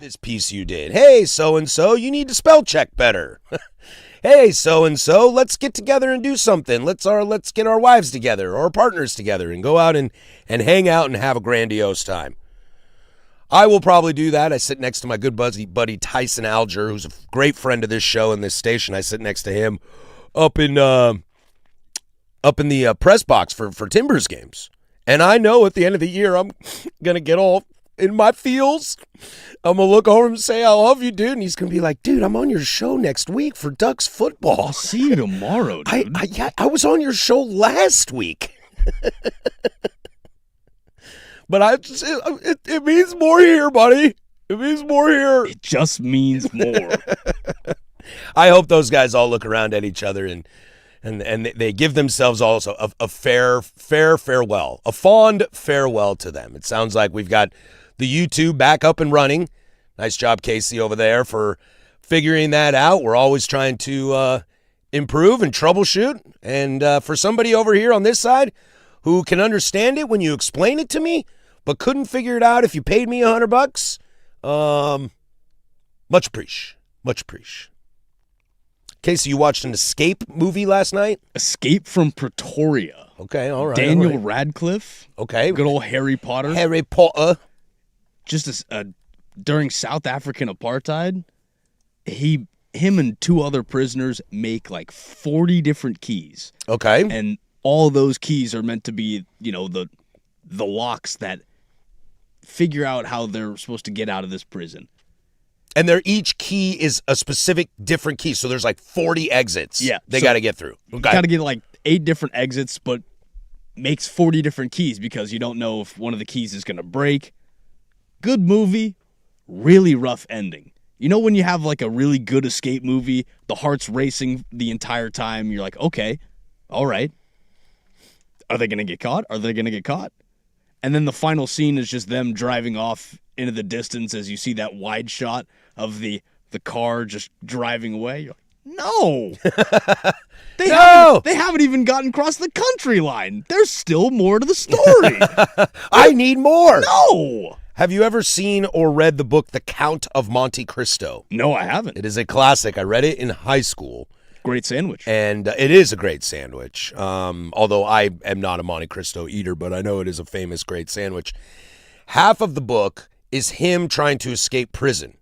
this piece you did. Hey, so-and-so, you need to spell check better. Hey, so-and-so, let's get together and do something. Let's get our wives together or our partners together and go out and hang out and have a grandiose time. I will probably do that. I sit next to my good buddy Tyson Alger, who's a great friend of this show and this station. I sit next to him up in the press box for Timbers games. And I know at the end of the year I'm going to get all in my feels. I'm going to look over and say, I love you, dude. And he's going to be like, dude, I'm on your show next week for Ducks football. I'll see you tomorrow, dude. I was on your show last week. But it means more here, buddy. It means more here. It just means more. I hope those guys all look around at each other and they give themselves also a fair farewell, a fond farewell to them. It sounds like we've got the YouTube back up and running. Nice job, Casey, over there for figuring that out. We're always trying to improve and troubleshoot. And for somebody over here on this side who can understand it when you explain it to me, but couldn't figure it out if you paid me $100, much appreciate. Much appreciate. Casey, you watched an Escape movie last night? Escape from Pretoria. Okay, all right. Daniel Radcliffe. Okay. Good old Harry Potter. Harry Potter. Just during South African apartheid, him and two other prisoners make like 40 different keys. Okay. And all those keys are meant to be, the locks that figure out how they're supposed to get out of this prison. And each key is a specific different key. So there's like 40 exits they got to get through. Okay. Got to get like 8 different exits, but makes 40 different keys because you don't know if one of the keys is going to break. Good movie, really rough ending. You know when you have like a really good escape movie, the heart's racing the entire time. You're like, okay, all right. Are they going to get caught? Are they going to get caught? And then the final scene is just them driving off into the distance as you see that wide shot of the car just driving away. You're like, no. They haven't even gotten across the country line. There's still more to the story. I need more. No. Have you ever seen or read the book The Count of Monte Cristo? No, I haven't. It is a classic. I read it in high school. Great sandwich. And it is a great sandwich. Although I am not a Monte Cristo eater, but I know it is a famous great sandwich. Half of the book is him trying to escape prison.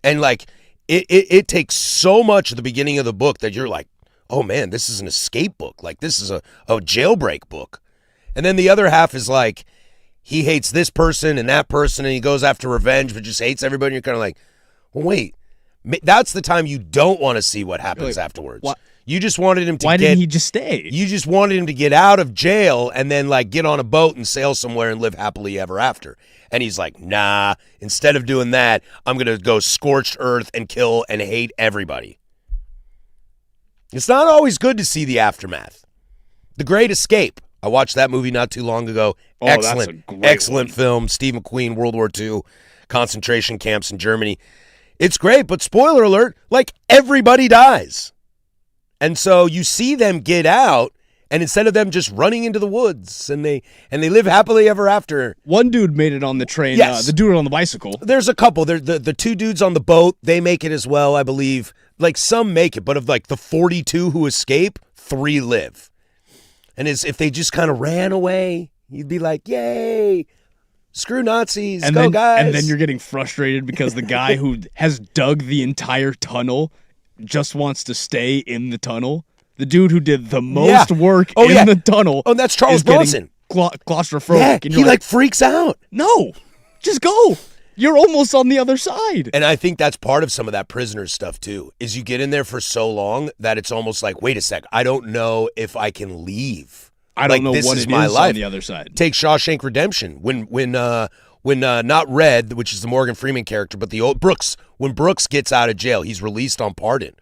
And like it takes so much at the beginning of the book that you're like, oh man, this is an escape book. Like this is a jailbreak book. And then the other half is like, he hates this person and that person and he goes after revenge but just hates everybody. And you're kind of like, well, wait. That's the time you don't want to see what happens afterwards. What? You just wanted him to Why didn't he just stay? You just wanted him to get out of jail and then like get on a boat and sail somewhere and live happily ever after. And he's like, nah, instead of doing that, I'm going to go scorched earth and kill and hate everybody. It's not always good to see the aftermath. The Great Escape. I watched that movie not too long ago. Oh, Excellent film. Steve McQueen, World War II, concentration camps in Germany. It's great, but spoiler alert, like everybody dies. And so you see them get out, and instead of them just running into the woods, and they live happily ever after. One dude made it on the train, yes. The dude on the bicycle. There's a couple. The two dudes on the boat, they make it as well, I believe. Like some make it, but of like the 42 who escape, 3 live. And if they just kind of ran away, you'd be like, yay. Screw Nazis, guys. And then you're getting frustrated because the guy who has dug the entire tunnel just wants to stay in the tunnel. The dude who did the most work in the tunnel. Oh, that's Charles Bronson. Claustrophobic. Yeah, and he like freaks out. No, just go. You're almost on the other side. And I think that's part of some of that prisoner stuff too, is you get in there for so long that it's almost like, wait a sec, I don't know if I can leave. I don't know what it is on the other side. Take Shawshank Redemption. When not Red, which is the Morgan Freeman character, but the old Brooks, when Brooks gets out of jail, he's released on pardon.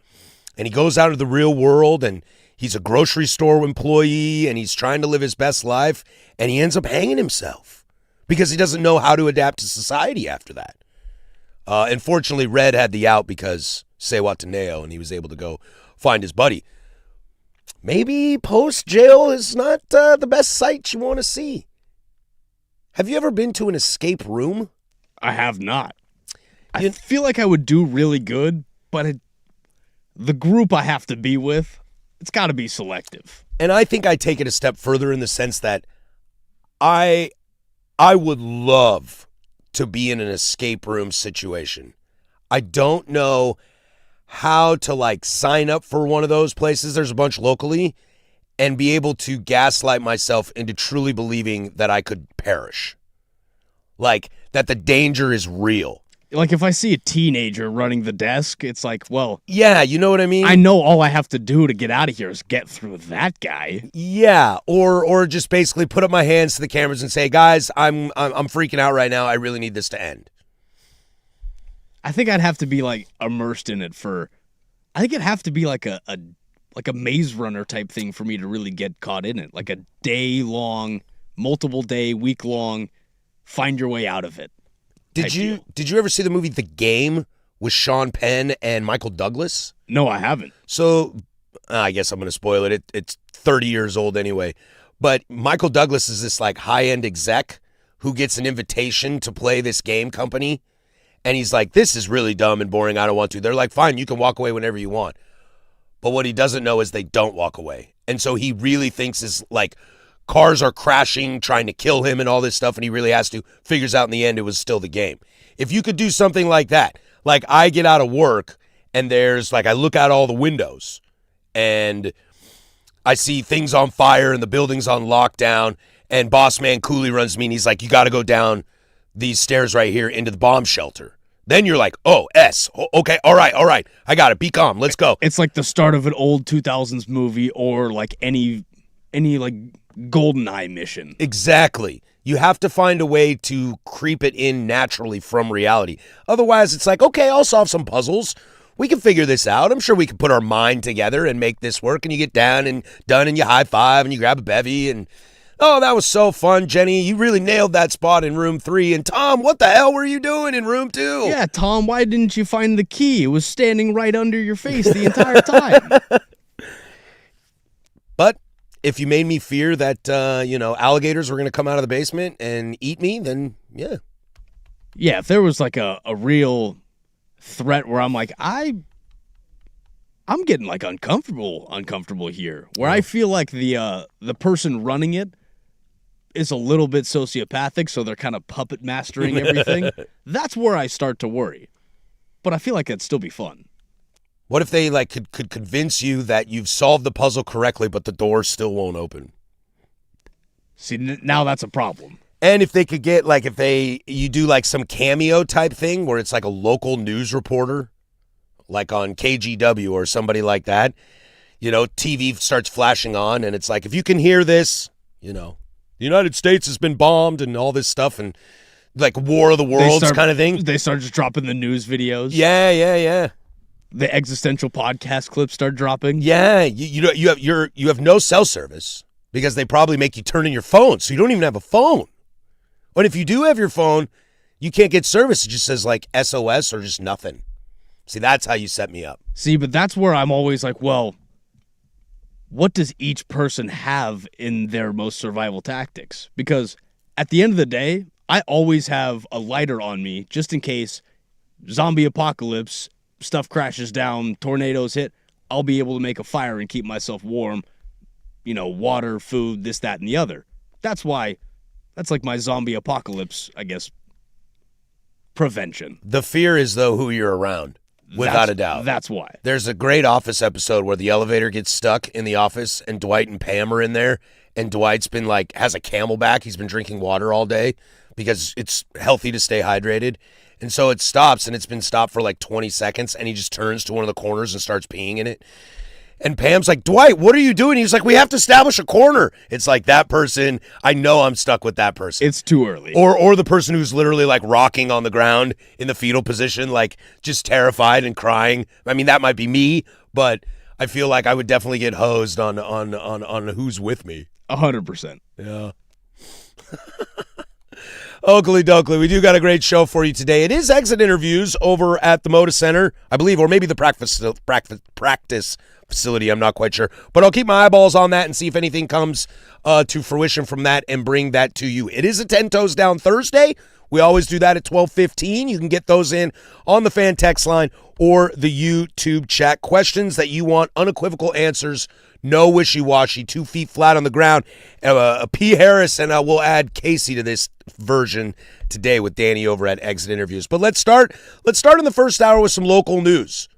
And he goes out of the real world and he's a grocery store employee and he's trying to live his best life and he ends up hanging himself because he doesn't know how to adapt to society after that. Unfortunately, Red had the out because Sewataneo and he was able to go find his buddy. Maybe post-jail is not the best sight you want to see. Have you ever been to an escape room? I have not. I feel like I would do really good, but the group I have to be with, it's got to be selective. And I think I take it a step further in the sense that I would love to be in an escape room situation. I don't know how to sign up for one of those places. There's a bunch locally, and be able to gaslight myself into truly believing that I could perish. Like, that the danger is real. Like, if I see a teenager running the desk, it's like, well... Yeah, you know what I mean? I know all I have to do to get out of here is get through that guy. Yeah, or just basically put up my hands to the cameras and say, guys, I'm freaking out right now. I really need this to end. I think I'd have to be, immersed in it I think it'd have to be like a Maze Runner type thing for me to really get caught in it. Like a day-long, multiple-day, week-long, find your way out of it. Did you ever see the movie The Game with Sean Penn and Michael Douglas? No, I haven't. So, I guess I'm going to spoil it. It's 30 years old anyway. But Michael Douglas is this high-end exec who gets an invitation to play this game company. And he's like, this is really dumb and boring. I don't want to. They're like, fine, you can walk away whenever you want. But what he doesn't know is they don't walk away. And so he really thinks is cars are crashing, trying to kill him and all this stuff, and he really has to. Figures out in the end it was still the game. If you could do something like that, I get out of work and there's I look out all the windows and I see things on fire and the building's on lockdown, and boss man Cooley runs to me and he's like, you got to go down these stairs right here into the bomb shelter. Then you're like, oh, okay, all right, I got it, be calm, let's go. It's like the start of an old 2000s movie or any GoldenEye mission. Exactly. You have to find a way to creep it in naturally from reality. Otherwise, it's like, okay, I'll solve some puzzles. We can figure this out. I'm sure we can put our mind together and make this work. And you get down and done and you high five and you grab a bevy and, oh, that was so fun, Jenny. You really nailed that spot in room 3. And Tom, what the hell were you doing in room 2? Yeah, Tom, why didn't you find the key? It was standing right under your face the entire time. But if you made me fear that, alligators were going to come out of the basement and eat me, then yeah. Yeah, if there was a real threat where I'm like, I'm getting uncomfortable here, where I feel like the person running it is a little bit sociopathic, so they're kind of puppet mastering everything. That's where I start to worry. But I feel like it'd still be fun. What if they could convince you that you've solved the puzzle correctly, but the door still won't open? See, now that's a problem. And if they could get you do some cameo type thing where it's a local news reporter, on KGW or somebody like that, TV starts flashing on and it's if you can hear this, the United States has been bombed and all this stuff and War of the Worlds kind of thing. They start just dropping the news videos. Yeah. The existential podcast clips start dropping. Yeah, you have no cell service because they probably make you turn in your phone, so you don't even have a phone. But if you do have your phone, you can't get service. It just says SOS or just nothing. See, that's how you set me up. See, but that's where I'm always well, what does each person have in their most survival tactics? Because at the end of the day, I always have a lighter on me just in case zombie apocalypse, stuff crashes down, tornadoes hit. I'll be able to make a fire and keep myself warm. Water, food, this, that, and the other. That's my zombie apocalypse, I guess, prevention. The fear is, though, who you're around. Without a doubt. That's why. There's a great Office episode where the elevator gets stuck in the office and Dwight and Pam are in there. And Dwight's been has a Camelback. He's been drinking water all day because it's healthy to stay hydrated. And so it stops and it's been stopped for 20 seconds. And he just turns to one of the corners and starts peeing in it. And Pam's like, Dwight, what are you doing? He's like, we have to establish a corner. It's that person, I know I'm stuck with that person. It's too early. Or the person who's literally rocking on the ground in the fetal position, just terrified and crying. I mean, that might be me, but I feel like I would definitely get hosed on who's with me. 100%. Yeah. Oakley Dokley, we do got a great show for you today. It is exit interviews over at the Moda Center, I believe, or maybe the practice facility. I'm not quite sure. But I'll keep my eyeballs on that and see if anything comes to fruition from that and bring that to you. It is a 10 Toes Down Thursday. We always do that at 12:15. You can get those in on the fan text line or the YouTube chat. Questions that you want unequivocal answers, no wishy-washy, 2 feet flat on the ground. P. Harris, and we'll add Casey to this version today with Danny over at Exit Interviews. But let's start in the first hour with some local news.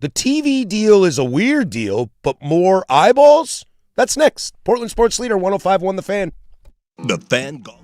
The TV deal is a weird deal, but more eyeballs? That's next. Portland Sports Leader 105.1 The Fan. The Fan Golf.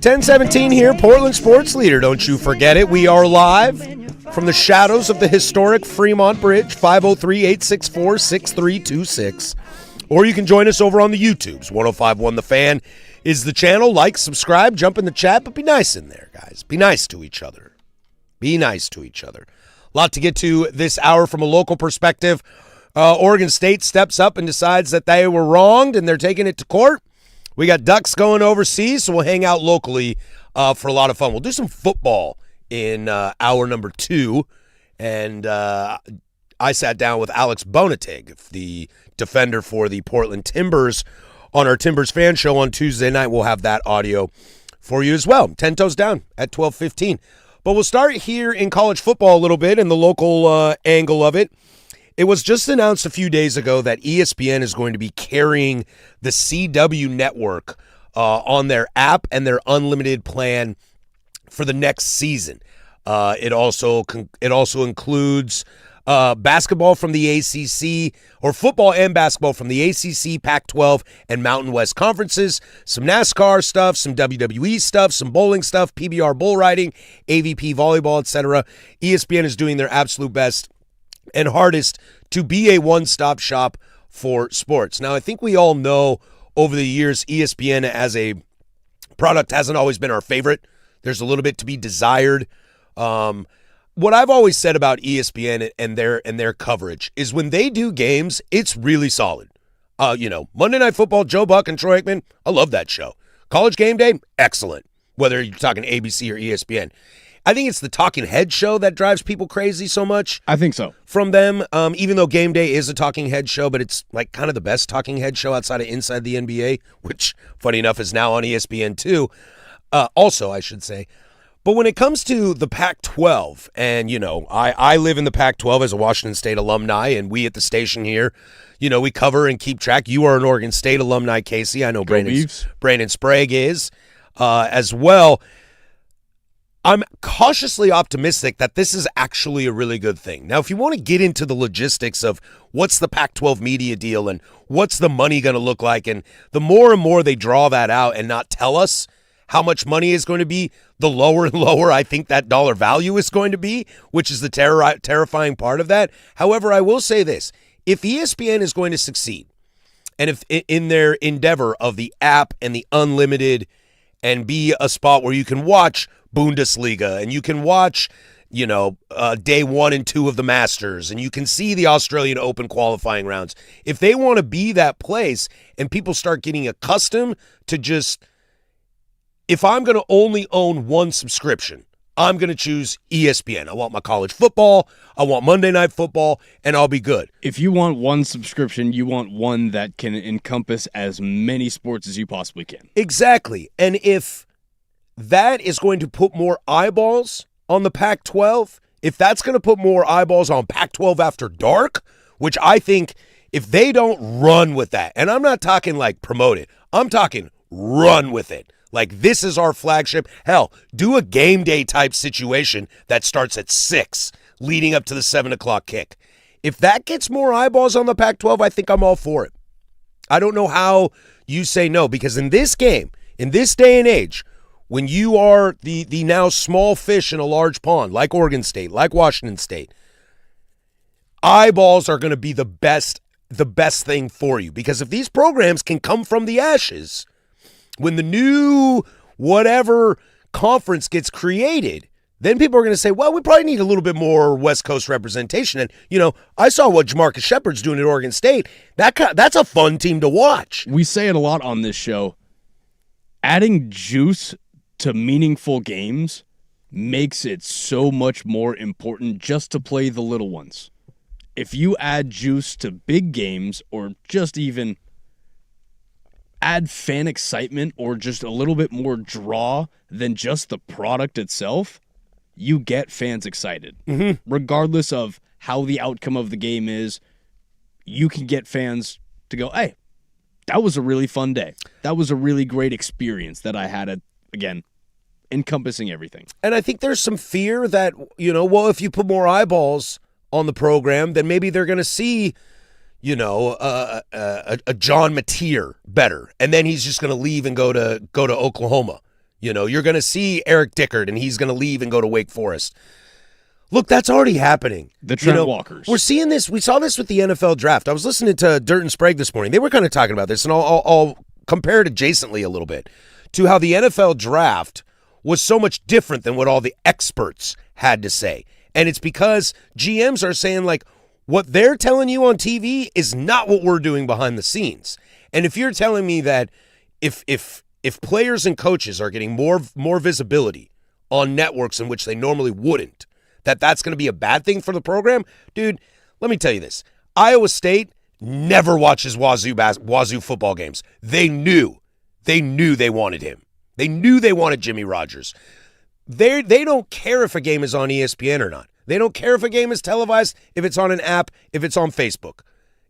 .17 here, Portland Sports Leader. Don't you forget it. We are live from the shadows of the historic Fremont Bridge, 503-864-6326. Or you can join us over on the YouTubes. 105.1 The Fan is the channel. Like, subscribe, jump in the chat, but be nice in there, guys. Be nice to each other. Be nice to each other. A lot to get to this hour from a local perspective. Oregon State steps up and decides that they were wronged and they're taking it to court. We got Ducks going overseas, so we'll hang out locally for a lot of fun. We'll do some football in hour number 2. And I sat down with Alex Bonite, the defender for the Portland Timbers, on our Timbers fan show on Tuesday night. We'll have that audio for you as well. 10 Toes Down at 12:15. But we'll start here in college football a little bit and the local angle of it. It was just announced a few days ago that ESPN is going to be carrying the CW network on their app and their unlimited plan for the next season. It also includes basketball from the ACC, or football and basketball from the ACC, Pac-12, and Mountain West conferences, some NASCAR stuff, some WWE stuff, some bowling stuff, PBR bull riding, AVP volleyball, etc. ESPN is doing their absolute best and hardest to be a one-stop shop for sports. Now, I think we all know over the years, ESPN as a product hasn't always been our favorite. There's a little bit to be desired. What I've always said about ESPN and their coverage is when they do games, it's really solid. Monday Night Football, Joe Buck and Troy Aikman, I love that show. College Game Day, excellent, whether you're talking ABC or ESPN. I think it's the talking head show that drives people crazy so much. I think so. From them, even though Game Day is a talking head show, but it's like kind of the best talking head show outside of Inside the NBA, which, funny enough, is now on ESPN too. Also, I should say. But when it comes to the Pac-12, and, I live in the Pac-12 as a Washington State alumni, and we at the station here, we cover and keep track. You are an Oregon State alumni, Casey. I know Brandon Sprague is as well. I'm cautiously optimistic that this is actually a really good thing. Now, if you want to get into the logistics of what's the Pac-12 media deal and what's the money going to look like, and the more and more they draw that out and not tell us how much money is going to be, the lower and lower I think that dollar value is going to be, which is the terrifying part of that. However, I will say this. If ESPN is going to succeed, and if in their endeavor of the app and the unlimited and be a spot where you can watch Bundesliga and you can watch, day 1 and 2 of the Masters, and you can see the Australian Open qualifying rounds. If they want to be that place and people start getting accustomed to just, if I'm going to only own one subscription, I'm going to choose ESPN. I want my college football, I want Monday Night Football, and I'll be good. If you want one subscription, you want one that can encompass as many sports as you possibly can. Exactly. And if that is going to put more eyeballs on the Pac-12, if that's going to put more eyeballs on Pac-12 After Dark, which I think if they don't run with that, and I'm not talking like promote it, I'm talking run with it. Like, this is our flagship. Hell, do a game day type situation that starts at 6, leading up to the 7 o'clock kick. If that gets more eyeballs on the Pac-12, I think I'm all for it. I don't know how you say no, because in this game, in this day and age, when you are the now small fish in a large pond, like Oregon State, like Washington State, eyeballs are going to be the best thing for you. Because if these programs can come from the ashes, when the new whatever conference gets created, then people are going to say, well, we probably need a little bit more West Coast representation. And, I saw what Jamarcus Shepard's doing at Oregon State. That's a fun team to watch. We say it a lot on this show. Adding juice to meaningful games makes it so much more important just to play the little ones. If you add juice to big games, or just even add fan excitement or just a little bit more draw than just the product itself, you get fans excited. Mm-hmm. Regardless of how the outcome of the game is, you can get fans to go, hey, that was a really fun day. That was a really great experience that I had, again, encompassing everything. And I think there's some fear that, if you put more eyeballs on the program, then maybe they're going to see, a John Mateer better. And then he's just going to leave and go to Oklahoma. You're going to see Eric Dickert, and he's going to leave and go to Wake Forest. Look, that's already happening. The Trent Walkers. We're seeing this. We saw this with the NFL draft. I was listening to Dirt and Sprague this morning. They were kind of talking about this, and I'll compare it adjacently a little bit to how the NFL draft was so much different than what all the experts had to say. And it's because GMs are saying, like, what they're telling you on TV is not what we're doing behind the scenes. And if you're telling me that if players and coaches are getting more visibility on networks in which they normally wouldn't, that's going to be a bad thing for the program? Dude, let me tell you this. Iowa State never watches Wazoo football games. They knew they wanted him. They knew they wanted Jimmy Rogers. They don't care if a game is on ESPN or not. They don't care if a game is televised, if it's on an app, if it's on Facebook.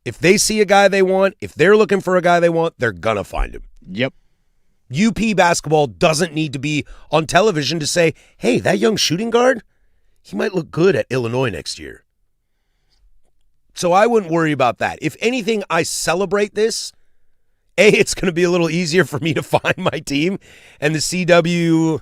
If they see a guy they want, if they're looking for a guy they want, they're going to find him. Yep. UP basketball doesn't need to be on television to say, hey, that young shooting guard, he might look good at Illinois next year. So I wouldn't worry about that. If anything, I celebrate this. It's going to be a little easier for me to find my team, and the CW...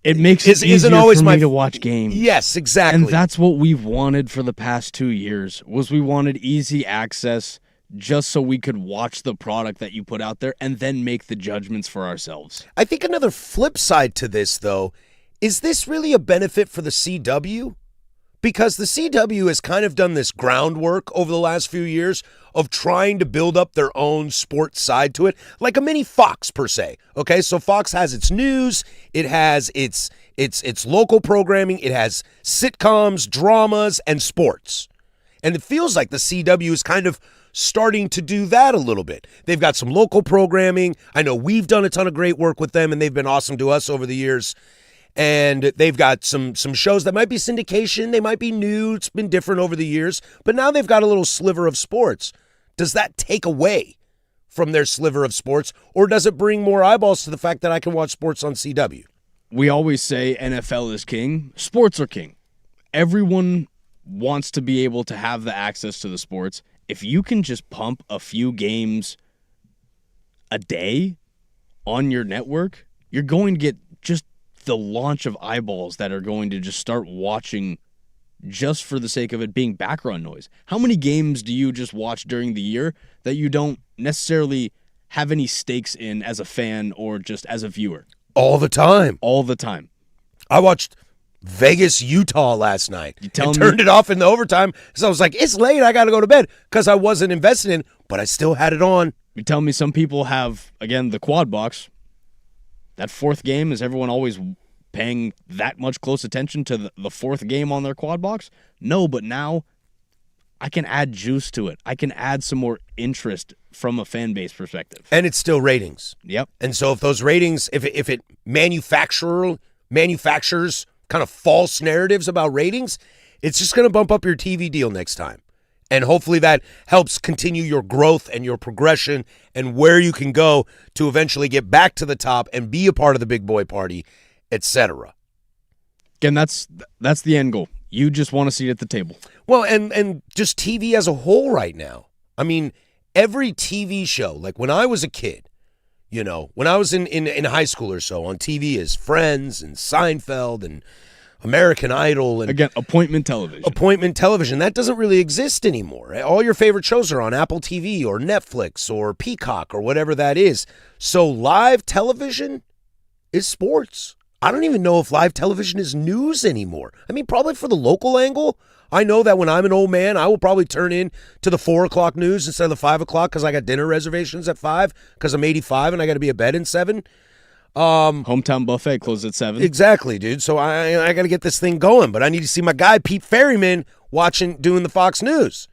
It makes it easier for me to watch games. Yes, exactly. And that's what we've wanted for the past 2 years, was we wanted easy access just so we could watch the product that you put out there and then make the judgments for ourselves. I think another flip side to this, though, is this really a benefit for the CW? Because the CW has kind of done this groundwork over the last few years of trying to build up their own sports side to it, like a mini Fox per se. Okay, so Fox has its news, it has its local programming, it has sitcoms, dramas, and sports. And it feels like the CW is kind of starting to do that a little bit. They've got some local programming. I know we've done a ton of great work with them, and they've been awesome to us over the years. And they've got some shows that might be syndication. They might be new. It's been different over the years. But now they've got a little sliver of sports. Does that take away from their sliver of sports? Or does it bring more eyeballs to the fact that I can watch sports on CW? We always say NFL is king. Sports are king. Everyone wants to be able to have the access to the sports. If you can just pump a few games a day on your network, you're going to get just the launch of eyeballs that are going to just start watching just for the sake of it being background noise. How many games do you just watch during the year that you don't necessarily have any stakes in as a fan or just as a viewer? All the time. All the time. I watched Vegas, Utah last night. Turned it off in the overtime because I was like, it's late, I got to go to bed, because I wasn't invested in, but I still had it on. You tell me some people have, again, the quad box. That fourth game, is everyone always paying that much close attention to the fourth game on their quad box? No, but now I can add juice to it. I can add some more interest from a fan base perspective. And it's still ratings. Yep. And so if those ratings, if it manufactures kind of false narratives about ratings, it's just going to bump up your TV deal next time. And hopefully that helps continue your growth and your progression and where you can go to eventually get back to the top and be a part of the big boy party, etc. Again, that's the end goal. You just want to see it at the table. Well, and just TV as a whole right now. I mean, every TV show, like when I was a kid, you know, when I was in high school or so, on TV is Friends and Seinfeld and American Idol. And again, appointment television. Appointment television. That doesn't really exist anymore. All your favorite shows are on Apple TV or Netflix or Peacock or whatever that is. So live television is sports. I don't even know if live television is news anymore. I mean, probably for the local angle. I know that when I'm an old man, I will probably turn in to the 4 o'clock news instead of the 5 o'clock because I got dinner reservations at 5 because I'm 85 and I got to be at bed in 7. Hometown buffet closes at 7. Exactly, dude. So I got to get this thing going, but I need to see my guy Pete Ferryman doing the Fox News.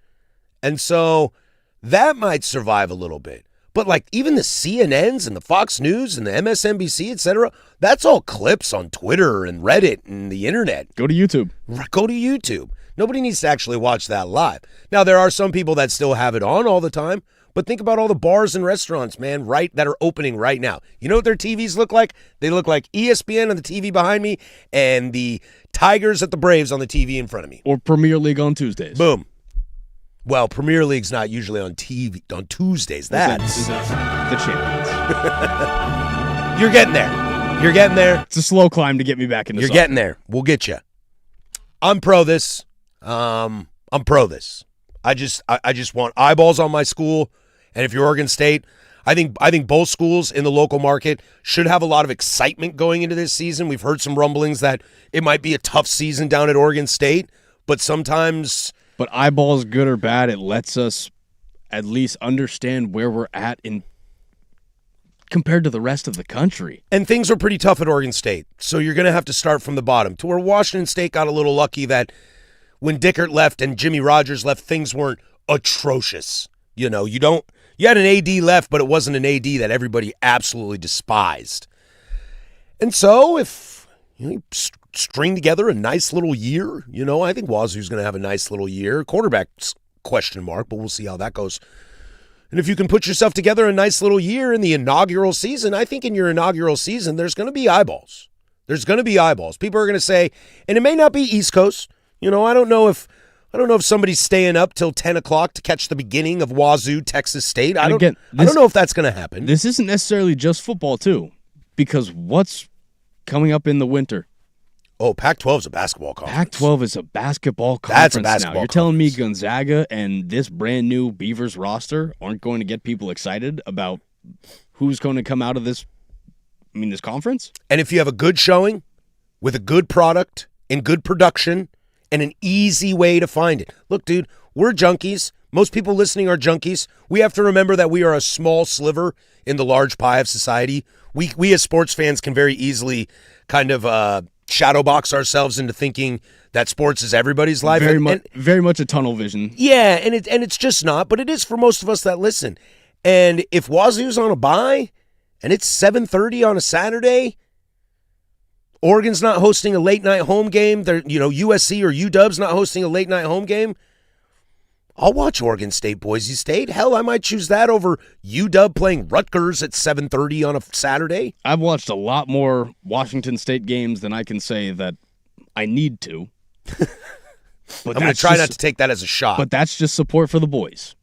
And so that might survive a little bit. But like even the CNNs and the Fox News and the MSNBC, etc., that's all clips on Twitter and Reddit and the internet. Go to YouTube. Go to YouTube. Nobody needs to actually watch that live. Now, there are some people that still have it on all the time, but think about all the bars and restaurants, man, that are opening right now. You know what their TVs look like? They look like ESPN on the TV behind me and the Tigers at the Braves on the TV in front of me. Or Premier League on Tuesdays. Boom. Well, Premier League's not usually on TV on Tuesdays. That's the champions. You're getting there. You're getting there. It's a slow climb to get me back into You're getting there. We'll get you. I'm pro this. I'm pro this. I just want eyeballs on my school. And if you're Oregon State, I think both schools in the local market should have a lot of excitement going into this season. We've heard some rumblings that it might be a tough season down at Oregon State, but sometimes. But eyeballs, good or bad, it lets us at least understand where we're at in compared to the rest of the country. And things are pretty tough at Oregon State, so you're going to have to start from the bottom. To where Washington State got a little lucky that when Dickert left and Jimmy Rogers left, things weren't atrocious. You had an AD left, but it wasn't an AD that everybody absolutely despised. And so if you string together a nice little year, I think Wazoo's going to have a nice little year. Quarterback's question mark, but we'll see how that goes. And if you can put yourself together a nice little year in the inaugural season, I think in your inaugural season, there's going to be eyeballs. There's going to be eyeballs. People are going to say, and it may not be East Coast. I don't know if somebody's staying up till 10 o'clock to catch the beginning of Wazoo, Texas State. I don't know if that's going to happen. This isn't necessarily just football, too, because what's coming up in the winter? Oh, Pac-12 is a basketball conference. Pac-12 is a basketball conference. That's a basketball now. You're telling me Gonzaga and this brand new Beavers roster aren't going to get people excited about who's going to come out of this conference? And if you have a good showing with a good product and good production and an easy way to find it. Look, dude, we're junkies. Most people listening are junkies. We have to remember that we are a small sliver in the large pie of society. We as sports fans can very easily kind of shadow box ourselves into thinking that sports is everybody's life. Very much a tunnel vision. Yeah, and it's just not, but it is for most of us that listen. And if Wazoo's on a bye and it's 7:30 on a Saturday, Oregon's not hosting a late night home game, USC or UW's not hosting a late night home game, I'll watch Oregon State, Boise State. Hell, I might choose that over UW playing Rutgers at 7:30 on a Saturday. I've watched a lot more Washington State games than I can say that I need to. I'm going to try not to take that as a shot. But that's just support for the boys.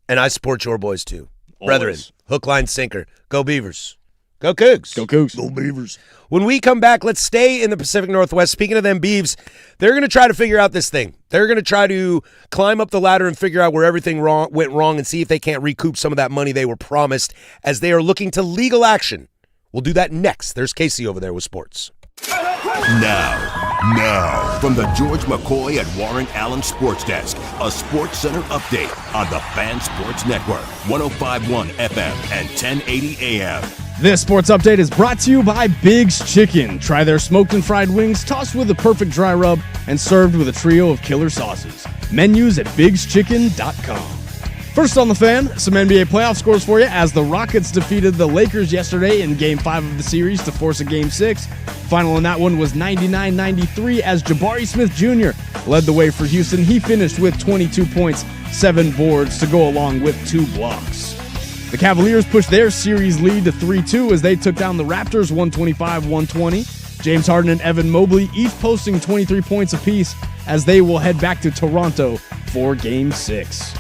And I support your boys, too. Always. Brethren, hook, line, sinker. Go Beavers. Go Cougs. Go Cougs. Go Beavers. When we come back, let's stay in the Pacific Northwest. Speaking of them Beavs, they're going to try to figure out this thing. They're going to try to climb up the ladder and figure out where everything went wrong and see if they can't recoup some of that money they were promised as they are looking to legal action. We'll do that next. There's Casey over there with sports. Now, from the George McCoy at Warren Allen Sports Desk, a Sports Center update on the Fan Sports Network, 105.1 FM and 1080 AM. This sports update is brought to you by Big's Chicken. Try their smoked and fried wings, tossed with a perfect dry rub, and served with a trio of killer sauces. Menus at bigschicken.com. First on the Fan, some NBA playoff scores for you as the Rockets defeated the Lakers yesterday in Game 5 of the series to force a Game 6. Final in that one was 99-93 as Jabari Smith Jr. led the way for Houston. He finished with 22 points, 7 boards to go along with 2 blocks. The Cavaliers pushed their series lead to 3-2 as they took down the Raptors 125-120. James Harden and Evan Mobley each posting 23 points apiece as they will head back to Toronto for Game 6.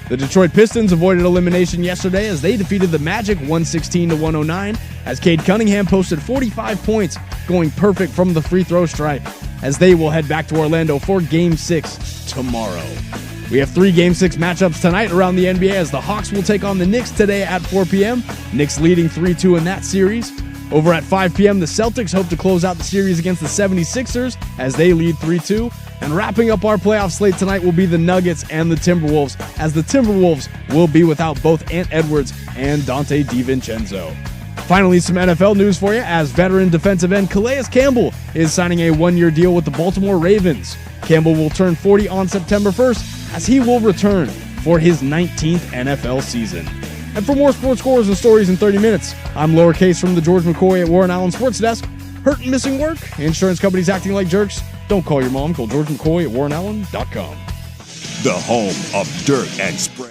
The Detroit Pistons avoided elimination yesterday as they defeated the Magic 116-109 as Cade Cunningham posted 45 points, going perfect from the free throw stripe as they will head back to Orlando for Game 6 tomorrow. We have 3 Game 6 matchups tonight around the NBA as the Hawks will take on the Knicks today at 4 p.m. Knicks leading 3-2 in that series. Over at 5 p.m., the Celtics hope to close out the series against the 76ers as they lead 3-2. And wrapping up our playoff slate tonight will be the Nuggets and the Timberwolves, as the Timberwolves will be without both Ant Edwards and Dante DiVincenzo. Finally, some NFL news for you as veteran defensive end Calais Campbell is signing a 1-year deal with the Baltimore Ravens. Campbell will turn 40 on September 1st as he will return for his 19th NFL season. And for more sports scores and stories in 30 minutes, I'm lowercase from the George McCoy at Warren Allen Sports Desk. Hurt and missing work? Insurance companies acting like jerks? Don't call your mom. Call George McCoy at warrenallen.com. The home of dirt and spray.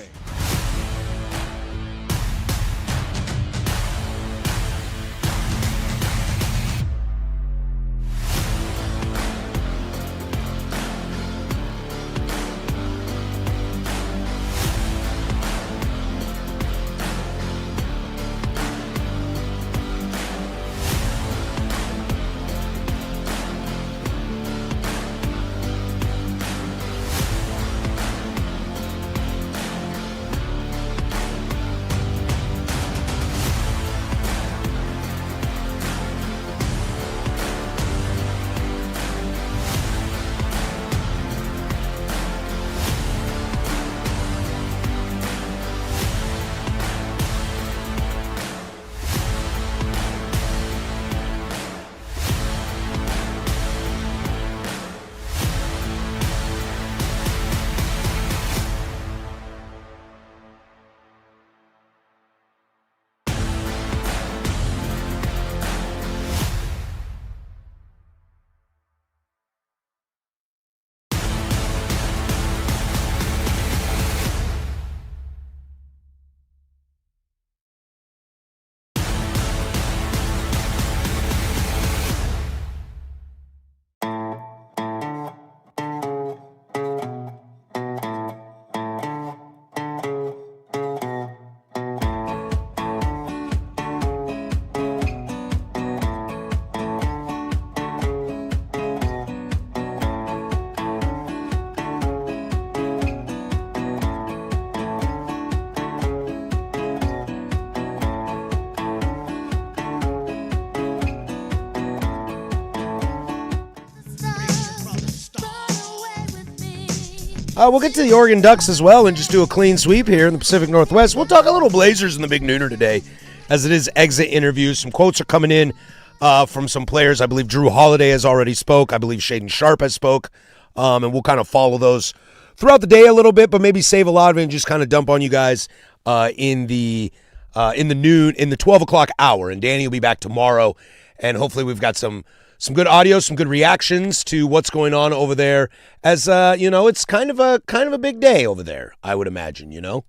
We'll get to the Oregon Ducks as well and just do a clean sweep here in the Pacific Northwest. We'll talk a little Blazers in the Big Nooner today, as it is exit interviews. Some quotes are coming in from some players. I believe Drew Holiday has already spoke. I believe Shaden Sharp has spoke. And we'll kind of follow those throughout the day a little bit, but maybe save a lot of it and just kind of dump on you guys in the 12 o'clock hour. And Danny will be back tomorrow, and hopefully we've got some good audio, some good reactions to what's going on over there. As it's kind of a big day over there, I would imagine,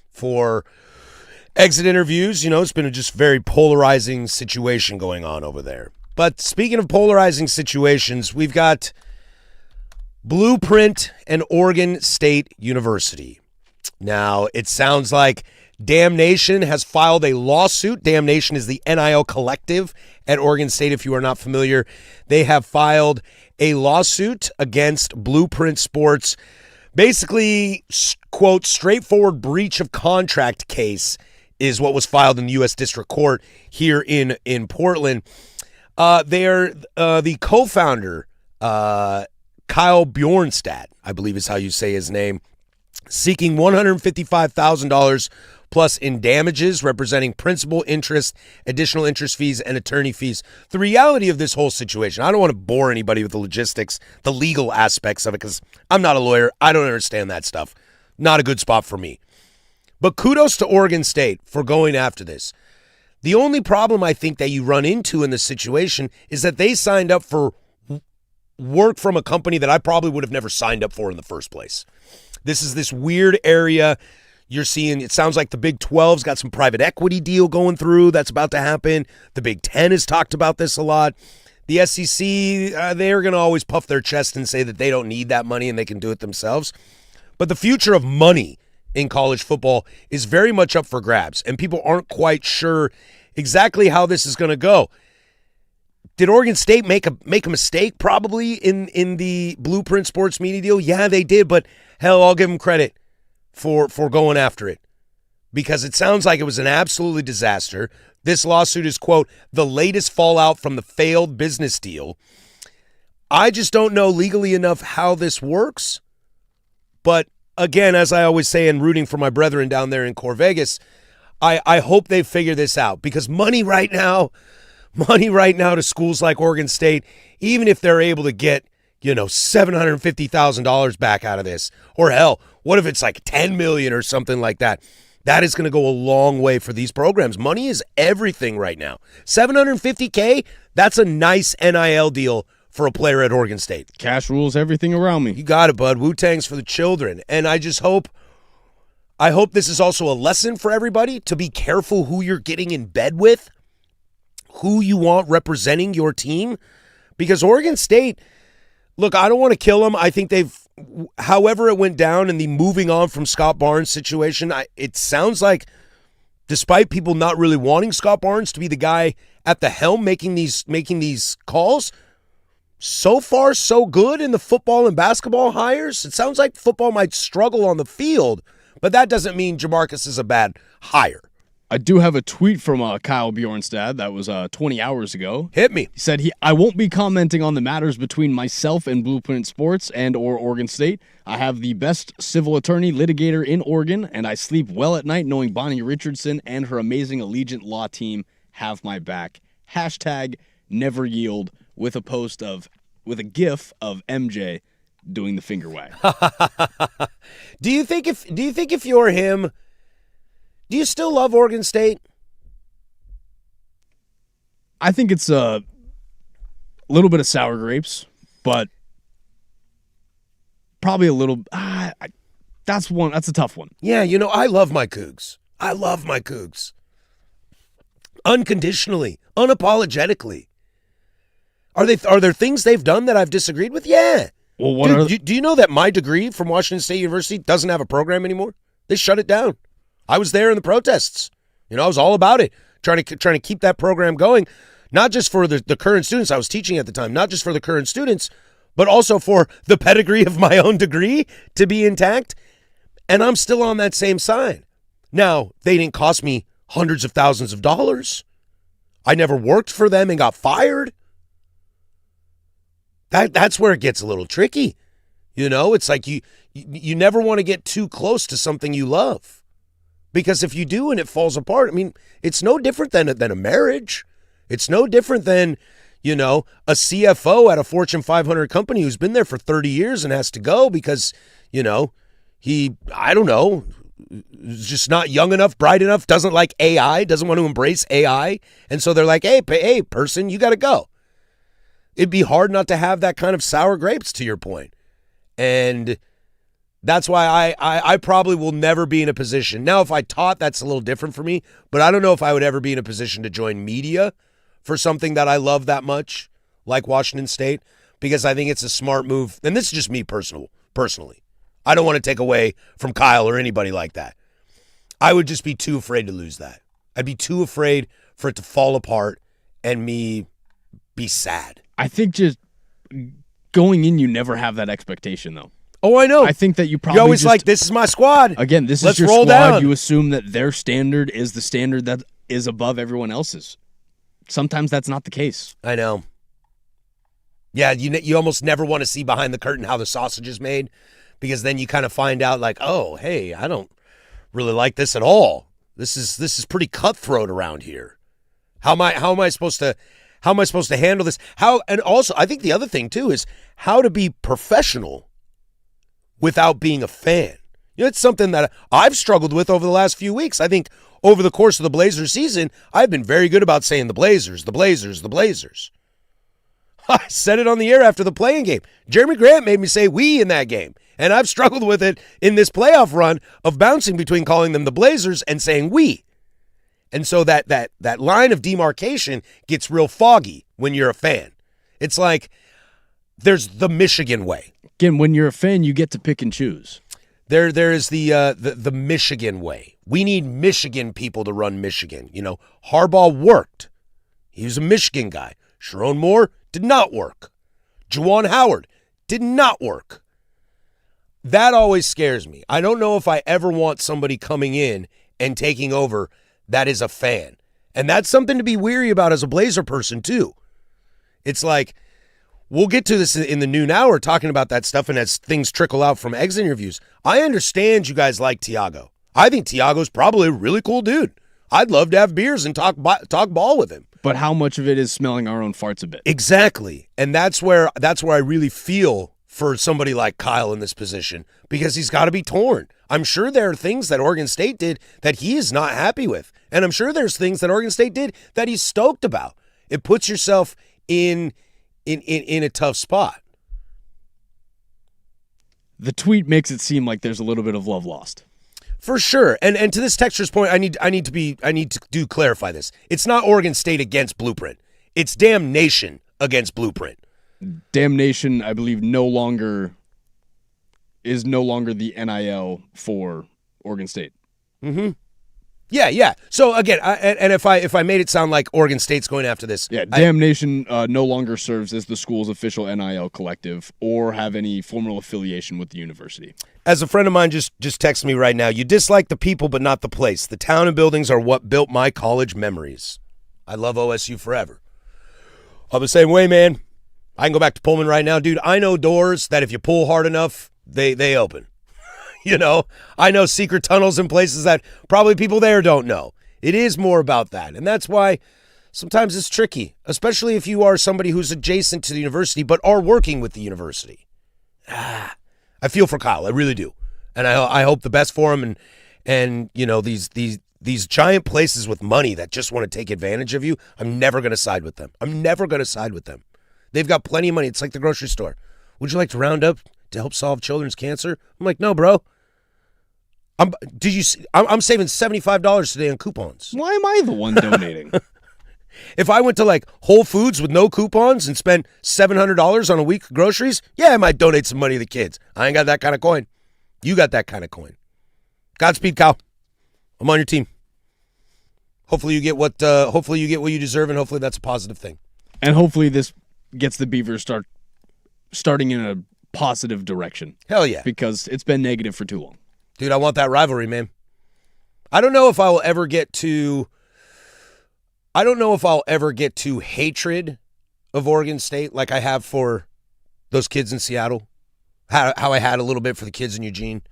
for exit interviews. It's been a just very polarizing situation going on over there. But speaking of polarizing situations, we've got Blueprint and Oregon State University. Now, it sounds like Damnation has filed a lawsuit. Damnation is the NIL collective at Oregon State, if you are not familiar. They have filed a lawsuit against Blueprint Sports. Basically, quote, straightforward breach of contract case is what was filed in the U.S. District Court here in Portland. They're the co-founder, Kyle Bjornstad, I believe is how you say his name, seeking $155,000 plus in damages, representing principal, interest, additional interest fees, and attorney fees. The reality of this whole situation, I don't want to bore anybody with the logistics, the legal aspects of it, because I'm not a lawyer. I don't understand that stuff. Not a good spot for me. But kudos to Oregon State for going after this. The only problem I think that you run into in this situation is that they signed up for work from a company that I probably would have never signed up for in the first place. This is this weird area you're seeing. It sounds like the Big 12's got some private equity deal going through that's about to happen. The Big 10 has talked about this a lot. The SEC, they're going to always puff their chest and say that they don't need that money and they can do it themselves. But the future of money in college football is very much up for grabs, and people aren't quite sure exactly how this is going to go. Did Oregon State make a mistake probably in the Blueprint Sports Media deal? Yeah, they did, but hell, I'll give them credit for going after it, because it sounds like it was an absolutely disaster. This lawsuit is, quote, the latest fallout from the failed business deal. I just don't know legally enough how this works. But again, as I always say, and rooting for my brethren down there in Corvegas, I hope they figure this out, because money right now to schools like Oregon State, even if they're able to get, $750,000 back out of this, or hell, what if it's like $10 million or something like that? That is going to go a long way for these programs. Money is everything right now. $750K, that's a nice NIL deal for a player at Oregon State. Cash rules everything around me. You got it, bud. Wu-Tang's for the children. And I hope this is also a lesson for everybody to be careful who you're getting in bed with, who you want representing your team, because Oregon State, look, I don't want to kill them. I think however it went down in the moving on from Scott Barnes situation, it sounds like, despite people not really wanting Scott Barnes to be the guy at the helm making these calls, so far so good in the football and basketball hires. It sounds like football might struggle on the field, but that doesn't mean Jamarcus is a bad hire. I do have a tweet from Kyle Bjornstad that was 20 hours ago. Hit me. He said, I won't be commenting on the matters between myself and Blueprint Sports and or Oregon State. I have the best civil attorney litigator in Oregon, and I sleep well at night knowing Bonnie Richardson and her amazing Allegiant Law team have my back. Hashtag never yield, with a gif of MJ doing the finger wag. Do you think if you're him, do you still love Oregon State? I think it's a little bit of sour grapes, but probably a little. That's a tough one. Yeah, I love my Cougs. I love my Cougs. Unconditionally, unapologetically. Are there things they've done that I've disagreed with? Yeah. Well, do you know that my degree from Washington State University doesn't have a program anymore? They shut it down. I was there in the protests. I was all about it, trying to keep that program going, not just for the current students I was teaching at the time, not just for the current students, but also for the pedigree of my own degree to be intact. And I'm still on that same side. Now, they didn't cost me hundreds of thousands of dollars. I never worked for them and got fired. That's where it gets a little tricky. You know, it's like you never want to get too close to something you love. Because if you do and it falls apart, I mean, it's no different than a marriage. It's no different than, you know, a CFO at a Fortune 500 company who's been there for 30 years and has to go because, you know, I don't know, is just not young enough, bright enough, doesn't like AI, doesn't want to embrace AI. And so they're like, hey, person, you got to go. It'd be hard not to have that kind of sour grapes, to your point. And that's why I probably will never be in a position. Now, if I taught, that's a little different for me, but I don't know if I would ever be in a position to join media for something that I love that much, like Washington State, because I think it's a smart move. And this is just me personally. I don't want to take away from Kyle or anybody like that. I would just be too afraid to lose that. I'd be too afraid for it to fall apart and me be sad. I think just going in, you never have that expectation, though. Oh, I know. I think that you probably You're always like, this is my squad. Again, this Let's is your roll squad. down. You assume that their standard is the standard that is above everyone else's. Sometimes that's not the case. I know. Yeah, you almost never want to see behind the curtain how the sausage is made, because then you kind of find out like, oh, hey, I don't really like this at all. This is pretty cutthroat around here. How am I supposed to handle this? And also, I think the other thing too is how to be professional without being a fan. You know, it's something that I've struggled with over the last few weeks. I think over the course of the Blazers season, I've been very good about saying the Blazers, the Blazers, the Blazers. I said it on the air after the playing game. Jeremy Grant made me say we in that game. And I've struggled with it in this playoff run of bouncing between calling them the Blazers and saying we. And so that line of demarcation gets real foggy when you're a fan. It's like there's the Michigan way. Again, when you're a fan, you get to pick and choose. There is the Michigan way. We need Michigan people to run Michigan. You know, Harbaugh worked. He was a Michigan guy. Sharon Moore did not work. Juwan Howard did not work. That always scares me. I don't know if I ever want somebody coming in and taking over that is a fan. And that's something to be weary about as a Blazer person, too. It's like, we'll get to this in the noon hour talking about that stuff, and as things trickle out from exit interviews, I understand you guys like Tiago. I think Tiago's probably a really cool dude. I'd love to have beers and talk ball with him. But how much of it is smelling our own farts a bit? Exactly. And that's where I really feel for somebody like Kyle in this position, because he's got to be torn. I'm sure there are things that Oregon State did that he is not happy with. And I'm sure there's things that Oregon State did that he's stoked about. It puts yourself in a tough spot. The tweet makes it seem like there's a little bit of love lost. For sure. And to this texter's point, I need to clarify this. It's not Oregon State against Blueprint. It's Damnation against Blueprint. Damnation, I believe, is no longer the NIL for Oregon State. Mm-hmm. Yeah. So again, if I made it sound like Oregon State's going after this, Damnation no longer serves as the school's official NIL collective or have any formal affiliation with the university. As a friend of mine just texted me right now, you dislike the people but not the place. The town and buildings are what built my college memories. I love OSU forever. I'm the same way, man. I can go back to Pullman right now, dude. I know doors that if you pull hard enough, they open. You know, I know secret tunnels in places that probably people there don't know. It is more about that. And that's why sometimes it's tricky, especially if you are somebody who's adjacent to the university but are working with the university. I feel for Kyle. I really do. And I hope the best for him. And you know, these giant places with money that just want to take advantage of you, I'm never going to side with them. They've got plenty of money. It's like the grocery store. Would you like to round up to help solve children's cancer? I'm like, no, bro. I'm saving $75 today on coupons. Why am I the one donating? If I went to like Whole Foods with no coupons and spent $700 on a week of groceries, yeah, I might donate some money to the kids. I ain't got that kind of coin. You got that kind of coin. Godspeed, Kyle. I'm on your team. Hopefully you get what you deserve, and hopefully that's a positive thing. And hopefully this gets the Beavers starting in a positive direction. Hell yeah. Because it's been negative for too long. Dude, I want that rivalry, man. I don't know if I will ever get to hatred of Oregon State like I have for those kids in Seattle. how I had a little bit for the kids in Eugene.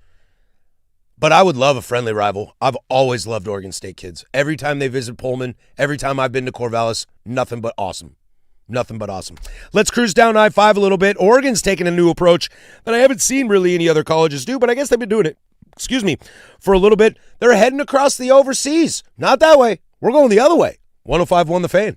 But I would love a friendly rival. I've always loved Oregon State kids. Every time they visit Pullman, every time I've been to Corvallis, nothing but awesome. Nothing but awesome. Let's cruise down I-5 a little bit. Oregon's taking a new approach that I haven't seen really any other colleges do, but I guess they've been doing it, for a little bit. They're heading across the overseas. Not that way. We're going the other way. 105.1 The Fan.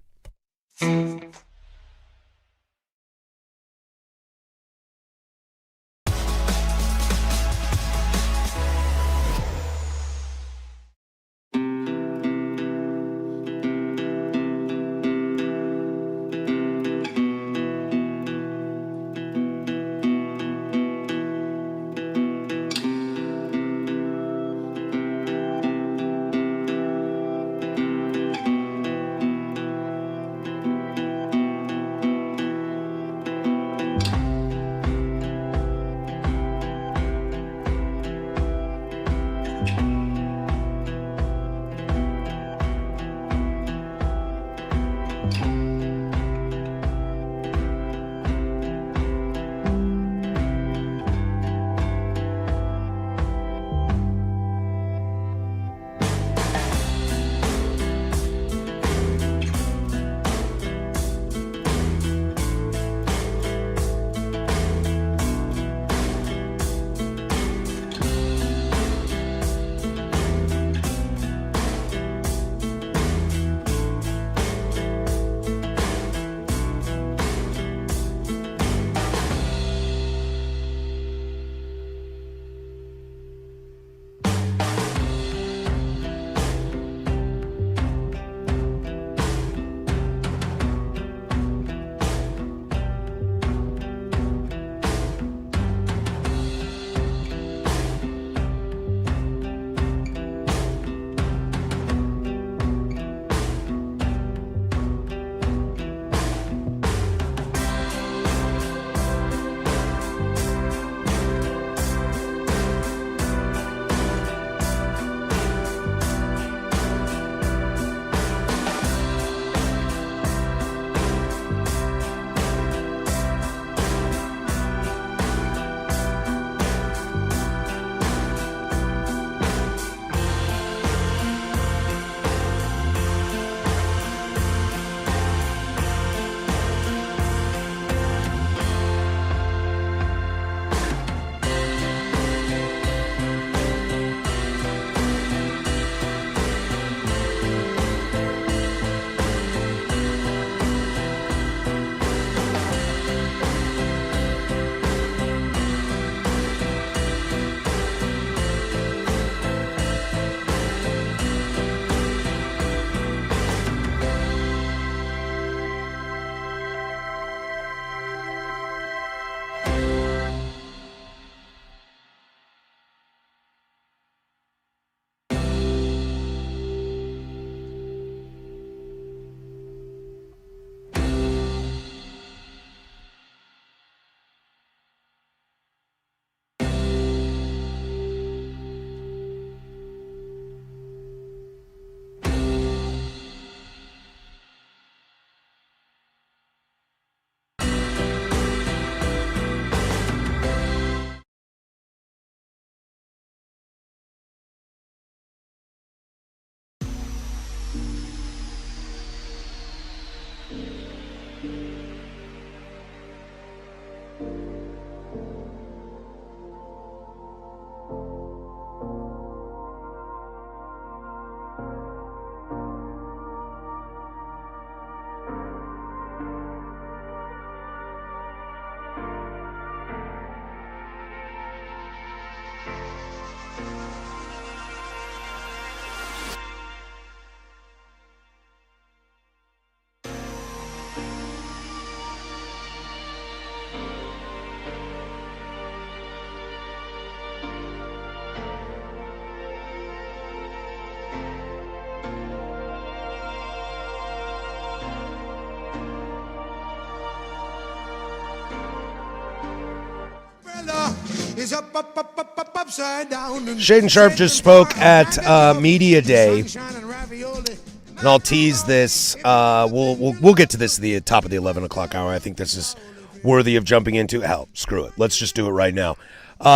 Shaden Sharp just spoke at Media Day, and I'll tease this. We'll get to this at the top of the 11 o'clock hour. I think this is worthy of jumping into. Hell, screw it. Let's just do it right now.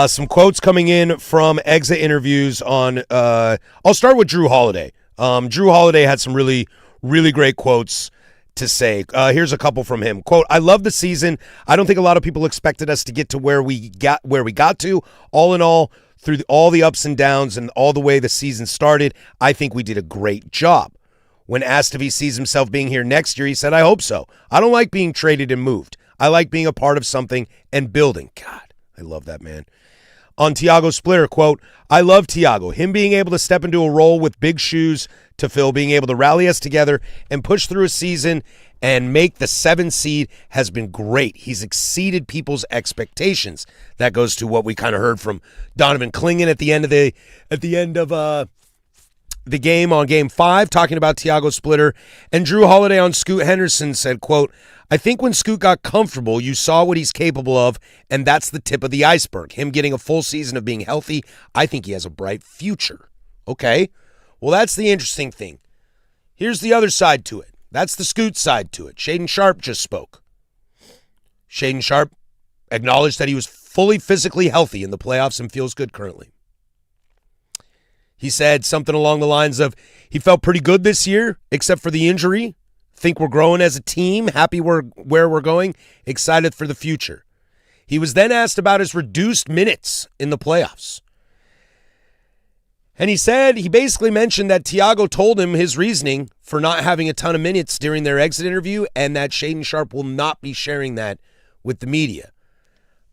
Some quotes coming in from exit interviews on I'll start with Drew Holiday. Drew Holiday had some really, really great quotes to say. Here's a couple from him. Quote, I love the season. I don't think a lot of people expected us to get to where we got to. All in all, through all the ups and downs and all the way the season started, I think we did a great job. When asked if he sees himself being here next year, he said, I hope so. I don't like being traded and moved. I like being a part of something and building. God, I love that man. On Thiago Splitter, quote, I love Thiago. Him being able to step into a role with big shoes to fill, being able to rally us together and push through a season and make the 7 seed has been great. He's exceeded people's expectations. That goes to what we kind of heard from Donovan Clingan at the end of the game on Game 5, talking about Thiago Splitter. And Drew Holiday on Scoot Henderson said, quote, I think when Scoot got comfortable, you saw what he's capable of, and that's the tip of the iceberg. Him getting a full season of being healthy, I think he has a bright future. Okay? Well, that's the interesting thing. Here's the other side to it. That's the Scoot side to it. Shaden Sharp just spoke. Shaden Sharp acknowledged that he was fully physically healthy in the playoffs and feels good currently. He said something along the lines of, he felt pretty good this year, except for the injury. Think we're growing as a team, happy where we're going, excited for the future. He was then asked about his reduced minutes in the playoffs. And he said, he basically mentioned that Thiago told him his reasoning for not having a ton of minutes during their exit interview and that Shaden Sharp will not be sharing that with the media.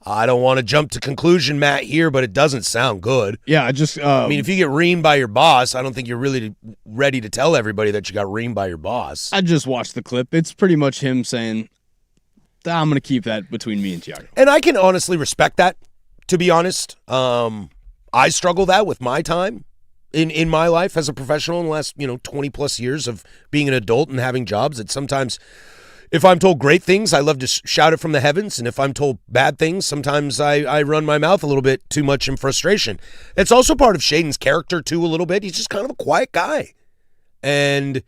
I don't want to jump to conclusion, Matt, here, but it doesn't sound good. Yeah, I mean, if you get reamed by your boss, I don't think you're really ready to tell everybody that you got reamed by your boss. I just watched the clip. It's pretty much him saying, I'm going to keep that between me and Thiago. And I can honestly respect that, to be honest. I struggle that with my time in my life as a professional in the last, 20-plus years of being an adult and having jobs that sometimes, if I'm told great things, I love to shout it from the heavens. And if I'm told bad things, sometimes I run my mouth a little bit too much in frustration. It's also part of Shaden's character, too, a little bit. He's just kind of a quiet guy. And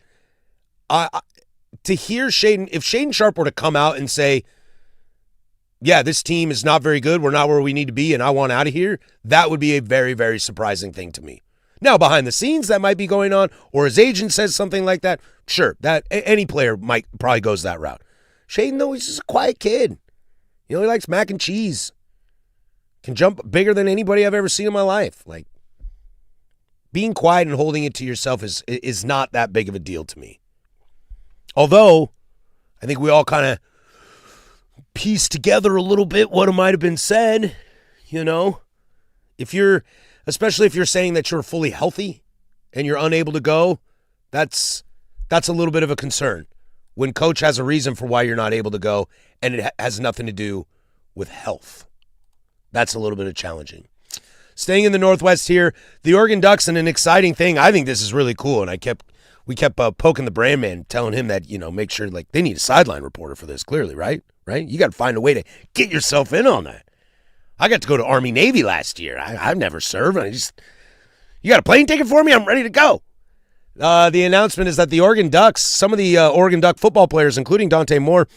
to hear Shaden, if Shaden Sharp were to come out and say, yeah, this team is not very good, we're not where we need to be, and I want out of here, that would be a very, very surprising thing to me. Now, behind the scenes, that might be going on, or his agent says something like that. Sure, that any player probably goes that route. Shaden, though, he's just a quiet kid. He likes mac and cheese. Can jump bigger than anybody I've ever seen in my life. Like, being quiet and holding it to yourself is not that big of a deal to me. Although, I think we all kind of piece together a little bit what might have been said. Especially if you're saying that you're fully healthy and you're unable to go, that's a little bit of a concern. When coach has a reason for why you're not able to go and it has nothing to do with health. That's a little bit of challenging. Staying in the Northwest here, the Oregon Ducks, and an exciting thing. I think this is really cool, and we kept poking the brand man, telling him that, make sure they need a sideline reporter for this, clearly, right? Right? You got to find a way to get yourself in on that. I got to go to Army Navy last year. I've never served. You got a plane ticket for me? I'm ready to go. The announcement is that the Oregon Ducks, some of the Oregon Duck football players, including Dante Moore,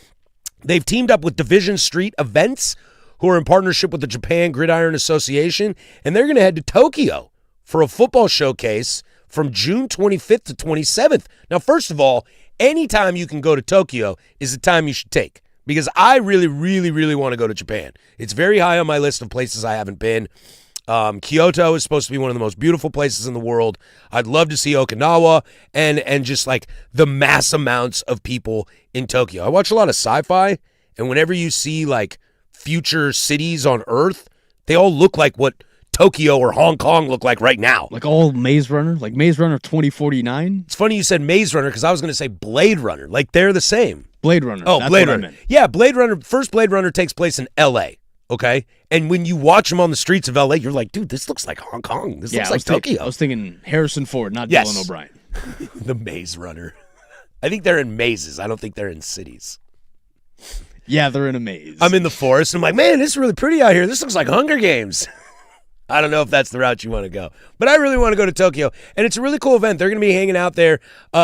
they've teamed up with Division Street Events, who are in partnership with the Japan Gridiron Association, and they're going to head to Tokyo for a football showcase from June 25th to 27th. Now, first of all, anytime you can go to Tokyo is the time you should take. Because I really, really, really want to go to Japan. It's very high on my list of places I haven't been. Kyoto is supposed to be one of the most beautiful places in the world. I'd love to see Okinawa and just the mass amounts of people in Tokyo. I watch a lot of sci-fi, and whenever you see future cities on Earth, they all look like what Tokyo or Hong Kong look like right now. Like all Maze Runner? Like Maze Runner 2049? It's funny you said Maze Runner because I was going to say Blade Runner. They're the same. Blade Runner. Oh, That's Blade what Runner. I meant. Yeah, Blade Runner. First Blade Runner takes place in L.A., okay? And when you watch them on the streets of L.A., you're like, dude, this looks like Hong Kong. This looks like Tokyo. I was thinking Harrison Ford, not Dylan O'Brien. The Maze Runner. I think they're in mazes. I don't think they're in cities. Yeah, they're in a maze. I'm in the forest, and I'm like, man, this is really pretty out here. This looks like Hunger Games. I don't know if that's the route you want to go. But I really want to go to Tokyo. And it's a really cool event. They're going to be hanging out there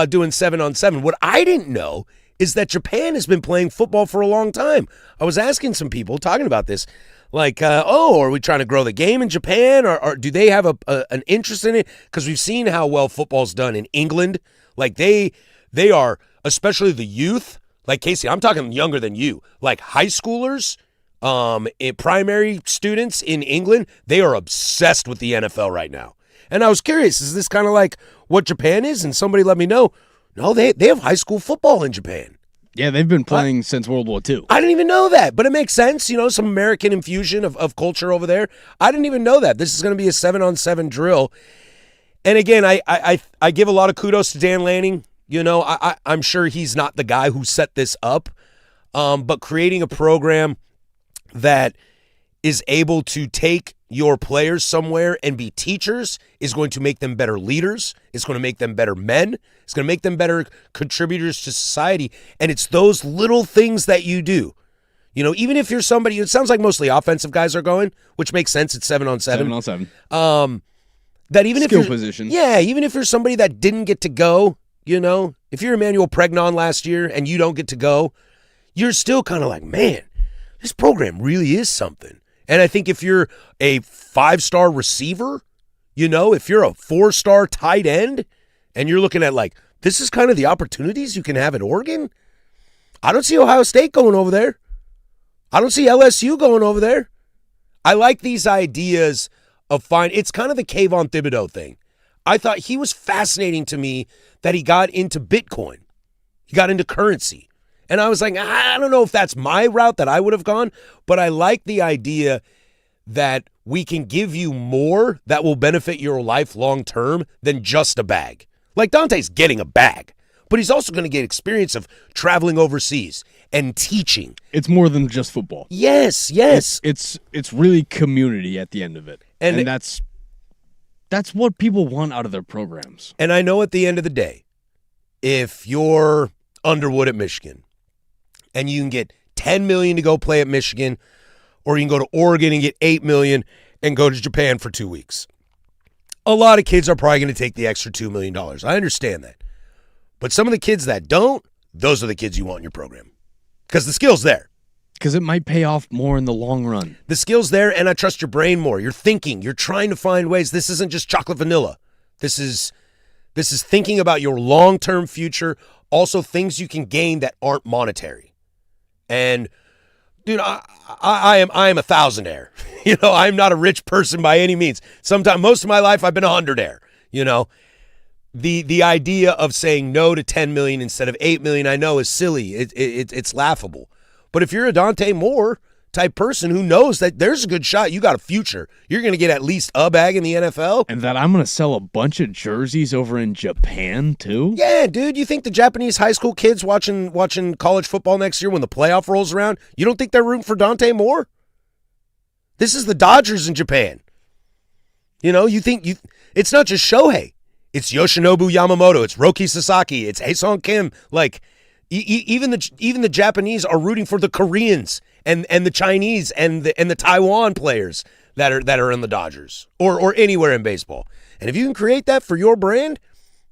doing 7-on-7. What I didn't know is that Japan has been playing football for a long time. I was asking some people, talking about this, like, are we trying to grow the game in Japan, or do they have an interest in it? Because we've seen how well football's done in England. Like, they are, especially the youth, like Casey, I'm talking younger than you, like high schoolers, primary students in England, they are obsessed with the NFL right now. And I was curious, is this kind of like what Japan is? And somebody let me know, no, they have high school football in Japan. Yeah, they've been playing since World War II. I didn't even know that, but it makes sense. Some American infusion of culture over there. I didn't even know that. This is going to be a 7-on-7 drill. And again, I give a lot of kudos to Dan Lanning. I'm sure he's not the guy who set this up, but creating a program that is able to take your players somewhere and be teachers is going to make them better leaders. It's going to make them better men. It's going to make them better contributors to society. And it's those little things that you do. Even if you're somebody, it sounds like mostly offensive guys are going, which makes sense. It's 7-on-7. 7-on-7. That even skill if you're, position. Yeah, even if you're somebody that didn't get to go, if you're Emmanuel Pregnon last year and you don't get to go, you're still kind of like, man, this program really is something. And I think if you're a 5-star receiver, if you're a 4-star tight end and you're looking at like, this is kind of the opportunities you can have at Oregon. I don't see Ohio State going over there. I don't see LSU going over there. I like these ideas of it's kind of the Kayvon Thibodeau thing. I thought he was fascinating to me that he got into Bitcoin. He got into currency. And I was like, I don't know if that's my route that I would have gone, but I like the idea that we can give you more that will benefit your life long term than just a bag. Like Dante's getting a bag, but he's also going to get experience of traveling overseas and teaching. It's more than just football. Yes. It's really community at the end of it. And that's what people want out of their programs. And I know at the end of the day, if you're Underwood at Michigan, and you can get $10 million to go play at Michigan, or you can go to Oregon and get $8 million and go to Japan for 2 weeks. A lot of kids are probably going to take the extra $2 million. I understand that. But some of the kids that don't, those are the kids you want in your program. Because the skill's there. Because it might pay off more in the long run. The skill's there, and I trust your brain more. You're thinking. You're trying to find ways. This isn't just chocolate vanilla. This is thinking about your long-term future, also things you can gain that aren't monetary. And, dude, I am a thousandaire. I'm not a rich person by any means. Most of my life I've been a hundredaire. The idea of saying no to $10 million instead of $8 million, I know is silly. It's laughable. But if you're a Dante Moore type person who knows that there's a good shot, you got a future, you're going to get at least a bag in the NFL. And that I'm going to sell a bunch of jerseys over in Japan, too? Yeah, dude, you think the Japanese high school kids watching college football next year when the playoff rolls around, you don't think they're rooting for Dante Moore? This is the Dodgers in Japan. You think it's not just Shohei. It's Yoshinobu Yamamoto. It's Roki Sasaki. It's Haesung Kim. Like, even the Japanese are rooting for the Koreans and the Chinese and the Taiwan players that are in the Dodgers or anywhere in baseball. And if you can create that for your brand,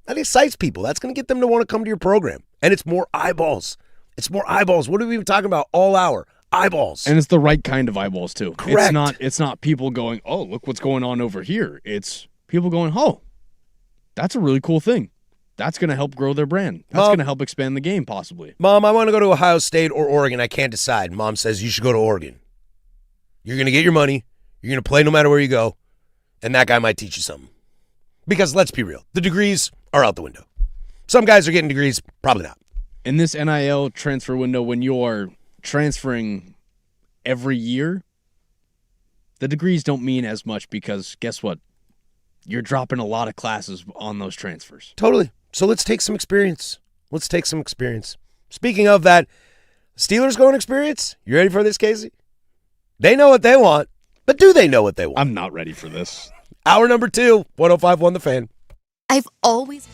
that excites people. That's going to get them to want to come to your program. And it's more eyeballs. It's more eyeballs. What are we even talking about all hour? Eyeballs. And it's the right kind of eyeballs too. Correct. It's not people going, oh, look what's going on over here. It's people going, oh, that's a really cool thing. That's going to help grow their brand. That's going to help expand the game, possibly. Mom, I want to go to Ohio State or Oregon. I can't decide. Mom says you should go to Oregon. You're going to get your money. You're going to play no matter where you go. And that guy might teach you something. Because let's be real. The degrees are out the window. Some guys are getting degrees. Probably not. In this NIL transfer window, when you're transferring every year, the degrees don't mean as much because guess what? You're dropping a lot of classes on those transfers. Totally. So let's take some experience. Speaking of that, Steelers going experience? You ready for this, Casey? They know what they want, but do they know what they want? I'm not ready for this. Hour number 2, 105.1 The Fan. I've always...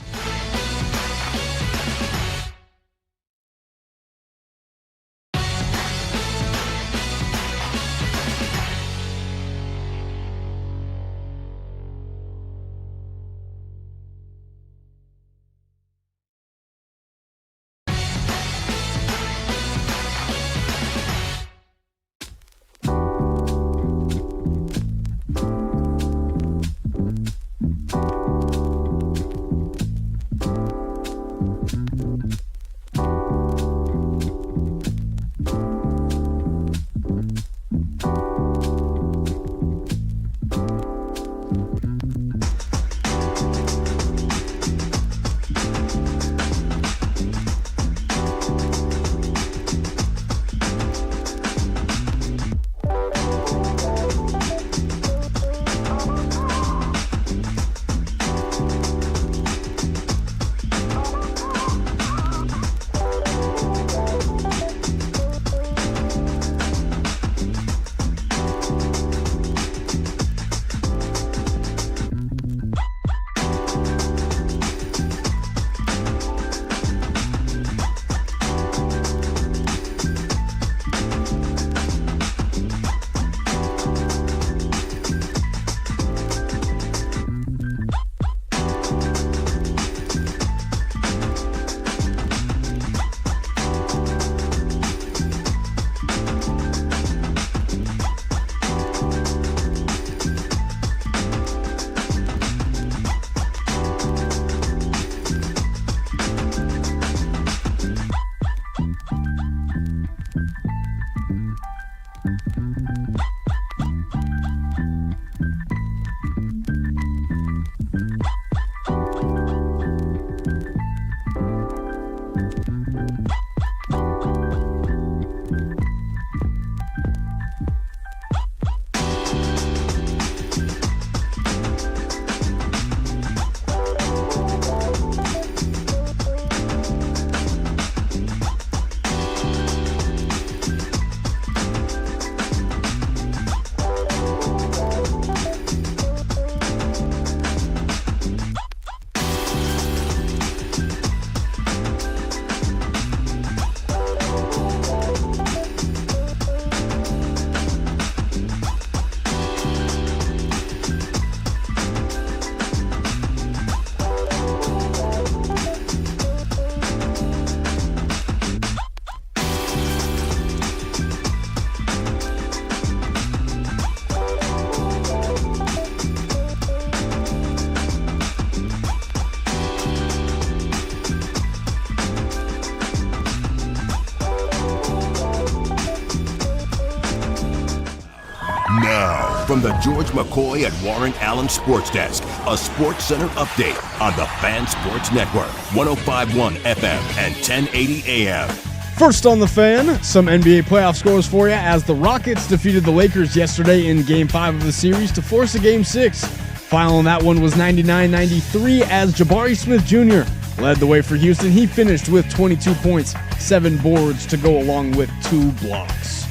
Now, from the George McCoy at Warren Allen Sports Desk, a Sports Center update on the Fan Sports Network, 105.1 FM and 1080 AM. First on the Fan, some NBA playoff scores for you as the Rockets defeated the Lakers yesterday in Game 5 of the series to force a Game 6. Final on that one was 99-93 as Jabari Smith Jr. led the way for Houston. He finished with 22 points, 7 boards to go along with 2 blocks.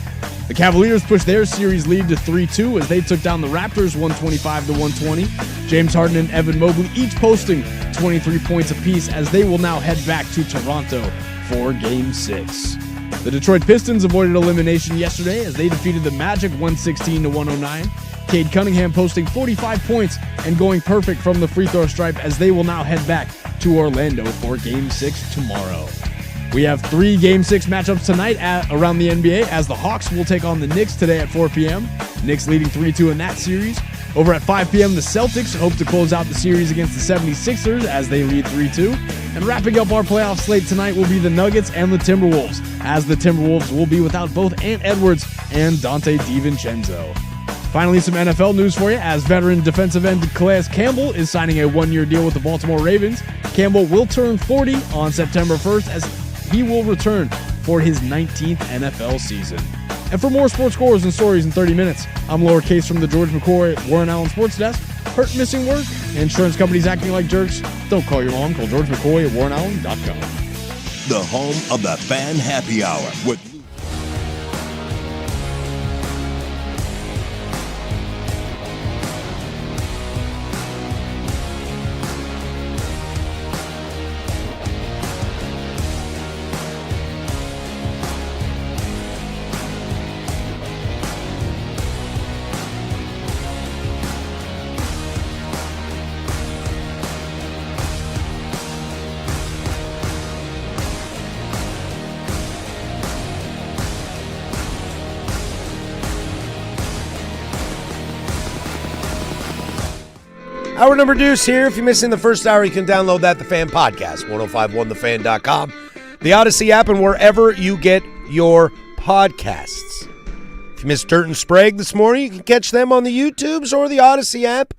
The Cavaliers pushed their series lead to 3-2 as they took down the Raptors 125-120. James Harden and Evan Mobley each posting 23 points apiece as they will now head back to Toronto for Game 6. The Detroit Pistons avoided elimination yesterday as they defeated the Magic 116-109. Cade Cunningham posting 45 points and going perfect from the free throw stripe as they will now head back to Orlando for Game 6 tomorrow. We have 3 Game 6 matchups tonight around the NBA as the Hawks will take on the Knicks today at 4 p.m. Knicks leading 3-2 in that series. Over at 5 p.m., the Celtics hope to close out the series against the 76ers as they lead 3-2. And wrapping up our playoff slate tonight will be the Nuggets and the Timberwolves, as the Timberwolves will be without both Ant Edwards and Dante DiVincenzo. Finally, some NFL news for you as veteran defensive end Calais Campbell is signing a 1-year deal with the Baltimore Ravens. Campbell will turn 40 on September 1st as he will return for his 19th NFL season. And for more sports scores and stories in 30 minutes, I'm Lower Case from the George McCoy Warren Allen Sports Desk. Hurt, missing work? Insurance companies acting like jerks? Don't call your mom. Call George McCoy at warrenallen.com. The home of the Fan Happy Hour with Hour number deuce here. If you're missing the first hour, you can download that, The Fan Podcast, 1051thefan.com, the Odyssey app, and wherever you get your podcasts. If you missed Dirt and Sprague this morning, you can catch them on the YouTubes or the Odyssey app.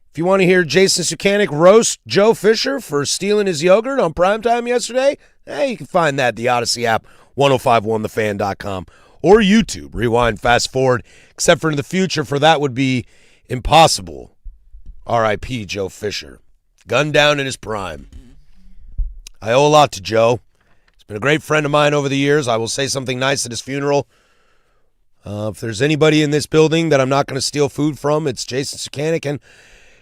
If you want to hear Jason Sukanik roast Joe Fisher for stealing his yogurt on primetime yesterday, you can find that, the Odyssey app, 1051thefan.com, or YouTube. Rewind, fast forward, except for in the future, for that would be impossible. R.I.P. Joe Fisher. Gunned down in his prime. I owe a lot to Joe. He's been a great friend of mine over the years. I will say something nice at his funeral. If there's anybody in this building that I'm not going to steal food from, it's Jason Sukanik.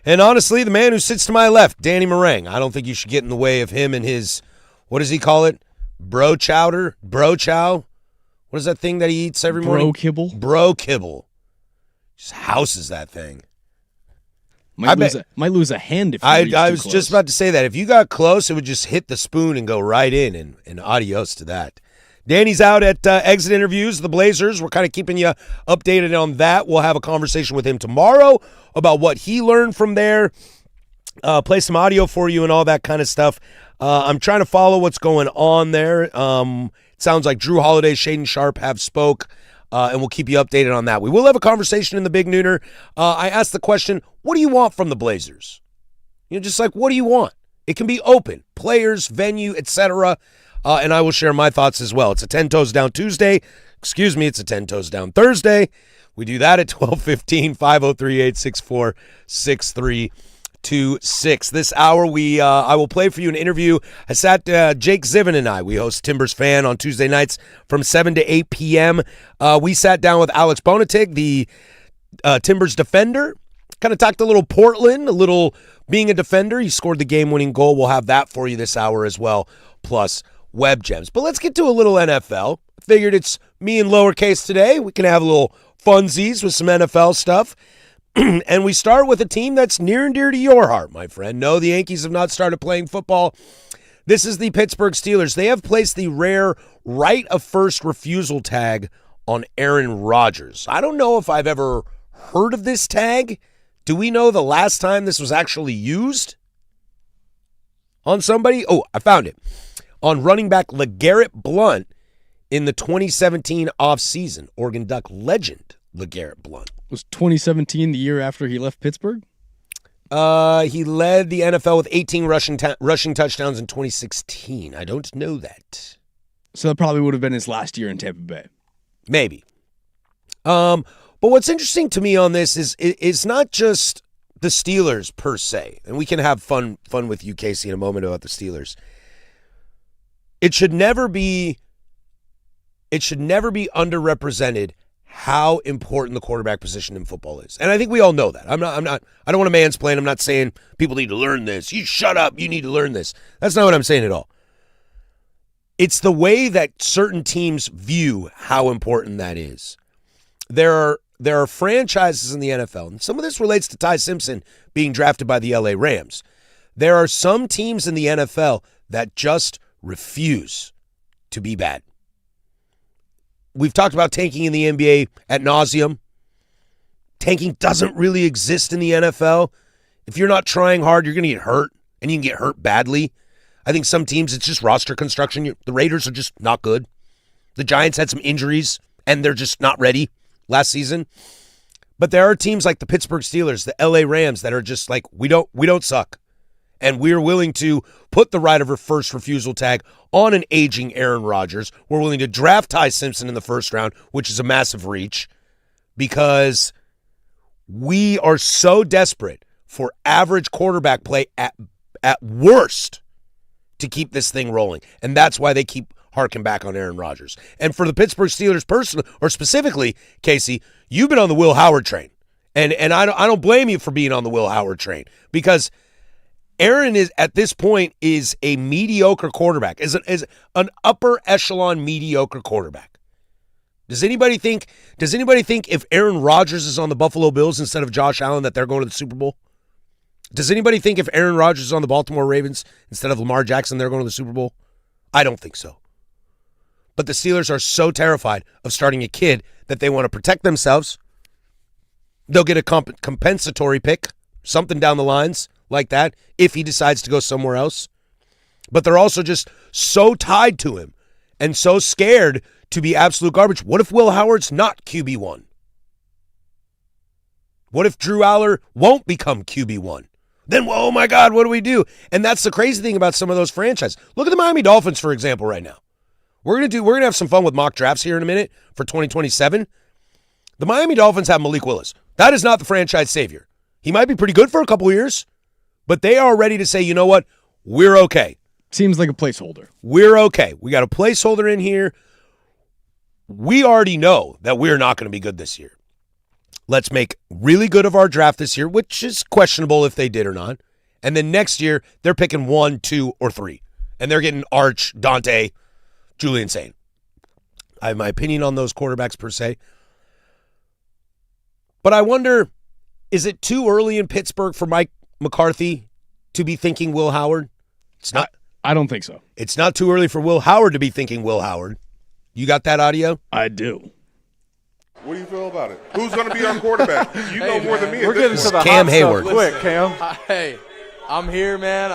And honestly, the man who sits to my left, Danny Marang. I don't think you should get in the way of him and his, what does he call it? Bro chowder? Bro chow? What is that thing that he eats every morning? Bro kibble. Bro kibble. Just houses that thing. Might lose a hand if you reach I too was close. just about to say that. If you got close, it would just hit the spoon and go right in, and adios to that. Danny's out at exit interviews, the Blazers. We're kind of keeping you updated on that. We'll have a conversation with him tomorrow about what he learned from there, play some audio for you and all that kind of stuff. I'm trying to follow what's going on there. It sounds like Drew Holiday, Shaden Sharp have spoke. and we'll keep you updated on that. We will have a conversation in the Big Nooner. I asked the question, what do you want from the Blazers? Just like, what do you want? It can be open, players, venue, etc., and I will share my thoughts as well. It's a 10 Toes Down Tuesday. Excuse me, it's a 10 Toes Down Thursday. We do that at 12:15, 503-864-6326. This hour, I will play for you an interview. Jake Zivin and I, we host Timbers Fan on Tuesday nights from 7 to 8 p.m. We sat down with Alex Bonite, the Timbers defender, kind of talked a little Portland, a little being a defender. He scored the game-winning goal. We'll have that for you this hour as well, plus web gems. But let's get to a little NFL. Figured it's me in lowercase today. We can have a little funsies with some NFL stuff. And we start with a team that's near and dear to your heart, my friend. No, the Yankees have not started playing football. This is the Pittsburgh Steelers. They have placed the rare right of first refusal tag on Aaron Rodgers. I don't know if I've ever heard of this tag. Do we know the last time this was actually used on somebody? Oh, I found it. On running back LeGarrette Blount in the 2017 offseason. Oregon Duck legend LeGarrette Blount. Was 2017 the year after he left Pittsburgh? He led the NFL with 18 rushing touchdowns in 2016. I don't know that. So that probably would have been his last year in Tampa Bay. Maybe. But what's interesting to me on this is it's not just the Steelers per se, and we can have fun with you, Casey, in a moment about the Steelers. It should never be underrepresented how important the quarterback position in football is. And I think we all know that. I don't want to mansplain. I'm not saying people need to learn this. You shut up. You need to learn this. That's not what I'm saying at all. It's the way that certain teams view how important that is. There are franchises in the NFL, and some of this relates to Ty Simpson being drafted by the LA Rams. There are some teams in the NFL that just refuse to be bad. We've talked about tanking in the NBA ad nauseum. Tanking doesn't really exist in the NFL. If you're not trying hard, you're going to get hurt, and you can get hurt badly. I think some teams, it's just roster construction. The Raiders are just not good. The Giants had some injuries, and they're just not ready last season. But there are teams like the Pittsburgh Steelers, the LA Rams, that are just like, we don't suck. And we're willing to put the right of first refusal tag on an aging Aaron Rodgers. We're willing to draft Ty Simpson in the first round, which is a massive reach, because we are so desperate for average quarterback play at worst to keep this thing rolling. And that's why they keep harking back on Aaron Rodgers. And for the Pittsburgh Steelers personally, or specifically, Casey, you've been on the Will Howard train. And I don't blame you for being on the Will Howard train, because Aaron is at this point is a mediocre quarterback, is an upper echelon mediocre quarterback. Does anybody think if Aaron Rodgers is on the Buffalo Bills instead of Josh Allen that they're going to the Super Bowl? Does anybody think if Aaron Rodgers is on the Baltimore Ravens instead of Lamar Jackson they're going to the Super Bowl? I don't think so. But the Steelers are so terrified of starting a kid that they want to protect themselves. They'll get a compensatory pick, something down the lines like that, if he decides to go somewhere else. But they're also just so tied to him and so scared to be absolute garbage. What if Will Howard's not QB1? What if Drew Aller won't become QB1? Then, oh my God, what do we do? And that's the crazy thing about some of those franchises. Look at the Miami Dolphins, for example, right now. We're gonna have some fun with mock drafts here in a minute for 2027. The Miami Dolphins have Malik Willis. That is not the franchise savior. He might be pretty good for a couple of years, but they are ready to say, you know what? We're okay. Seems like a placeholder. We're okay. We got a placeholder in here. We already know that we're not going to be good this year. Let's make really good of our draft this year, which is questionable if they did or not. And then next year, they're picking 1, 2, or 3. And they're getting Arch, Dante, Julian Saint. I have my opinion on those quarterbacks per se. But I wonder, is it too early in Pittsburgh for Mike McCarthy to be thinking Will Howard? It's not. I don't think so. It's not too early for Will Howard to be thinking Will Howard. You got that audio? I do. What do you feel about it? Who's going to be our quarterback? You know more than me. We're getting to the Cam hot Hayward. stuff quick, Cam. Hey, I'm here, man.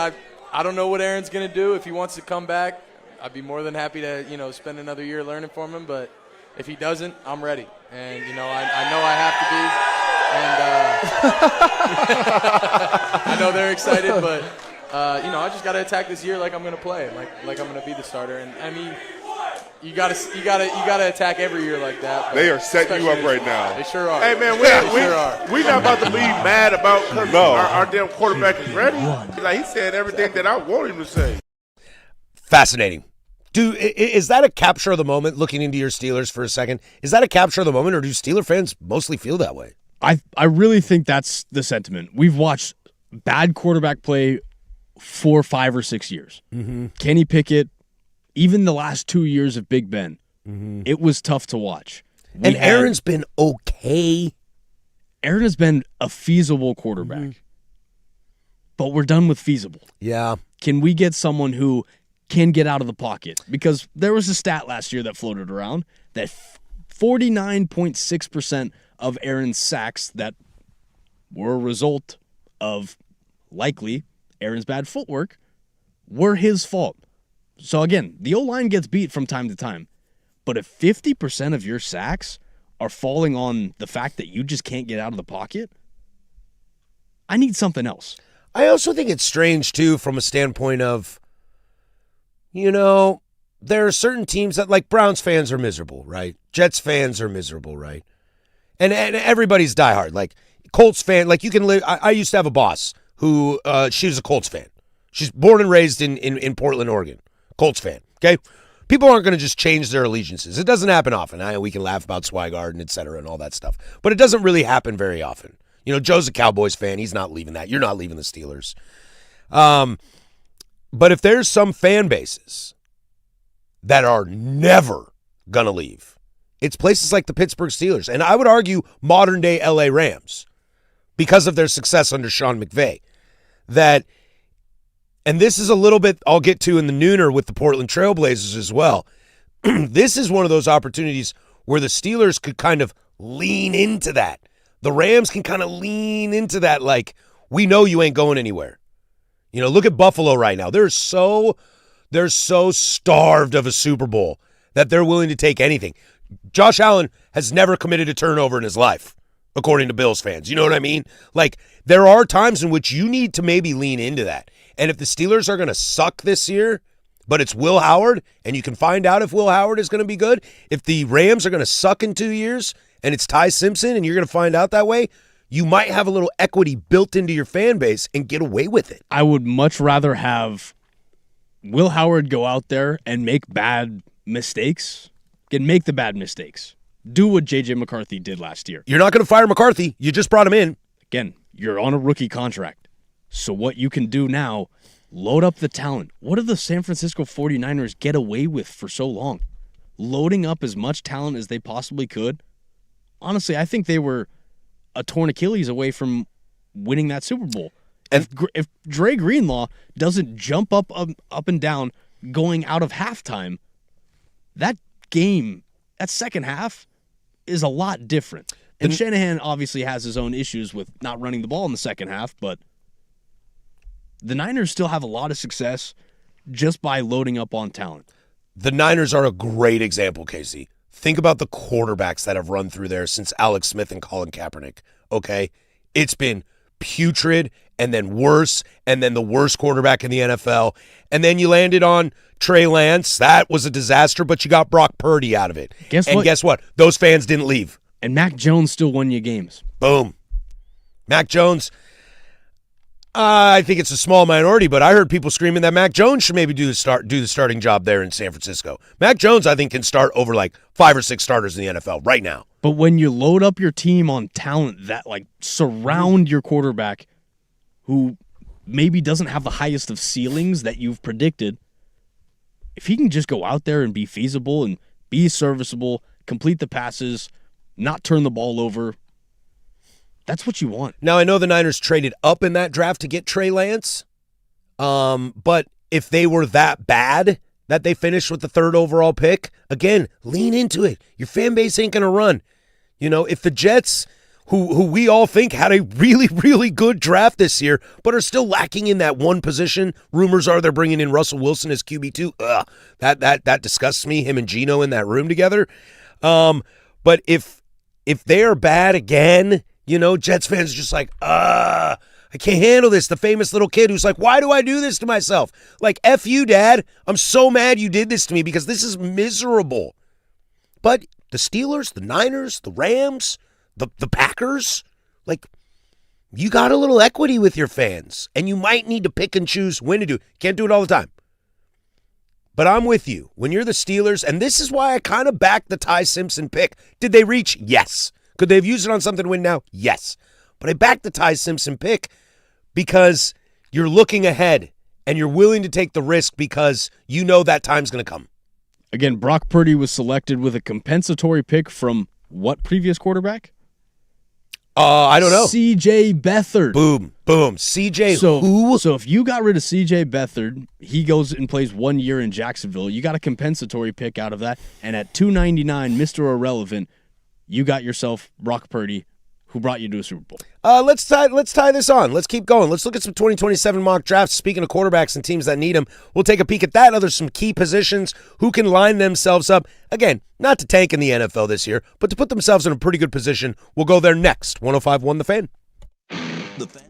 I don't know what Aaron's going to do. If he wants to come back, I'd be more than happy to, spend another year learning from him. But If he doesn't, I'm ready. And, I know I have to be. And I know they're excited, but, I just got to attack this year like I'm going to play, like I'm going to be the starter. And, I mean, you gotta attack every year like that. They are setting you up right now. They sure are. Hey, man, we not about to be mad about our damn quarterback is ready. Like, he said everything that I want him to say. Fascinating. Is that a capture of the moment, looking into your Steelers for a second? Is that a capture of the moment, or do Steeler fans mostly feel that way? I really think that's the sentiment. We've watched bad quarterback play for 5 or 6 years. Mm-hmm. Kenny Pickett, even the last 2 years of Big Ben, it was tough to watch. Aaron's been okay. Aaron has been a feasible quarterback. But we're done with feasible. Yeah. Can we get someone who can get out of the pocket? Because there was a stat last year that floated around that 49.6% of Aaron's sacks that were a result of, likely, Aaron's bad footwork were his fault. So again, the O-line gets beat from time to time. But if 50% of your sacks are falling on the fact that you just can't get out of the pocket, I need something else. I also think it's strange, too, from a standpoint of, there are certain teams that, like, Browns fans are miserable, right? Jets fans are miserable, right? And everybody's diehard. Like, Colts fan, like, you can live. I used to have a boss who, she was a Colts fan. She's born and raised in Portland, Oregon. Colts fan, okay? People aren't going to just change their allegiances. It doesn't happen often. We can laugh about Swigard and et cetera and all that stuff. But it doesn't really happen very often. Joe's a Cowboys fan. He's not leaving that. You're not leaving the Steelers. But if there's some fan bases that are never going to leave, it's places like the Pittsburgh Steelers. And I would argue modern-day L.A. Rams, because of their success under Sean McVay, and this is a little bit I'll get to in the nooner with the Portland Trailblazers as well. This is one of those opportunities where the Steelers could kind of lean into that. The Rams can kind of lean into that, like, we know you ain't going anywhere. Look at Buffalo right now. They're so starved of a Super Bowl that they're willing to take anything. Josh Allen has never committed a turnover in his life, according to Bills fans. You know what I mean? Like, there are times in which you need to maybe lean into that. And if the Steelers are going to suck this year, but it's Will Howard, and you can find out if Will Howard is going to be good, if the Rams are going to suck in 2 years, and it's Ty Simpson, and you're going to find out that way, you might have a little equity built into your fan base and get away with it. I would much rather have Will Howard go out there and make bad mistakes, make the bad mistakes. Do what J.J. McCarthy did last year. You're not going to fire McCarthy. You just brought him in. Again, you're on a rookie contract. So what you can do now, load up the talent. What did the San Francisco 49ers get away with for so long? Loading up as much talent as they possibly could. Honestly, I think they were a torn Achilles away from winning that Super Bowl. And if Dre Greenlaw doesn't jump up and down going out of halftime, that game, that second half, is a lot different. And Shanahan obviously has his own issues with not running the ball in the second half, but the Niners still have a lot of success just by loading up on talent. The Niners are a great example, Casey. Think about the quarterbacks that have run through there since Alex Smith and Colin Kaepernick, okay? It's been putrid and then worse and then the worst quarterback in the NFL. And then you landed on Trey Lance. That was a disaster, but you got Brock Purdy out of it. Guess what? Those fans didn't leave. And Mac Jones still won you games. Boom. Mac Jones, I think it's a small minority, but I heard people screaming that Mac Jones should maybe do the starting job there in San Francisco. Mac Jones, I think, can start over like 5 or 6 starters in the NFL right now. But when you load up your team on talent that like surround your quarterback, who maybe doesn't have the highest of ceilings that you've predicted, if he can just go out there and be feasible and be serviceable, complete the passes, not turn the ball over, that's what you want. Now, I know the Niners traded up in that draft to get Trey Lance, but if they were that bad that they finished with the 3rd overall pick, again, lean into it. Your fan base ain't going to run. If the Jets, who we all think had a really, really good draft this year, but are still lacking in that one position, rumors are they're bringing in Russell Wilson as QB2. That disgusts me, him and Geno in that room together. But if they are bad again, Jets fans are just like, I can't handle this. The famous little kid who's like, why do I do this to myself? Like, F you, Dad. I'm so mad you did this to me because this is miserable. But the Steelers, the Niners, the Rams, the Packers, like, you got a little equity with your fans, and you might need to pick and choose when to do it. Can't do it all the time. But I'm with you. When you're the Steelers, and this is why I kind of backed the Ty Simpson pick. Did they reach? Yes. Could they have used it on something to win now? Yes. But I backed the Ty Simpson pick because you're looking ahead and you're willing to take the risk because you know that time's going to come. Again, Brock Purdy was selected with a compensatory pick from what previous quarterback? I don't know. C.J. Beathard. Boom. C.J. who? So if you got rid of C.J. Beathard, he goes and plays 1 year in Jacksonville. You got a compensatory pick out of that. And at $2.99, Mr. Irrelevant, you got yourself Brock Purdy, who brought you to a Super Bowl. Let's tie this on. Let's keep going. Let's look at some 2027 mock drafts. Speaking of quarterbacks and teams that need them, we'll take a peek at that. Other some key positions who can line themselves up. Again, not to tank in the NFL this year, but to put themselves in a pretty good position. We'll go there next. 105.1 The Fan. The Fan.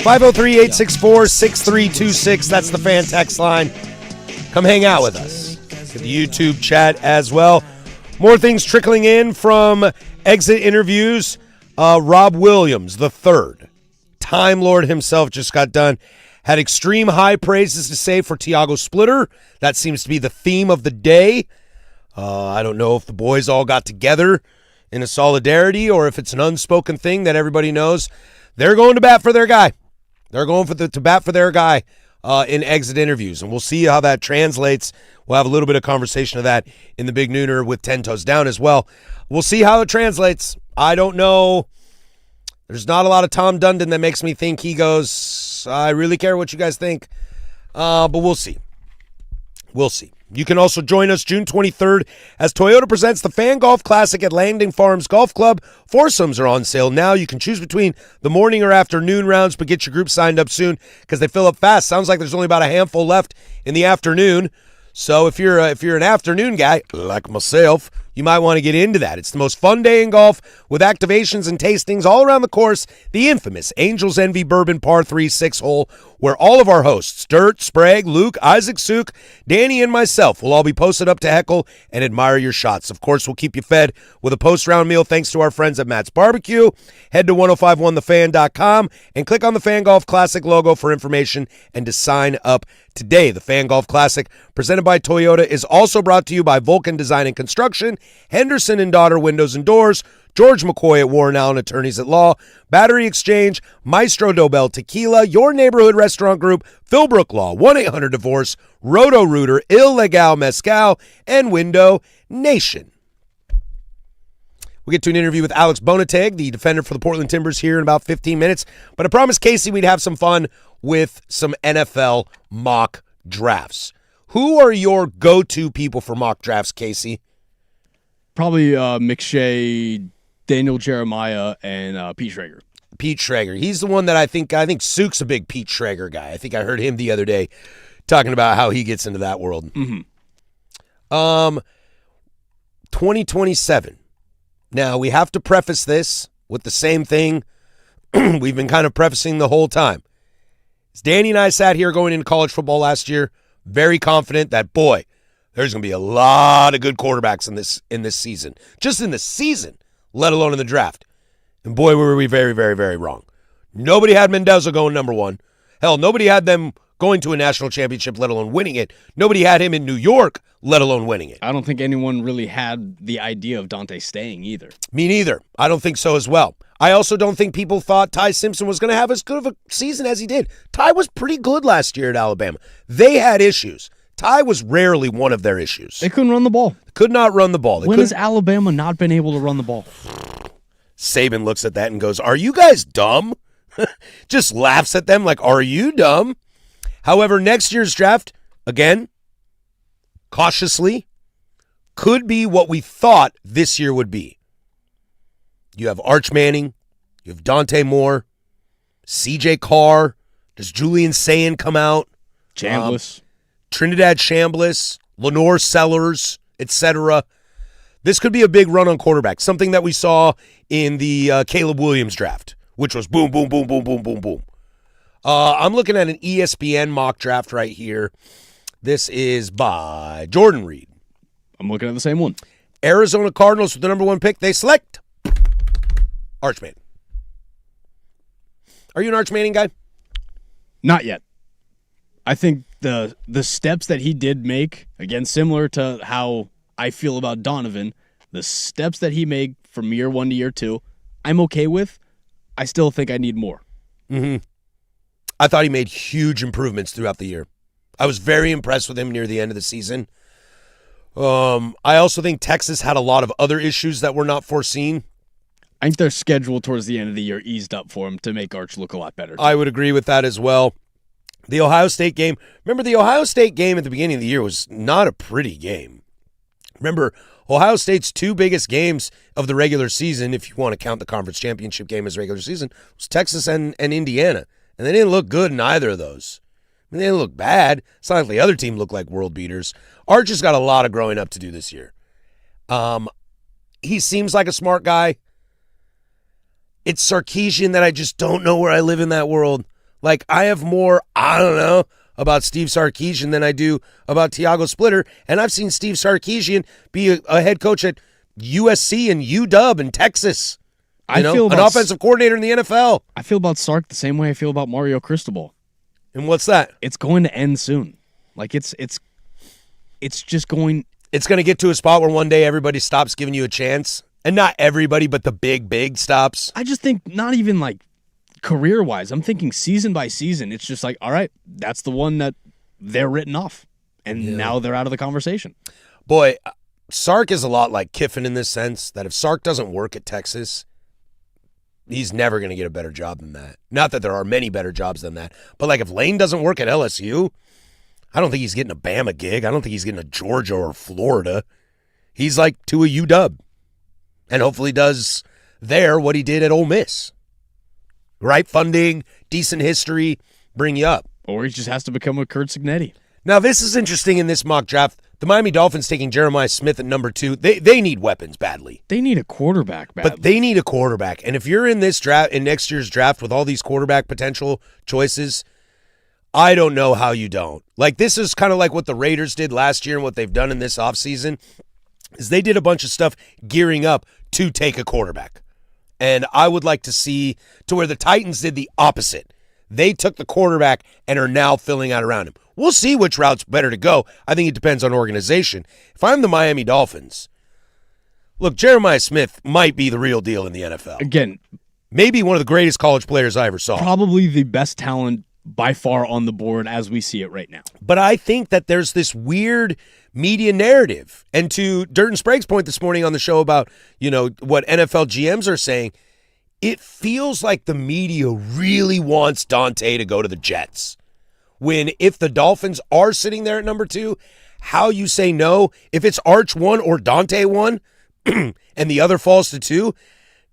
503-864-6326. That's the fan text line. Come hang out with us. Get the YouTube chat as well. More things trickling in from exit interviews. Rob Williams, the third, Time Lord himself, just got done. Had extreme high praises to say for Tiago Splitter. That seems to be the theme of the day. I don't know if the boys all got together in a solidarity or if it's an unspoken thing that everybody knows. They're going to bat for their guy. They're going to bat for their guy in exit interviews, and we'll see how that translates. We'll have a little bit of conversation of that in the Big Nooner with 10 Toes Down as well. We'll see how it translates. I don't know. There's not a lot of Tom Dundon that makes me think he goes, I really care what you guys think. But we'll see. We'll see. You can also join us June 23rd as Toyota presents the Fan Golf Classic at Langdon Farms Golf Club. Foursomes are on sale now. You can choose between the morning or afternoon rounds, but get your group signed up soon because they fill up fast. Sounds like there's only about a handful left in the afternoon. So if you're an afternoon guy like myself, you might want to get into that. It's the most fun day in golf with activations and tastings all around the course. The infamous Angels Envy Bourbon Par 3 6-hole, where all of our hosts, Dirt, Sprague, Luke, Isaac Suk, Danny, and myself will all be posted up to heckle and admire your shots. Of course, we'll keep you fed with a post-round meal thanks to our friends at Matt's Barbecue. Head to 1051thefan.com and click on the Fan Golf Classic logo for information and to sign up today. The Fan Golf Classic, presented by Toyota, is also brought to you by Vulcan Design and Construction, Henderson and Daughter Windows and Doors, George McCoy at Warren Allen Attorneys at Law, Battery Exchange, Maestro Dobel Tequila, Your Neighborhood Restaurant Group, Philbrook Law, 1-800-DIVORCE, Roto-Rooter, Illegal Mezcal, and Window Nation. We'll get to an interview with Alex Bonite, the defender for the Portland Timbers, here in about 15 minutes. But I promised Casey we'd have some fun with some NFL mock drafts. Who are your go-to people for mock drafts, Casey? Probably McShay, Daniel Jeremiah, and Pete Schrager. Pete Schrager. He's the one that I think Suk's a big Pete Schrager guy. I think I heard him the other day talking about how he gets into that world. 2027. Now, we have to preface this with the same thing we've been kind of prefacing the whole time. As Danny and I sat here going into college football last year, very confident that, boy, there's going to be a lot of good quarterbacks in this season. Just in the season, let alone in the draft. And boy, were we very, very, very wrong. Nobody had Mendoza going number one. Hell, nobody had them going to a national championship, let alone winning it. Nobody had him in New York, let alone winning it. I don't think anyone really had the idea of Dante staying either. Me neither. I don't think so as well. I also don't think people thought Ty Simpson was going to have as good of a season as he did. Ty was pretty good last year at Alabama. They had issues. Ty was rarely one of their issues. They couldn't run the ball. Could not run the ball. When has Alabama not been able to run the ball? Saban looks at that and goes, "Are you guys dumb?" Just laughs at them like, "Are you dumb?" However, next year's draft, again, cautiously, could be what we thought this year would be. You have Arch Manning, you have Dante Moore, CJ Carr, does Julian Sayin come out? Chambliss. Trinidad Chambliss, Lenore Sellers, etc. This could be a big run on quarterback, something that we saw in the Caleb Williams draft, which was boom, boom, boom, boom, boom, boom, boom. I'm looking at an ESPN mock draft right here. This is by Jordan Reed. I'm looking at the same one. Arizona Cardinals with the number one pick. They select Arch Manning. Are you an Arch Manning guy? Not yet. I think the steps that he did make, again, similar to how I feel about Donovan, the steps that he made from year one to year two, I'm okay with. I still think I need more. I thought he made huge improvements throughout the year. I was very impressed with him near the end of the season. I also think Texas had a lot of other issues that were not foreseen. I think their schedule towards the end of the year eased up for him to make Arch look a lot better. I would agree with that as well. The Ohio State game. Remember, the Ohio State game at the beginning of the year was not a pretty game. Remember, Ohio State's two biggest games of the regular season, if you want to count the conference championship game as regular season, was Texas and Indiana. And they didn't look good in either of those. I mean, they didn't look bad. It's not like the other team looked like world beaters. Arch has got a lot of growing up to do this year. He seems like a smart guy. It's Sarkisian that I just don't know where I live in that world. Like, I have more, I don't know, about Steve Sarkisian than I do about Tiago Splitter. And I've seen Steve Sarkisian be a head coach at USC and UW and Texas. An offensive coordinator in the NFL. I feel about Sark the same way I feel about Mario Cristobal. And what's that? It's going to end soon. Like, it's just going... It's going to get to a spot where one day everybody stops giving you a chance. And not everybody, but the big stops. I just think not even, like, career-wise. I'm thinking season by season. It's just like, all right, that's the one that they're written off. And now they're out of the conversation. Boy, Sark is a lot like Kiffin in this sense, that if Sark doesn't work at Texas, he's never going to get a better job than that. Not that there are many better jobs than that. But, like, if Lane doesn't work at LSU, I don't think he's getting a Bama gig. I don't think he's getting a Georgia or Florida. He's, like, to a UW. And hopefully does there what he did at Ole Miss. Right? Funding, decent history, bring you up. Or he just has to become a Kurt Signetti. Now, this is interesting in this mock draft. The Miami Dolphins taking Jeremiah Smith at number 2. They need weapons badly. They need a quarterback badly. But they need a quarterback. And if you're in this draft, in next year's draft with all these quarterback potential choices, I don't know how you don't. Like, this is kind of like what the Raiders did last year and what they've done in this offseason, is they did a bunch of stuff gearing up to take a quarterback. And I would like to see to where the Titans did the opposite. They took the quarterback and are now filling out around him. We'll see which route's better to go. I think it depends on organization. If I'm the Miami Dolphins, look, Jeremiah Smith might be the real deal in the NFL. Again, maybe one of the greatest college players I ever saw. Probably the best talent by far on the board as we see it right now. But I think that there's this weird media narrative. And to Durden Sprague's point this morning on the show about, what NFL GMs are saying, it feels like the media really wants Dante to go to the Jets. When if the Dolphins are sitting there at number 2, how you say no, if it's Arch 1 or Dante 1 and the other falls to 2,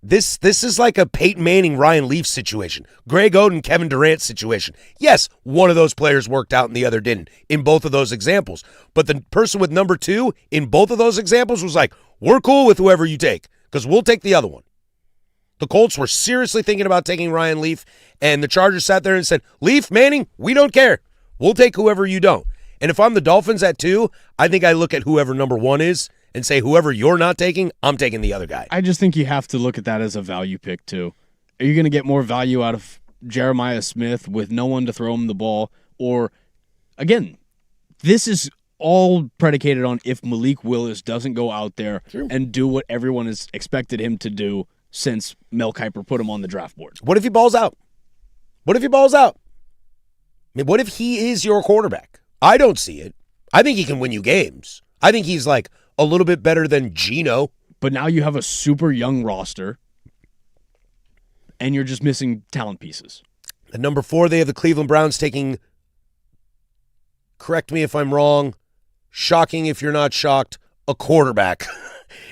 this is like a Peyton Manning, Ryan Leaf situation. Greg Oden, Kevin Durant situation. Yes, one of those players worked out and the other didn't in both of those examples. But the person with number 2 in both of those examples was like, we're cool with whoever you take because we'll take the other one. The Colts were seriously thinking about taking Ryan Leaf, and the Chargers sat there and said, Leaf, Manning, we don't care. We'll take whoever you don't. And if I'm the Dolphins at 2, I think I look at whoever number 1 is and say, whoever you're not taking, I'm taking the other guy. I just think you have to look at that as a value pick, too. Are you going to get more value out of Jeremiah Smith with no one to throw him the ball? Or, again, this is all predicated on if Malik Willis doesn't go out there and do what everyone has expected him to do since Mel Kiper put him on the draft board. What if he balls out? What if he balls out? I mean, what if he is your quarterback? I don't see it. I think he can win you games. I think he's like a little bit better than Geno. But now you have a super young roster, and you're just missing talent pieces. At number 4, they have the Cleveland Browns taking, correct me if I'm wrong, shocking if you're not shocked, a quarterback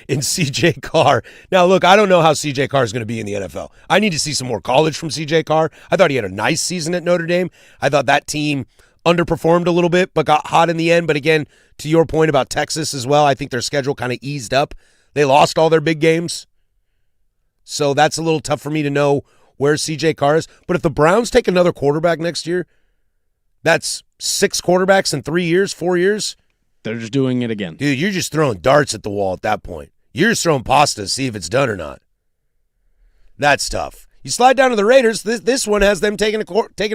in C.J. Carr. Now, look, I don't know how C.J. Carr is going to be in the NFL. I need to see some more college from C.J. Carr. I thought he had a nice season at Notre Dame. I thought that team underperformed a little bit, but got hot in the end. But again, to your point about Texas as well, I think their schedule kind of eased up. They lost all their big games. So that's a little tough for me to know where C.J. Carr is. But if the Browns take another quarterback next year, that's 6 quarterbacks in 3 years, 4 years. They're just doing it again. Dude, you're just throwing darts at the wall at that point. You're just throwing pasta to see if it's done or not. That's tough. You slide down to the Raiders, this one has them taking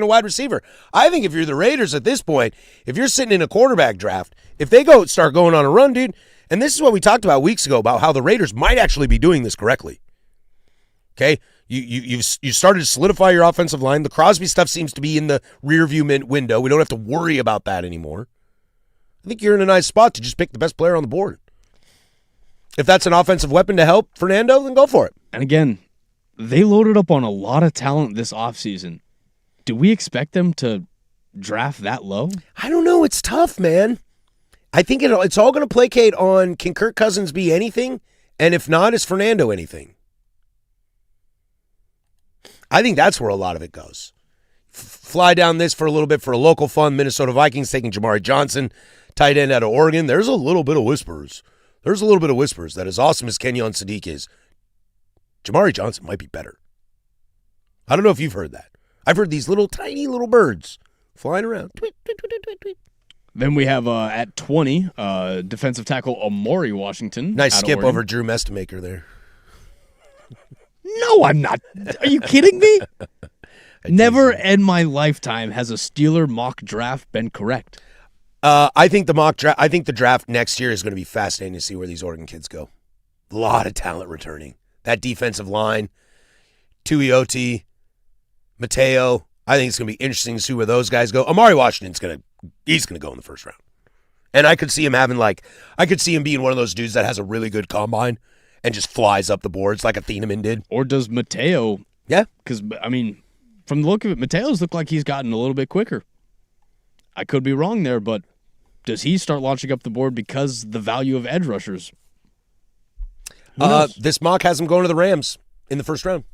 a wide receiver. I think if you're the Raiders at this point, if you're sitting in a quarterback draft, if they start going on a run, dude, and this is what we talked about weeks ago about how the Raiders might actually be doing this correctly. Okay? You started to solidify your offensive line. The Crosby stuff seems to be in the rearview window. We don't have to worry about that anymore. I think you're in a nice spot to just pick the best player on the board. If that's an offensive weapon to help Fernando, then go for it. And again, they loaded up on a lot of talent this offseason. Do we expect them to draft that low? I don't know. It's tough, man. I think it's all going to placate on, can Kirk Cousins be anything? And if not, is Fernando anything? I think that's where a lot of it goes. Fly down this for a little bit for a local fun. Minnesota Vikings taking Jamari Johnson, tight end out of Oregon. There's a little bit of whispers. That as awesome as Kenyon Sadiq is, Jamari Johnson might be better. I don't know if you've heard that. I've heard these little tiny little birds flying around. Tweet, tweet, tweet, tweet, tweet. Then we have at 20, defensive tackle Amari Washington. Nice out of skip Oregon. over Drew Mestamaker there. No, I'm not. Are you kidding me? Never in my lifetime has a Steeler mock draft been correct. I think the draft next year is going to be fascinating to see where these Oregon kids go. A lot of talent returning. That defensive line, Tuioti, Mateo. I think it's going to be interesting to see where those guys go. Amari Washington's he's going to go in the first round. And I could see him being one of those dudes that has a really good combine and just flies up the boards like a Thieneman did. Or does Mateo? Yeah. Because, I mean, from the look of it, Mateo's looked like he's gotten a little bit quicker. I could be wrong there, but does he start launching up the board because the value of edge rushers? This mock has him going to the Rams in the first round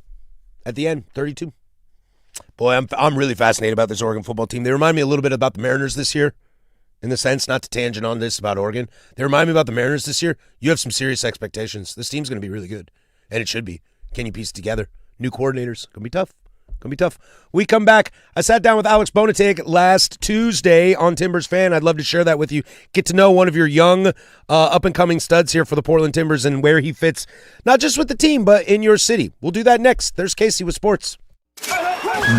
at the end, 32. Boy, I'm really fascinated about this Oregon football team. They remind me a little bit about the Mariners this year, in the sense, not to tangent on this about Oregon. They remind me about the Mariners this year. You have some serious expectations. This team's going to be really good, and it should be. Can you piece it together? New coordinators. Going to be tough. We come back. I sat down with Alex Bonite last Tuesday on Timbers Fan. I'd love to share that with you. Get to know one of your young, up-and-coming studs here for the Portland Timbers and where he fits, not just with the team, but in your city. We'll do that next. There's Casey with sports.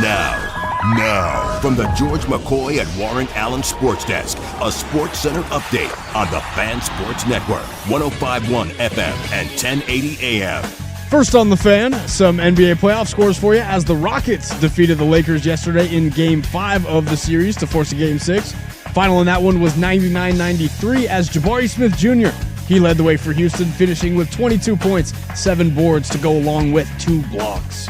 Now, from the George McCoy at Warren Allen Sports Desk, a Sports Center update on the Fan Sports Network, 105.1 FM and 1080 AM. First on the Fan, some NBA playoff scores for you as the Rockets defeated the Lakers yesterday in Game 5 of the series to force a Game 6. Final in that one was 99-93 as Jabari Smith Jr. He led the way for Houston, finishing with 22 points, 7 boards to go along with 2 blocks.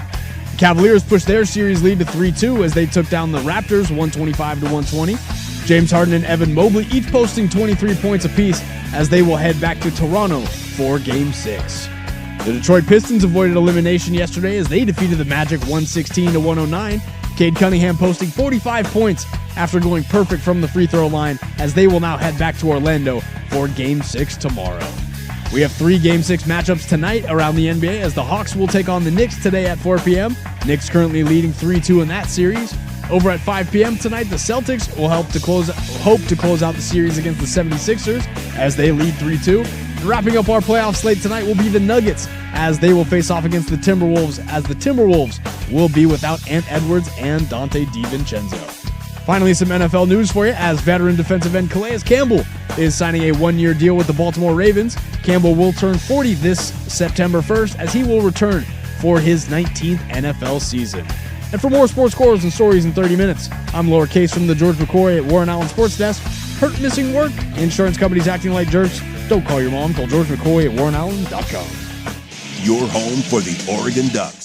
The Cavaliers pushed their series lead to 3-2 as they took down the Raptors 125-120. James Harden and Evan Mobley each posting 23 points apiece as they will head back to Toronto for Game 6. The Detroit Pistons avoided elimination yesterday as they defeated the Magic 116-109. Cade Cunningham posting 45 points after going perfect from the free throw line as they will now head back to Orlando for Game 6 tomorrow. We have 3 Game 6 matchups tonight around the NBA as the Hawks will take on the Knicks today at 4 p.m. Knicks currently leading 3-2 in that series. Over at 5 p.m. tonight, the Celtics will hope to close out the series against the 76ers as they lead 3-2. And wrapping up our playoff slate tonight will be the Nuggets as they will face off against the Timberwolves as the Timberwolves will be without Ant Edwards and Dante DiVincenzo. Finally, some NFL news for you as veteran defensive end Calais Campbell is signing a 1-year deal with the Baltimore Ravens. Campbell will turn 40 this September 1st as he will return for his 19th NFL season. And for more sports scores and stories in 30 minutes, I'm Laura Case from the George McCoy at Warren Allen Sports Desk. Hurt, missing work? Insurance companies acting like jerks? Don't call your mom. Call George McCoy at warrenallen.com. Your home for the Oregon Ducks.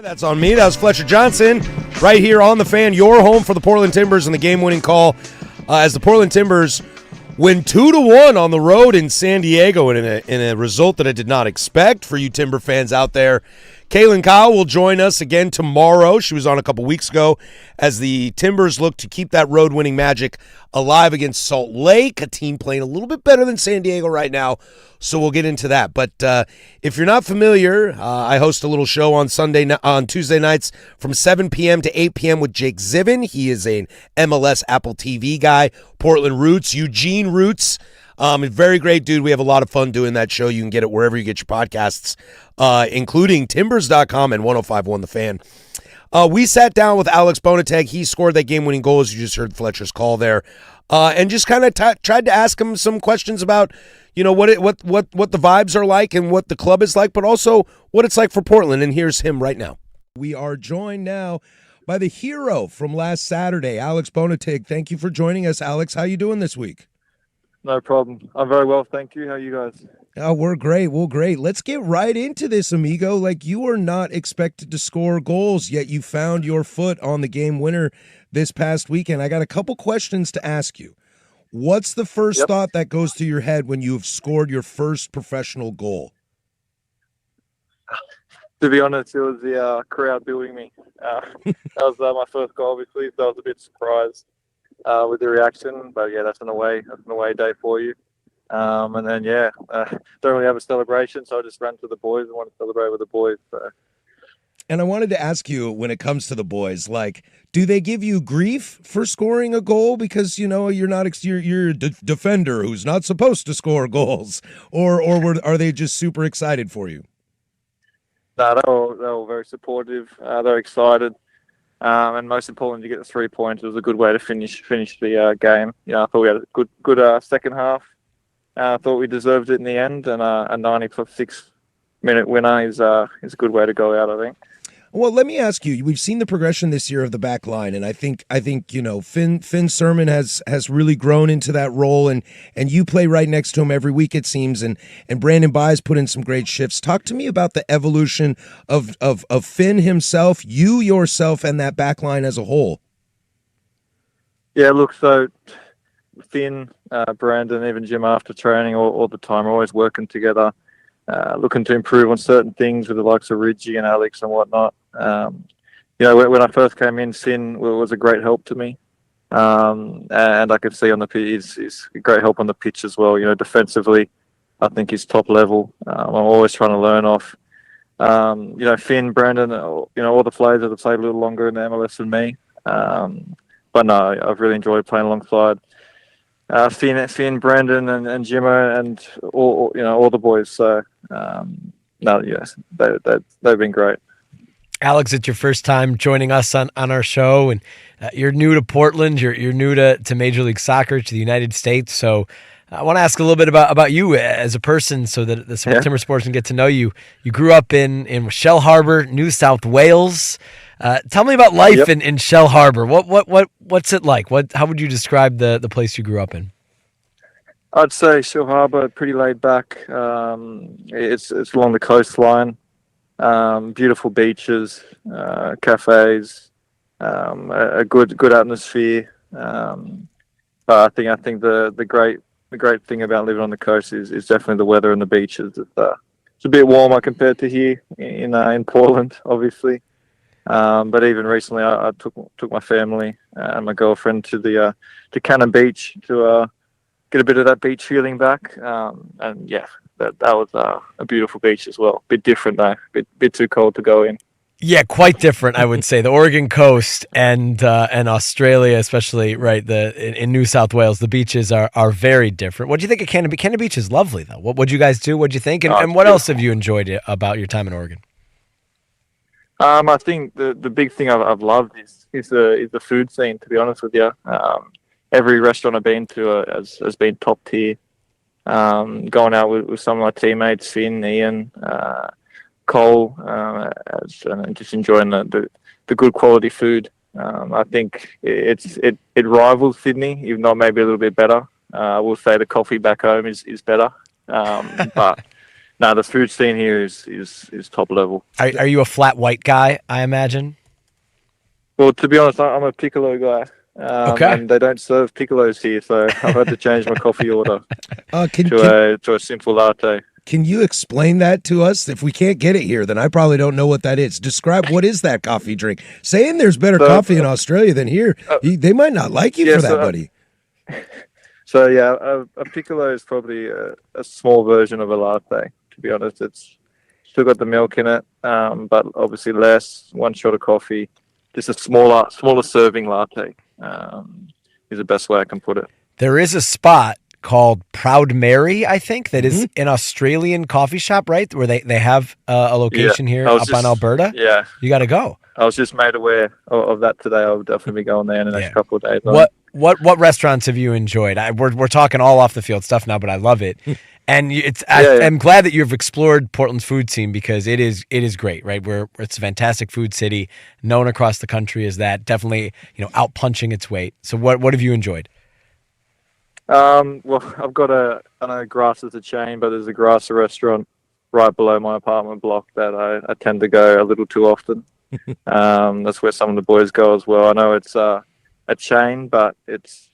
That's on me. That was Fletcher Johnson right here on the Fan, your home for the Portland Timbers and the game-winning call as the Portland Timbers win 2-1 on the road in San Diego in a result that I did not expect for you Timber fans out there. Kaylin Kyle will join us again tomorrow. She was on a couple weeks ago as the Timbers look to keep that road-winning magic alive against Salt Lake, a team playing a little bit better than San Diego right now, so we'll get into that. But if you're not familiar, I host a little show on Tuesday nights from 7 p.m. to 8 p.m. with Jake Zivin. He is an MLS Apple TV guy, Portland roots, Eugene roots. A very great dude. We have a lot of fun doing that show. You can get it wherever you get your podcasts, including Timbers.com and 105.1 The Fan. We sat down with Alex Bonite. He scored that game-winning goal, as you just heard Fletcher's call there, and just kind of tried to ask him some questions about, you know, what the vibes are like and what the club is like, but also what it's like for Portland. And here's him right now. We are joined now by the hero from last Saturday, Alex Bonite. Thank you for joining us, Alex. How you doing this week? No problem. I'm very well, thank you. How are you guys? Oh, we're great. Well, great. Let's get right into this, amigo. Like, you were not expected to score goals, yet you found your foot on the game winner this past weekend. I got a couple questions to ask you. What's the first thought that goes through your head when you've scored your first professional goal? To be honest, it was the crowd booing me. That was my first goal, obviously, so I was a bit surprised with the reaction. But yeah, that's an away day for you. And then don't really have a celebration, so I just ran to the boys and wanted to celebrate with the boys. So. And I wanted to ask you, when it comes to the boys, like, do they give you grief for scoring a goal because, you know, you're a defender who's not supposed to score goals, or are they just super excited for you? No, they were very supportive. They're excited, and most importantly, to get the 3 points. It was a good way to finish the game. You know, I thought we had a good second half. I thought we deserved it in the end, and a 96-minute winner is a good way to go out, I think. Well, let me ask you. We've seen the progression this year of the back line, and I think Finn Sermon has really grown into that role, and you play right next to him every week, it seems, and Brandon Byes put in some great shifts. Talk to me about the evolution of Finn himself, you yourself, and that back line as a whole. Yeah, look, so Finn, Brandon, even Jim after training all the time, are always working together. Looking to improve on certain things with the likes of Ridgie and Alex and whatnot. When I first came in, Finn was a great help to me. And I could see on the pitch, he's a great help on the pitch as well. Defensively, I think he's top level. I'm always trying to learn off. Finn, Brandon, all the players that have played a little longer in the MLS than me. But no, I've really enjoyed playing alongside Finn, Brandon, and Jimmo, and all the boys. So they've been great. Alex, it's your first time joining us on our show, and you're new to Portland. You're new to Major League Soccer, to the United States. So I want to ask a little bit about you as a person, so that the Timber Sports can get to know you. You grew up in Shell Harbour, New South Wales. Tell me about life in Shell Harbour. What's it like? How would you describe the place you grew up in? I'd say Shell Harbour, pretty laid back. It's along the coastline. Beautiful beaches, cafes, a good atmosphere. But I think the great thing about living on the coast is definitely the weather and the beaches. It's a bit warmer compared to here in Portland, obviously. But even recently, I took my family and my girlfriend to Cannon Beach to get a bit of that beach feeling back. And yeah, that was a beautiful beach as well. Bit different though, bit too cold to go in. Yeah, quite different, I would say. The Oregon coast and Australia, especially, right? In New South Wales, the beaches are very different. What do you think of Cannon Beach? Cannon Beach is lovely, though. What'd you guys do? What'd you think? And what else have you enjoyed about your time in Oregon? I think the big thing I've loved is the food scene. To be honest with you, every restaurant I've been to has been top tier. Going out with some of my teammates, Finn, Ian, Cole, and just enjoying the good quality food. I think it rivals Sydney, even though maybe a little bit better. I will say the coffee back home is better, but. No, the food scene here is top level. Are you a flat white guy, I imagine? Well, to be honest, I'm a piccolo guy. Okay. And they don't serve piccolos here, so I've had to change my coffee order to a simple latte. Can you explain that to us? If we can't get it here, then I probably don't know what that is. Describe what is that coffee drink? Saying there's better coffee in Australia than here, they might not like you for that, buddy. So yeah, a piccolo is probably a small version of a latte. To be honest, it's still got the milk in it, but obviously less. One shot of coffee, just a smaller serving latte is the best way I can put it. There is a spot called Proud Mary, I think, that is an Australian coffee shop, right? Where they have a location here up on Alberta. Yeah, you got to go. I was just made aware of that today. I'll definitely be going there in the next couple of days. What restaurants have you enjoyed? We're talking all off the field stuff now, but I love it. And I'm glad that you've explored Portland's food scene, because it is great, right? It's a fantastic food city, known across the country as that. Definitely, out punching its weight. So what have you enjoyed? Well, I've got I know Grass is a chain, but there's a Grass restaurant right below my apartment block that I tend to go a little too often. That's where some of the boys go as well. I know it's a chain, but it's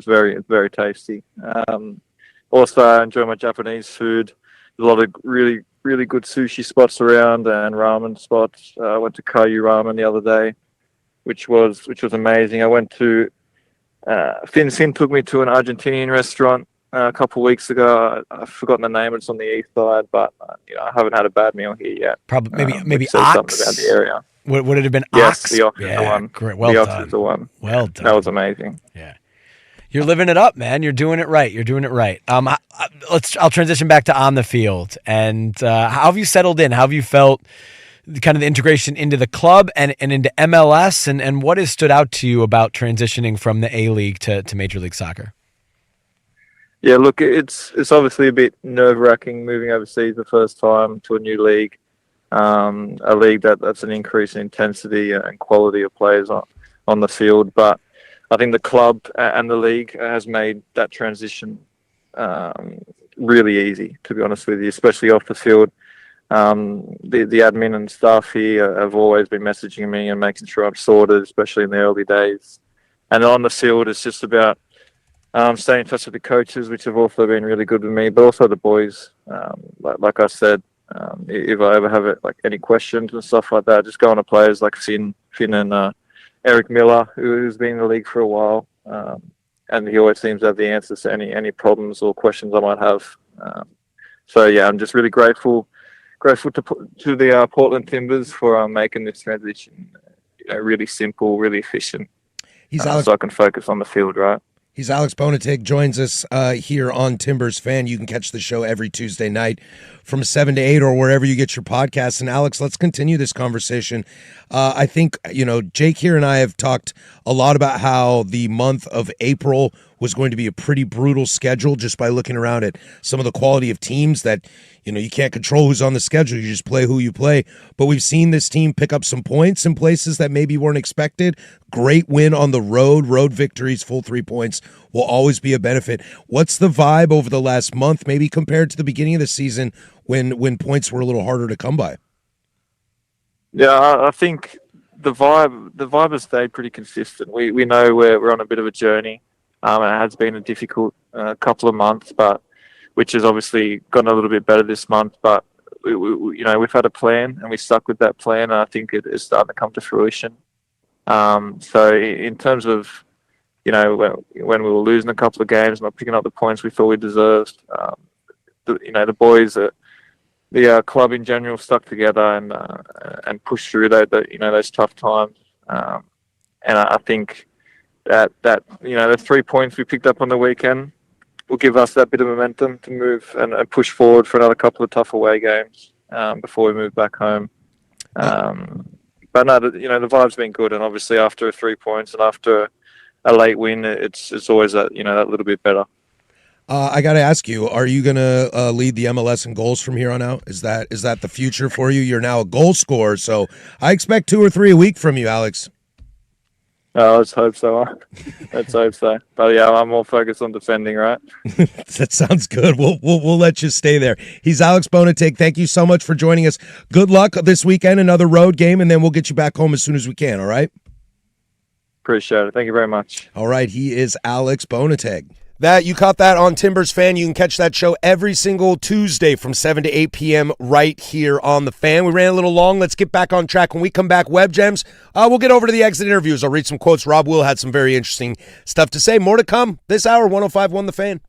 very tasty. Also, I enjoy my Japanese food. There's a lot of really, really good sushi spots around and ramen spots. I went to Kayu Ramen the other day, which was amazing. I went to Finn took me to an Argentinian restaurant a couple of weeks ago. I've forgotten the name. It's on the east side, but I haven't had a bad meal here yet. Probably maybe Ox. Something about the area. Would it have been Yes, Ox? the Ox is the one. Great. Well the done. Ox is the one. Well done. That was amazing. Yeah. You're living it up, man. You're doing it right. I'll transition back to on the field. And how have you settled in? How have you felt kind of the integration into the club and into MLS? And what has stood out to you about transitioning from the A-League to Major League Soccer? Yeah, look, it's obviously a bit nerve-wracking moving overseas the first time to a new league, a league that's an increase in intensity and quality of players on the field. But I think the club and the league has made that transition really easy, to be honest with you, especially off the field. The admin and staff here have always been messaging me and making sure I'm sorted, especially in the early days. And on the field, it's just about staying in touch with the coaches, which have also been really good with me, but also the boys. Like I said, if I ever have any questions and stuff like that, just go on to players like Finn and Eric Miller, who's been in the league for a while, and he always seems to have the answers to any problems or questions I might have. So yeah, I'm just really grateful to the Portland Timbers for making this transition, really simple, really efficient, so I can focus on the field, right? He's Alex Bonite, joins us here on Timbers Fan. You can catch the show every Tuesday night from 7 to 8 or wherever you get your podcasts. And Alex, let's continue this conversation. I think, Jake here and I have talked a lot about how the month of April was going to be a pretty brutal schedule just by looking around at some of the quality of teams that, you can't control who's on the schedule. You just play who you play. But we've seen this team pick up some points in places that maybe weren't expected. Great win on the road. Road victories, full 3 points will always be a benefit. What's the vibe over the last month, maybe compared to the beginning of the season when points were a little harder to come by? Yeah, I think the vibe has stayed pretty consistent. We know we're on a bit of a journey. It has been a difficult couple of months, but which has obviously gotten a little bit better this month. But we've had a plan and we stuck with that plan. And I think it is starting to come to fruition. So in terms of when we were losing a couple of games, not picking up the points we thought we deserved, the boys, the club in general stuck together and pushed through those tough times. And I think that the 3 points we picked up on the weekend will give us that bit of momentum to move and push forward for another couple of tough away games before we move back home. But no, the vibe's been good, and obviously after 3 points and after a late win, it's always that little bit better. I got to ask you, are you going to lead the MLS in goals from here on out? Is that the future for you? You're now a goal scorer, so I expect 2 or 3 a week from you, Alex. Let's hope so. Let's hope so. But yeah, I'm more focused on defending, right? That sounds good. We'll let you stay there. He's Alex Bonite. Thank you so much for joining us. Good luck this weekend, another road game, and then we'll get you back home as soon as we can, all right? Appreciate it. Thank you very much. All right, he is Alex Bonite. You caught that on Timbers Fan. You can catch that show every single Tuesday from 7 to 8 p.m. right here on The Fan. We ran a little long. Let's get back on track. When we come back, Web Gems, we'll get over to the exit interviews. I'll read some quotes. Rob Will had some very interesting stuff to say. More to come this hour, 105.1 The Fan.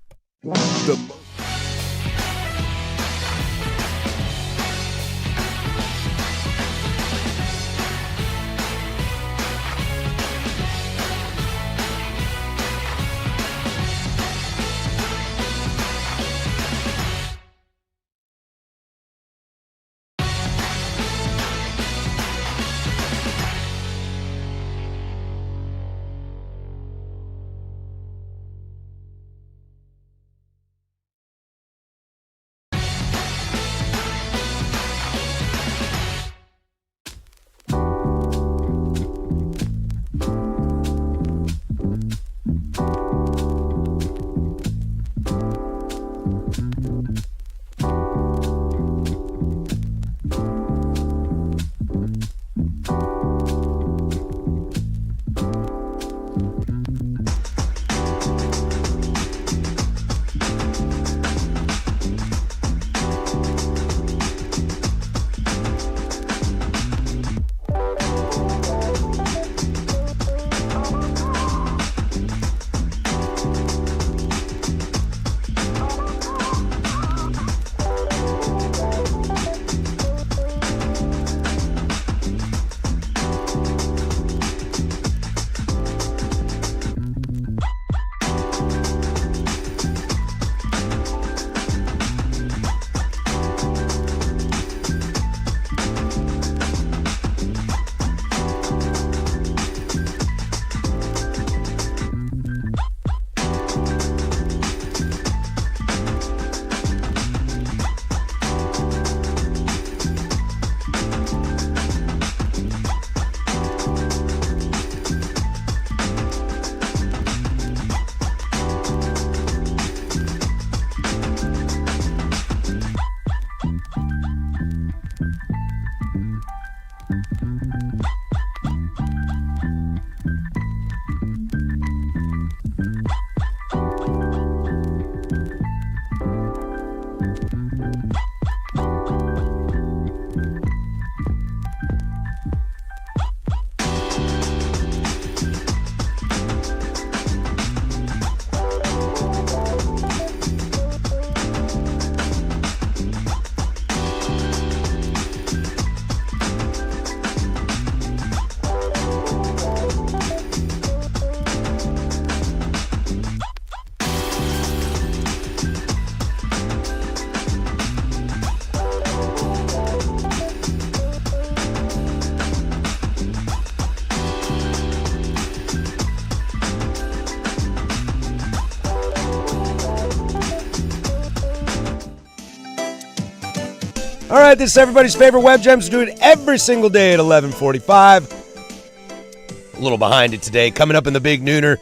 All right, this is everybody's favorite Web Gems. We do it every single day at 11:45. A little behind it today. Coming up in the Big Nooner,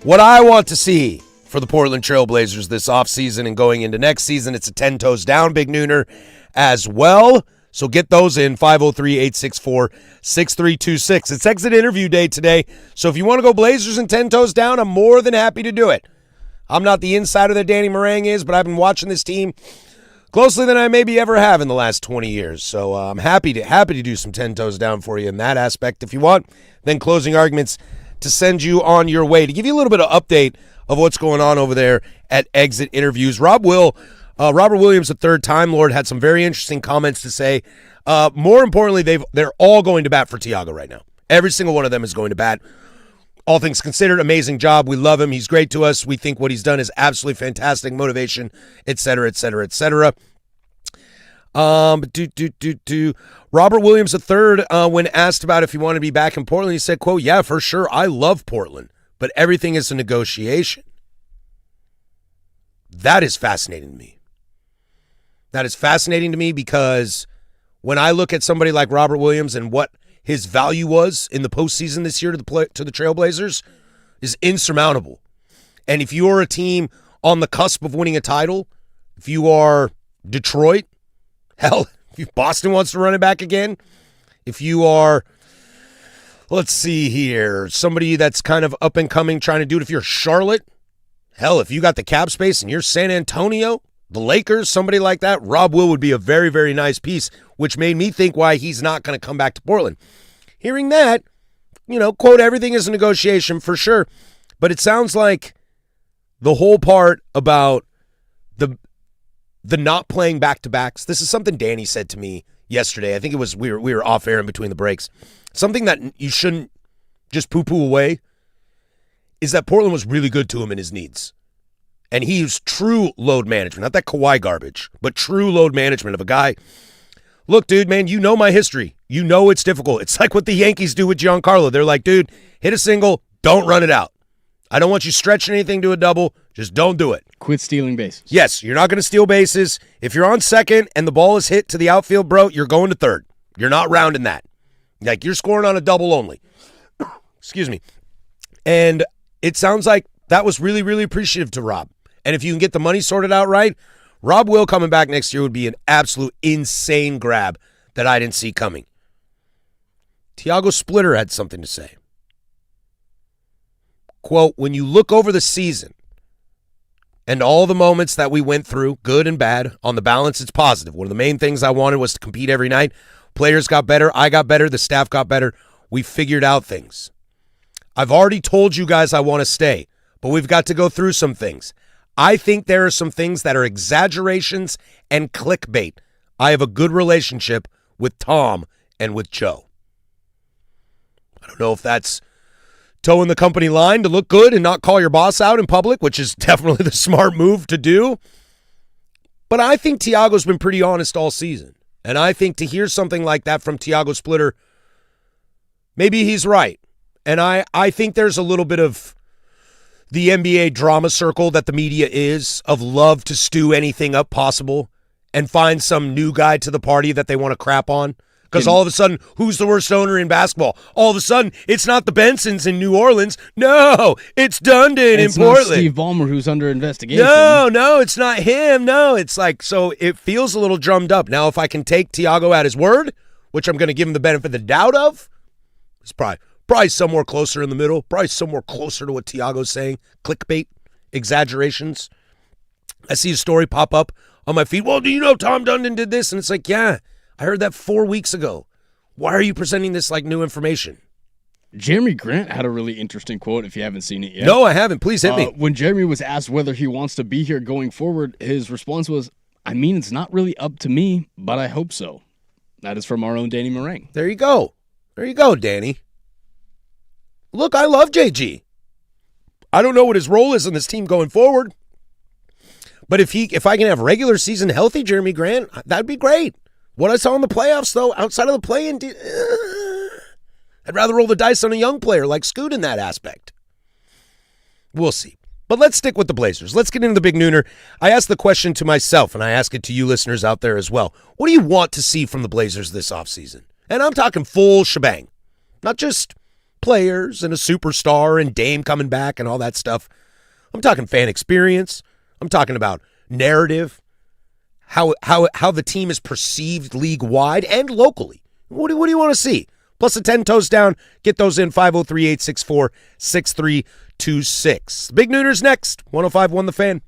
what I want to see for the Portland Trail Blazers this offseason and going into next season. It's a 10 toes down Big Nooner as well. So get those in, 503-864-6326. It's exit interview day today. So if you want to go Blazers and 10 toes down, I'm more than happy to do it. I'm not the insider that Danny Marang is, but I've been watching this team closely than I maybe ever have in the last 20 years. So I'm happy to do some 10 toes down for you in that aspect if you want. Then closing arguments to send you on your way. To give you a little bit of update of what's going on over there at Exit Interviews, Robert Williams, the third Time Lord, had some very interesting comments to say. More importantly, they're all going to bat for Thiago right now. Every single one of them is going to bat. All things considered, amazing job. We love him. He's great to us. We think what he's done is absolutely fantastic. Motivation, et cetera, et cetera, et cetera. Robert Williams III, when asked about if he wanted to be back in Portland, he said, quote, "Yeah, for sure. I love Portland, but everything is a negotiation." That is fascinating to me. That is fascinating to me because when I look at somebody like Robert Williams and what his value was in the postseason this year to the Trailblazers is insurmountable. And if you're a team on the cusp of winning a title, if you are Detroit, hell, if Boston wants to run it back again, if you are, let's see here, somebody that's kind of up and coming trying to do it, if you're Charlotte, hell, if you got the cap space and you're San Antonio, the Lakers, somebody like that, Rob Will would be a very, very nice piece, which made me think why he's not going to come back to Portland. Hearing that, quote, everything is a negotiation for sure, but it sounds like the whole part about the not playing back-to-backs, this is something Danny said to me yesterday. I think it was we were off air in between the breaks. Something that you shouldn't just poo-poo away is that Portland was really good to him in his needs. And he used true load management, not that Kawhi garbage, but true load management of a guy. Look, dude, man, you know my history. You know it's difficult. It's like what the Yankees do with Giancarlo. They're like, dude, hit a single, don't run it out. I don't want you stretching anything to a double. Just don't do it. Quit stealing bases. Yes, you're not going to steal bases. If you're on second and the ball is hit to the outfield, bro, you're going to third. You're not rounding that. Like, you're scoring on a double only. Excuse me. And it sounds like that was really, really appreciative to Rob. And if you can get the money sorted out right, Rob Will coming back next year would be an absolute insane grab that I didn't see coming. Thiago Splitter had something to say. Quote, when you look over the season and all the moments that we went through, good and bad, on the balance, it's positive. One of the main things I wanted was to compete every night. Players got better. I got better. The staff got better. We figured out things. I've already told you guys I want to stay, but we've got to go through some things. I think there are some things that are exaggerations and clickbait. I have a good relationship with Tom and with Joe. I don't know if that's towing the company line to look good and not call your boss out in public, which is definitely the smart move to do. But I think Thiago's been pretty honest all season. And I think to hear something like that from Thiago Splitter, maybe he's right. And I think there's a little bit of the NBA drama circle that the media is, of love to stew anything up possible and find some new guy to the party that they want to crap on. Because all of a sudden, who's the worst owner in basketball? All of a sudden, it's not the Bensons in New Orleans. No, it's Dundon in Portland. It's not Steve Ballmer who's under investigation. No, it's not him. No, it's like, so it feels a little drummed up. Now, if I can take Thiago at his word, which I'm going to give him the benefit of the doubt of, it's probably somewhere closer in the middle, probably somewhere closer to what Thiago's saying. Clickbait, exaggerations. I see a story pop up on my feed. Well, do you know Tom Dundon did this? And it's like, yeah, I heard that 4 weeks ago. Why are you presenting this like new information? Jeremy Grant had a really interesting quote, if you haven't seen it yet. No, I haven't. Please hit me. When Jeremy was asked whether he wants to be here going forward, his response was, I mean, it's not really up to me, but I hope so. That is from our own Danny Marang. There you go. There you go, Danny. Look, I love JG. I don't know what his role is in this team going forward. But if I can have regular season healthy Jeremy Grant, that'd be great. What I saw in the playoffs, though, outside of the play-in, I'd rather roll the dice on a young player like Scoot in that aspect. We'll see. But let's stick with the Blazers. Let's get into the big nooner. I asked the question to myself, and I ask it to you listeners out there as well. What do you want to see from the Blazers this offseason? And I'm talking full shebang. Not just players and a superstar and Dame coming back and all that stuff. I'm talking fan experience. I'm talking about narrative, how the team is perceived league-wide and locally. What do you want to see? Plus a 10 toes down. Get those in 503-864-6326. Big Nooners next. 105.1 The Fan.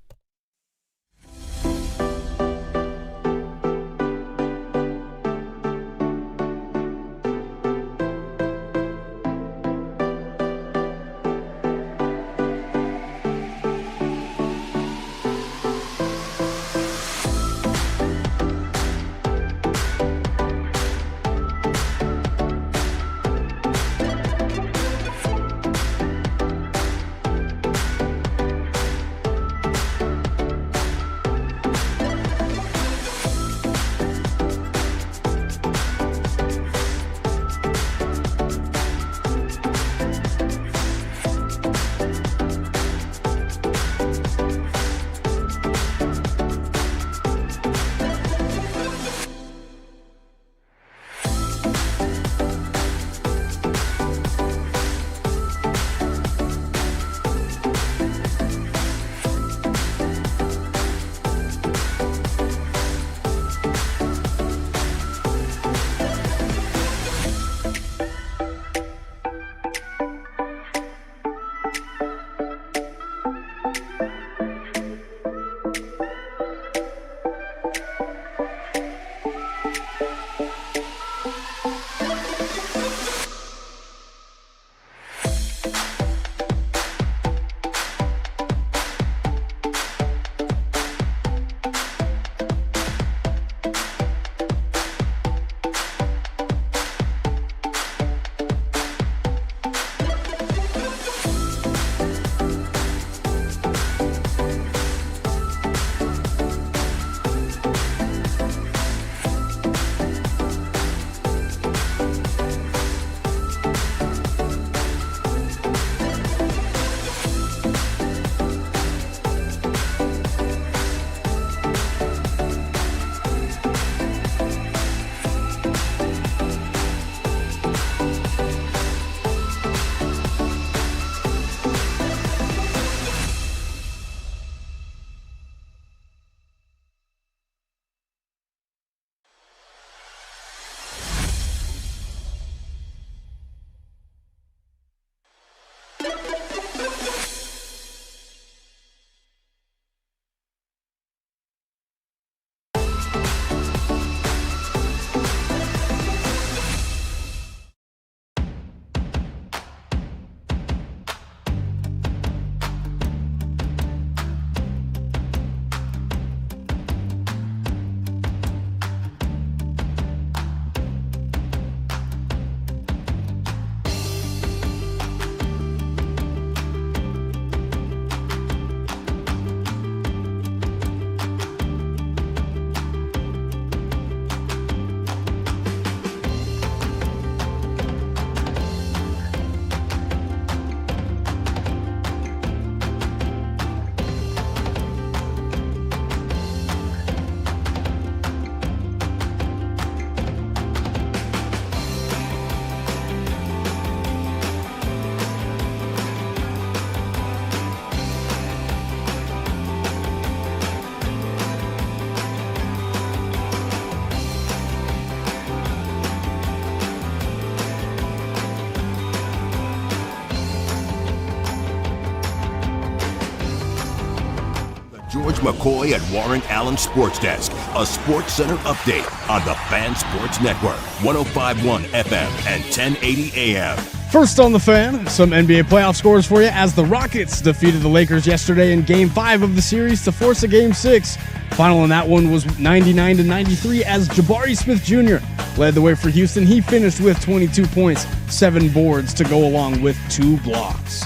McCoy at Warren Allen Sports Desk, a Sports Center update on the Fan Sports Network, 105.1 FM and 1080 AM. First on the Fan, some NBA playoff scores for you as the Rockets defeated the Lakers yesterday in Game 5 of the series to force a Game 6. Final in that one was 99-93 as Jabari Smith Jr. led the way for Houston. He finished with 22 points, 7 boards to go along with 2 blocks.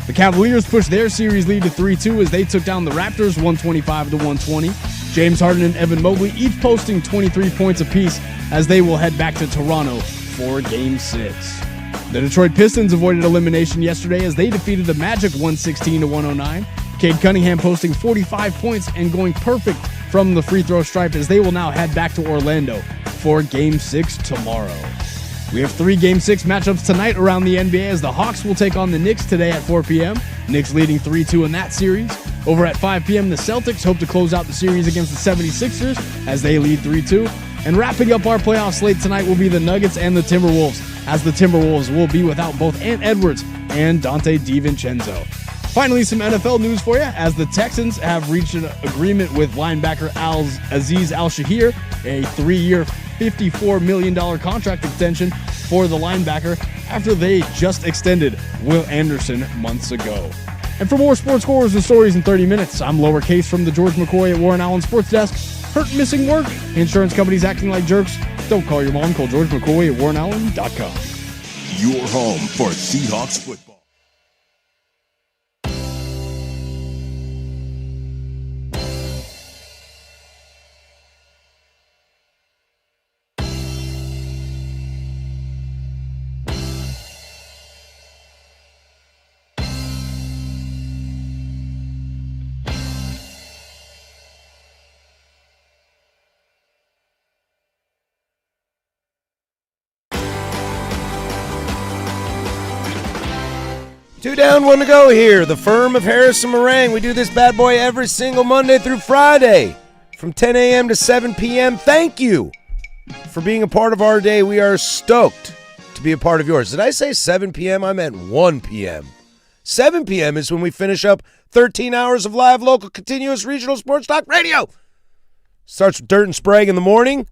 The Cavaliers pushed their series lead to 3-2 as they took down the Raptors 125-120. James Harden and Evan Mobley each posting 23 points apiece as they will head back to Toronto for Game 6. The Detroit Pistons avoided elimination yesterday as they defeated the Magic 116-109. Cade Cunningham posting 45 points and going perfect from the free throw stripe as they will now head back to Orlando for Game 6 tomorrow. We have 3 Game 6 matchups tonight around the NBA as the Hawks will take on the Knicks today at 4 p.m. Knicks leading 3-2 in that series. Over at 5 p.m., the Celtics hope to close out the series against the 76ers as they lead 3-2. And wrapping up our playoff slate tonight will be the Nuggets and the Timberwolves, as the Timberwolves will be without both Ant Edwards and Dante DiVincenzo. Finally, some NFL news for you, as the Texans have reached an agreement with linebacker Azeez Al-Shahir, a 3-year, $54 million contract extension for the linebacker after they just extended Will Anderson months ago. And for more sports scores and stories in 30 minutes, I'm Lowercase from the George McCoy at Warren Allen Sports Desk. Hurt, missing work? Insurance companies acting like jerks? Don't call your mom. Call George McCoy at WarrenAllen.com. Your home for Seahawks football. Two down, 1 to go here. The firm of Harris and Marang. We do this bad boy every single Monday through Friday from 10 a.m. to 7 p.m. Thank you for being a part of our day. We are stoked to be a part of yours. Did I say 7 p.m.? I meant 1 p.m. 7 p.m. is when we finish up 13 hours of live, local, continuous, regional sports talk radio. Starts with Dirt and Sprague in the morning.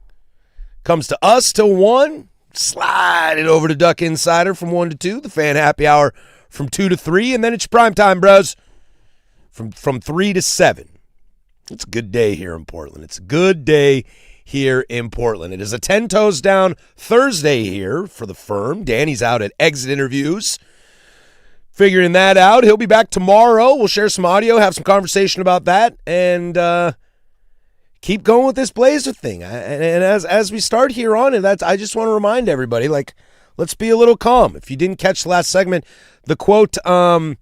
Comes to us till 1. Slide it over to Duck Insider from 1 to 2. The Fan Happy Hour from 2 to 3, and then it's prime time, bros, from 3 to 7. It's a good day here in Portland. It's a good day here in Portland. It is a 10 toes down Thursday here for the firm. Danny's out at exit interviews, figuring that out. He'll be back tomorrow. We'll share some audio, have some conversation about that, and keep going with this Blazer thing. And as we start here on it, I just want to remind everybody, let's be a little calm. If you didn't catch the last segment, the quote from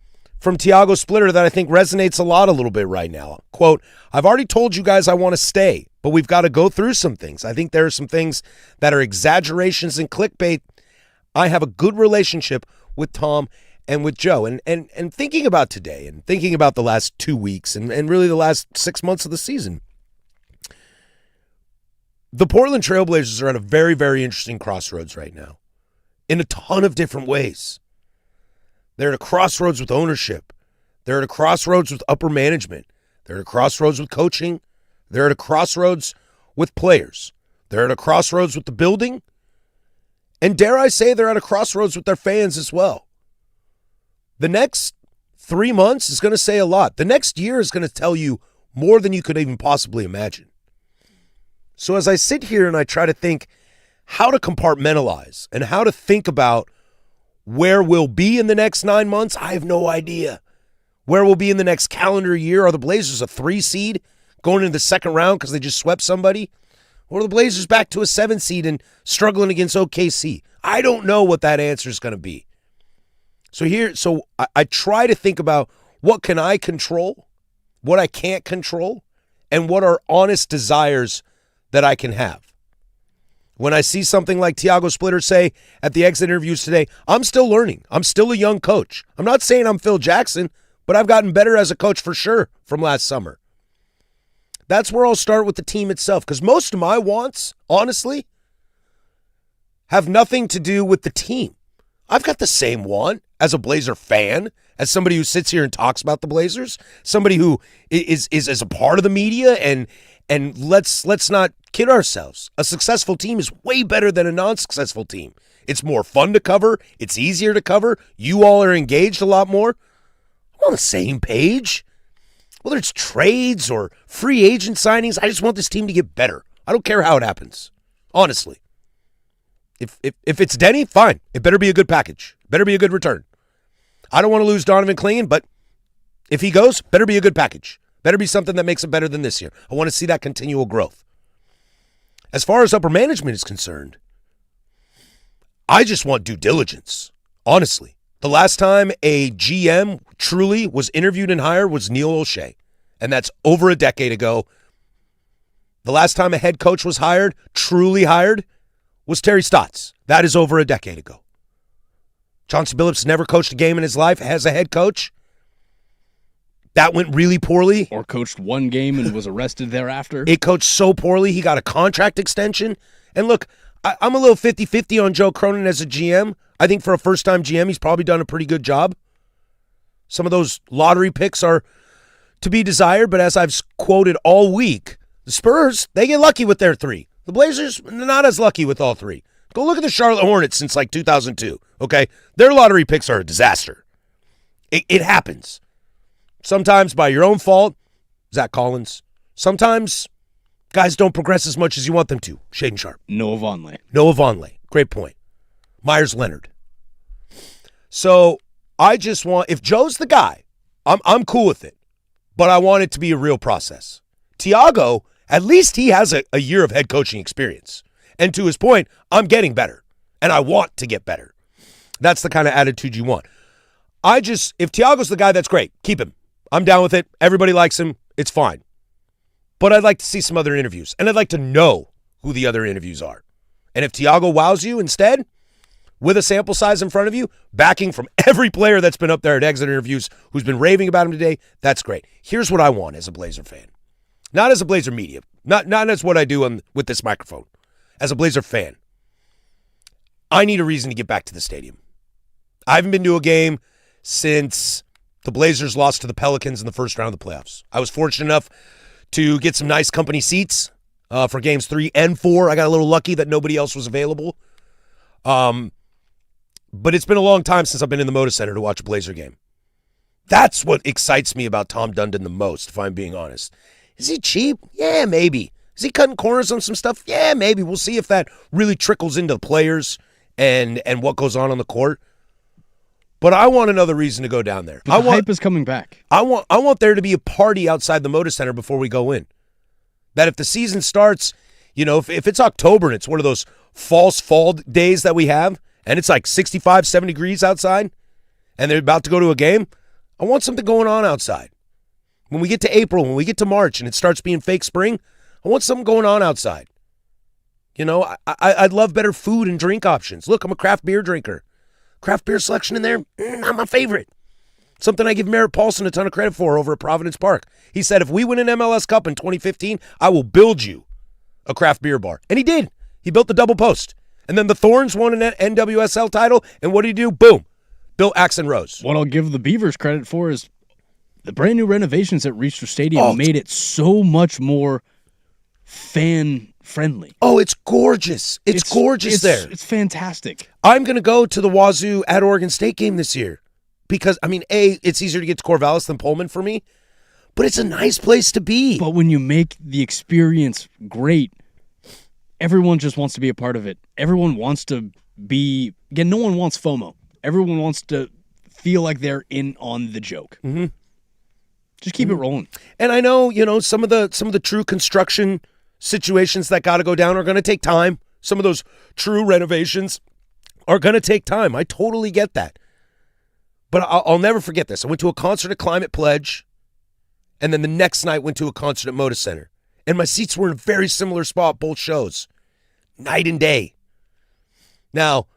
Tiago Splitter that I think resonates a little bit right now. Quote, I've already told you guys I want to stay, but we've got to go through some things. I think there are some things that are exaggerations and clickbait. I have a good relationship with Tom and with Joe. And thinking about today and thinking about the last 2 weeks and really the last 6 months of the season, the Portland Trailblazers are at a very, very interesting crossroads right now in a ton of different ways. They're at a crossroads with ownership. They're at a crossroads with upper management. They're at a crossroads with coaching. They're at a crossroads with players. They're at a crossroads with the building. And dare I say, they're at a crossroads with their fans as well. The next 3 months is going to say a lot. The next year is going to tell you more than you could even possibly imagine. So as I sit here and I try to think how to compartmentalize and how to think about where we'll be in the next 9 months, I have no idea. Where we'll be in the next calendar year. Are the Blazers a 3 seed going into the second round because they just swept somebody? Or are the Blazers back to a 7 seed and struggling against OKC? I don't know what that answer is going to be. So I try to think about what can I control, what I can't control, and what are honest desires that I can have. When I see something like Tiago Splitter say at the exit interviews today, I'm still learning. I'm still a young coach. I'm not saying I'm Phil Jackson, but I've gotten better as a coach for sure from last summer. That's where I'll start with the team itself, because most of my wants, honestly, have nothing to do with the team. I've got the same want as a Blazer fan, as somebody who sits here and talks about the Blazers, somebody who is a part of the media, and let's not kid ourselves. A successful team is way better than a non-successful team. It's more fun to cover. It's easier to cover. You all are engaged a lot more. I'm on the same page. Whether it's trades or free agent signings, I just want this team to get better. I don't care how it happens, honestly. If it's Denny, fine. It better be a good package. Better be a good return. I don't want to lose Donovan Clingan, but if he goes, better be a good package. Better be something that makes it better than this year. I want to see that continual growth. As far as upper management is concerned, I just want due diligence, honestly. The last time a GM truly was interviewed and hired was Neil O'Shea, and that's over a decade ago. The last time a head coach was hired, truly hired, was Terry Stotts. That is over a decade ago. Chauncey Billups never coached a game in his life as a head coach. That went really poorly. Or coached one game and was arrested thereafter. It coached so poorly, he got a contract extension. And look, I'm a little 50-50 on Joe Cronin as a GM. I think for a first-time GM, he's probably done a pretty good job. Some of those lottery picks are to be desired, but as I've quoted all week, the Spurs, they get lucky with their three. The Blazers, not as lucky with all three. Go look at the Charlotte Hornets since like 2002, okay? Their lottery picks are a disaster. It happens. Sometimes by your own fault, Zach Collins. Sometimes guys don't progress as much as you want them to. Shaden Sharp. Noah Vonleh. Great point. Myers Leonard. So I just want, if Joe's the guy, I'm cool with it, but I want it to be a real process. Thiago, at least he has a year of head coaching experience. And to his point, I'm getting better, and I want to get better. That's the kind of attitude you want. If Thiago's the guy, that's great. Keep him. I'm down with it. Everybody likes him. It's fine. But I'd like to see some other interviews, and I'd like to know who the other interviews are. And if Thiago wows you instead, with a sample size in front of you, backing from every player that's been up there at exit interviews who's been raving about him today, that's great. Here's what I want as a Blazer fan. Not as a Blazer media. Not as what I do with this microphone. As a Blazer fan, I need a reason to get back to the stadium. I haven't been to a game since the Blazers lost to the Pelicans in the first round of the playoffs. I was fortunate enough to get some nice company seats for games 3 and 4. I got a little lucky that nobody else was available. But it's been a long time since I've been in the Moda Center to watch a Blazer game. That's what excites me about Tom Dundon the most, if I'm being honest. Is he cheap? Yeah, maybe. Is he cutting corners on some stuff? Yeah, maybe. We'll see if that really trickles into the players and what goes on the court. But I want another reason to go down there. But the hype is coming back. I want there to be a party outside the Moda Center before we go in. That if the season starts, if it's October and it's one of those false fall days that we have, and it's like 65, 70 degrees outside, and they're about to go to a game, I want something going on outside. When we get to April, when we get to March, and it starts being fake spring, I want something going on outside. I'd love better food and drink options. Look, I'm a craft beer drinker. Craft beer selection in there, not my favorite. Something I give Merritt Paulson a ton of credit for over at Providence Park. He said, if we win an MLS Cup in 2015, I will build you a craft beer bar. And he did. He built the double post. And then the Thorns won an NWSL title, and what did he do? Boom. Built Axe and Rose. What I'll give the Beavers credit for is the brand new renovations at Reacher Stadium made it so much more fan-friendly. Oh, it's gorgeous. It's gorgeous there. It's fantastic. I'm going to go to the Wazoo at Oregon State game this year because, it's easier to get to Corvallis than Pullman for me, but it's a nice place to be. But when you make the experience great, everyone just wants to be a part of it. Everyone wants to be, again, no one wants FOMO. Everyone wants to feel like they're in on the joke. Mm-hmm. Just keep it rolling. And I know, some of the true construction situations that got to go down are going to take time. Some of those true renovations are going to take time. I totally get that. But I'll never forget this. I went to a concert at Climate Pledge, and then the next night went to a concert at Moda Center. And my seats were in a very similar spot, both shows. Night and day. Now,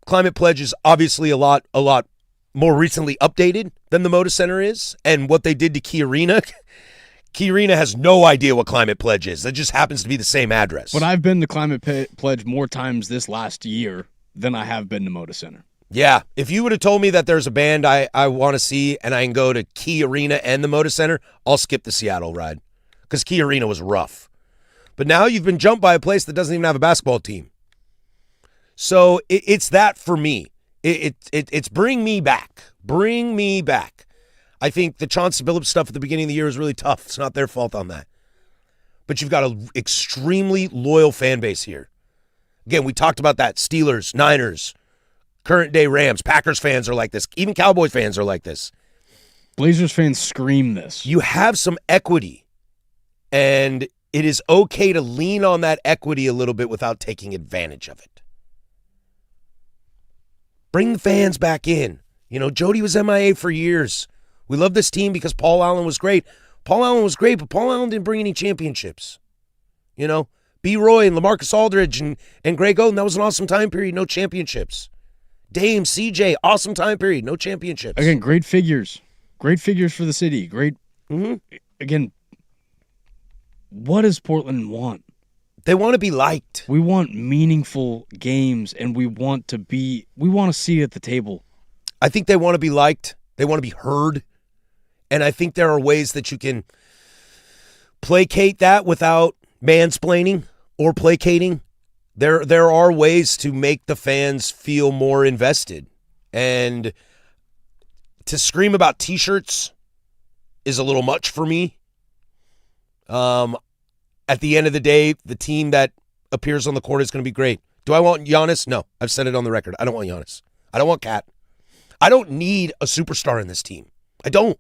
Climate Pledge is obviously a lot more recently updated than the Moda Center is. And what they did to Key Arena, Key Arena has no idea what Climate Pledge is. It just happens to be the same address. But I've been to Climate Pledge more times this last year than I have been to Moda Center. Yeah, if you would have told me that there's a band I want to see and I can go to Key Arena and the Moda Center, I'll skip the Seattle ride because Key Arena was rough. But now you've been jumped by a place that doesn't even have a basketball team. So it's that for me. It's bring me back. Bring me back. I think the Chauncey Billups stuff at the beginning of the year was really tough. It's not their fault on that. But you've got an extremely loyal fan base here. Again, we talked about that. Steelers, Niners, current day Rams, Packers fans are like this. Even Cowboys fans are like this. Blazers fans scream this. You have some equity, and it is okay to lean on that equity a little bit without taking advantage of it. Bring the fans back in. You know, Jody was MIA for years. We love this team because Paul Allen was great. Paul Allen was great, but Paul Allen didn't bring any championships. You know, B. Roy and LaMarcus Aldridge and Greg Oden, that was an awesome time period, no championships. Dame, CJ, awesome time period, no championships. Again, great figures. Great figures for the city. Great. Again, what does Portland want? They want to be liked. We want meaningful games, and we want to see it at the table. I think they want to be liked. They want to be heard. And I think there are ways that you can placate that without mansplaining or placating. There are ways to make the fans feel more invested. And to scream about T-shirts is a little much for me. At the end of the day, the team that appears on the court is going to be great. Do I want Giannis? No. I've said it on the record. I don't want Giannis. I don't want Kat. I don't need a superstar in this team. I don't.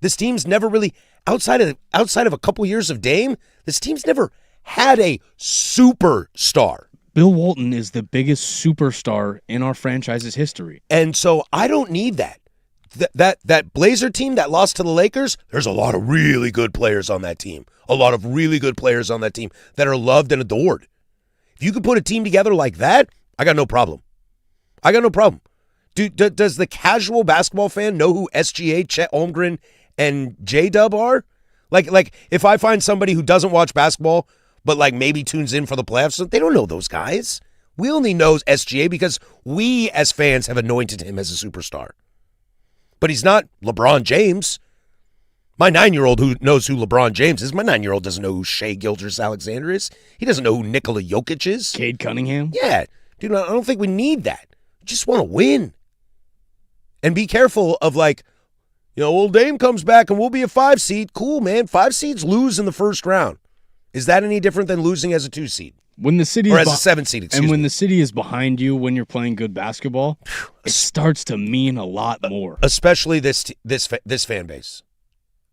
This team's never really, outside of a couple years of Dame, this team's never had a superstar. Bill Walton is the biggest superstar in our franchise's history. And so I don't need that. That Blazer team that lost to the Lakers, there's a lot of really good players on that team. A lot of really good players on that team that are loved and adored. If you could put a team together like that, I got no problem. Does the casual basketball fan know who SGA, Chet Holmgren, and J-Dub are? Like if I find somebody who doesn't watch basketball but like maybe tunes in for the playoffs, they don't know those guys. We only know SGA because we as fans have anointed him as a superstar. But he's not LeBron James. My 9-year-old who knows who LeBron James is, my 9-year-old doesn't know who Shai Gilgeous-Alexander is. He doesn't know who Nikola Jokic is. Cade Cunningham? Yeah. Dude, I don't think we need that. We just want to win. And be careful of like, well, Dame comes back and we'll be a 5 seed. Cool, man. 5 seeds lose in the first round. Is that any different than losing as a 2 seed? When the city or as a 7 seed, and when the city is behind you when you're playing good basketball, it starts to mean a lot more. Especially this fan base.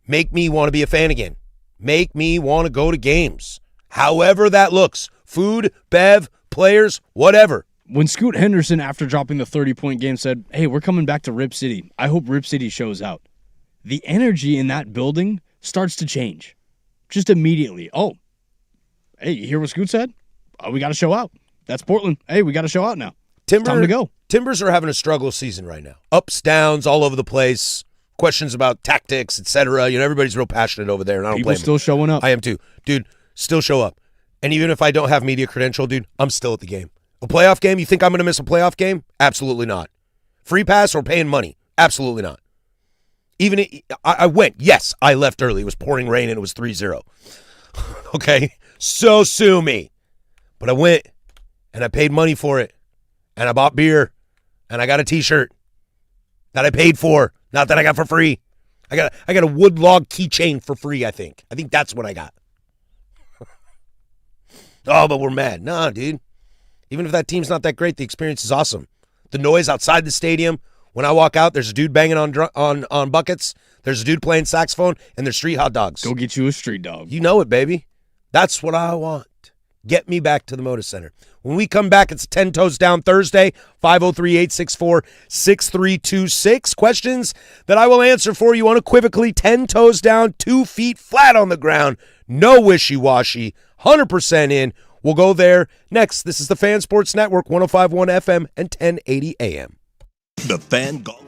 Make me want to be a fan again. Make me want to go to games. However that looks. Food, bev, players, whatever. When Scoot Henderson, after dropping the 30-point game, said, hey, we're coming back to Rip City. I hope Rip City shows out. The energy in that building starts to change. Just immediately. Oh, hey, you hear what Scoot said? Oh, we got to show out. That's Portland. Hey, we got to show out now. It's time to go. Timbers are having a struggle season right now. Ups, downs, all over the place. Questions about tactics, etc. Everybody's real passionate over there, and I don't blame them. People still showing up. I am too. Dude, still show up. And even if I don't have media credential, dude, I'm still at the game. A playoff game? You think I'm going to miss a playoff game? Absolutely not. Free pass or paying money? Absolutely not. Even I went. Yes, I left early. It was pouring rain and it was 3-0. Okay? So sue me. But I went and I paid money for it. And I bought beer. And I got a t-shirt that I paid for. Not that I got for free. I got a wood log keychain for free, I think. I think that's what I got. Oh, but we're mad. Nah, dude. Even if that team's not that great, the experience is awesome. The noise outside the stadium. When I walk out, there's a dude banging on buckets. There's a dude playing saxophone, and there's street hot dogs. Go get you a street dog. You know it, baby. That's what I want. Get me back to the Moda Center. When we come back, it's 10 Toes Down Thursday, 503-864-6326. Questions that I will answer for you unequivocally. 10 toes down, 2 feet flat on the ground. No wishy-washy. 100% in. We'll go there next. This is the Fan Sports Network, 105.1 FM and 1080 AM. The Fan Golf.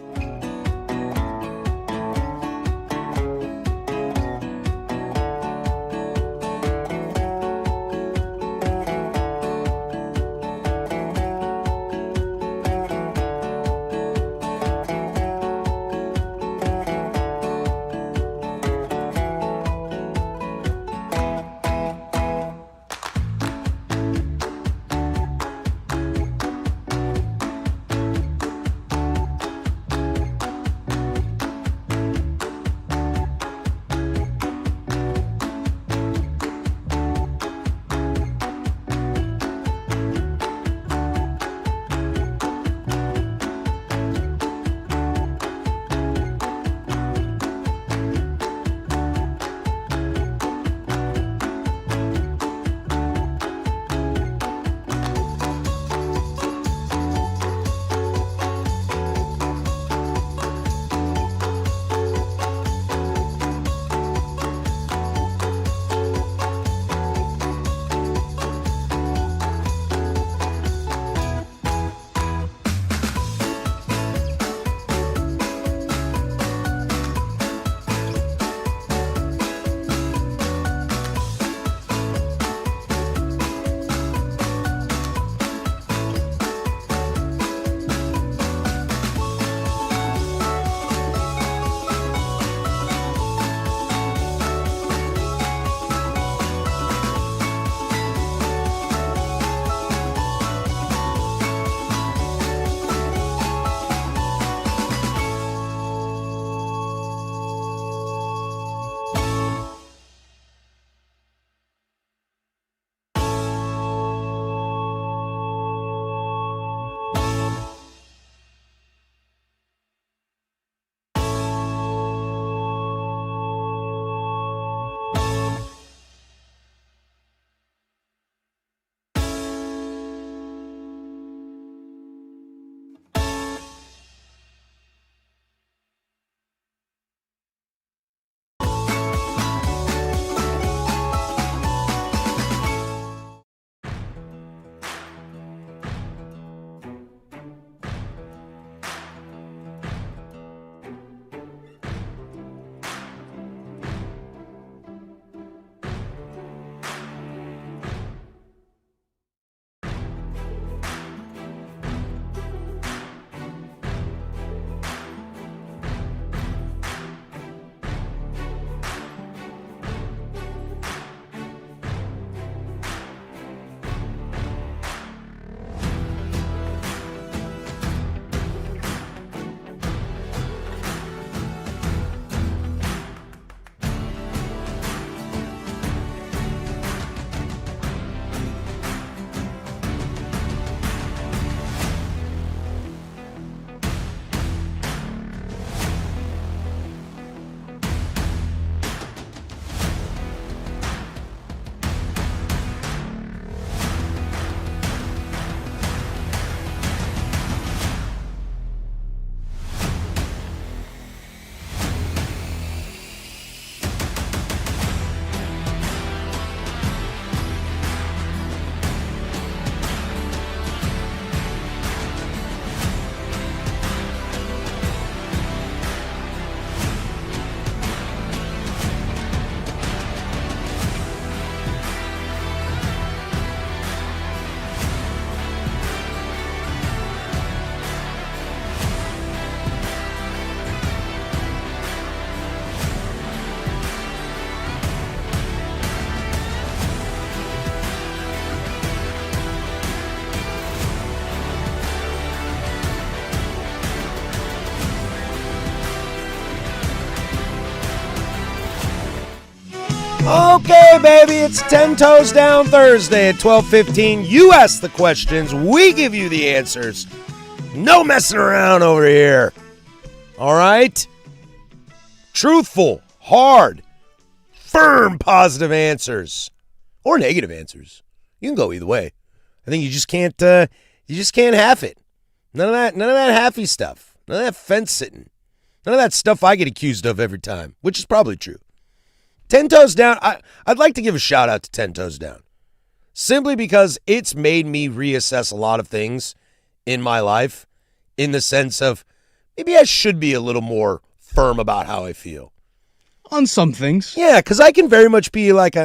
Okay, baby, it's 10 Toes Down Thursday at 12:15. You ask the questions, we give you the answers. No messing around over here. All right? Truthful, hard, firm, positive answers. Or negative answers. You can go either way. I think you just can't half it. None of that halfy stuff. None of that fence sitting. None of that stuff I get accused of every time, which is probably true. 10 Toes Down, I'd like to give a shout out to 10 Toes Down. Simply because it's made me reassess a lot of things in my life in the sense of maybe I should be a little more firm about how I feel. On some things. Yeah, because I can very much be like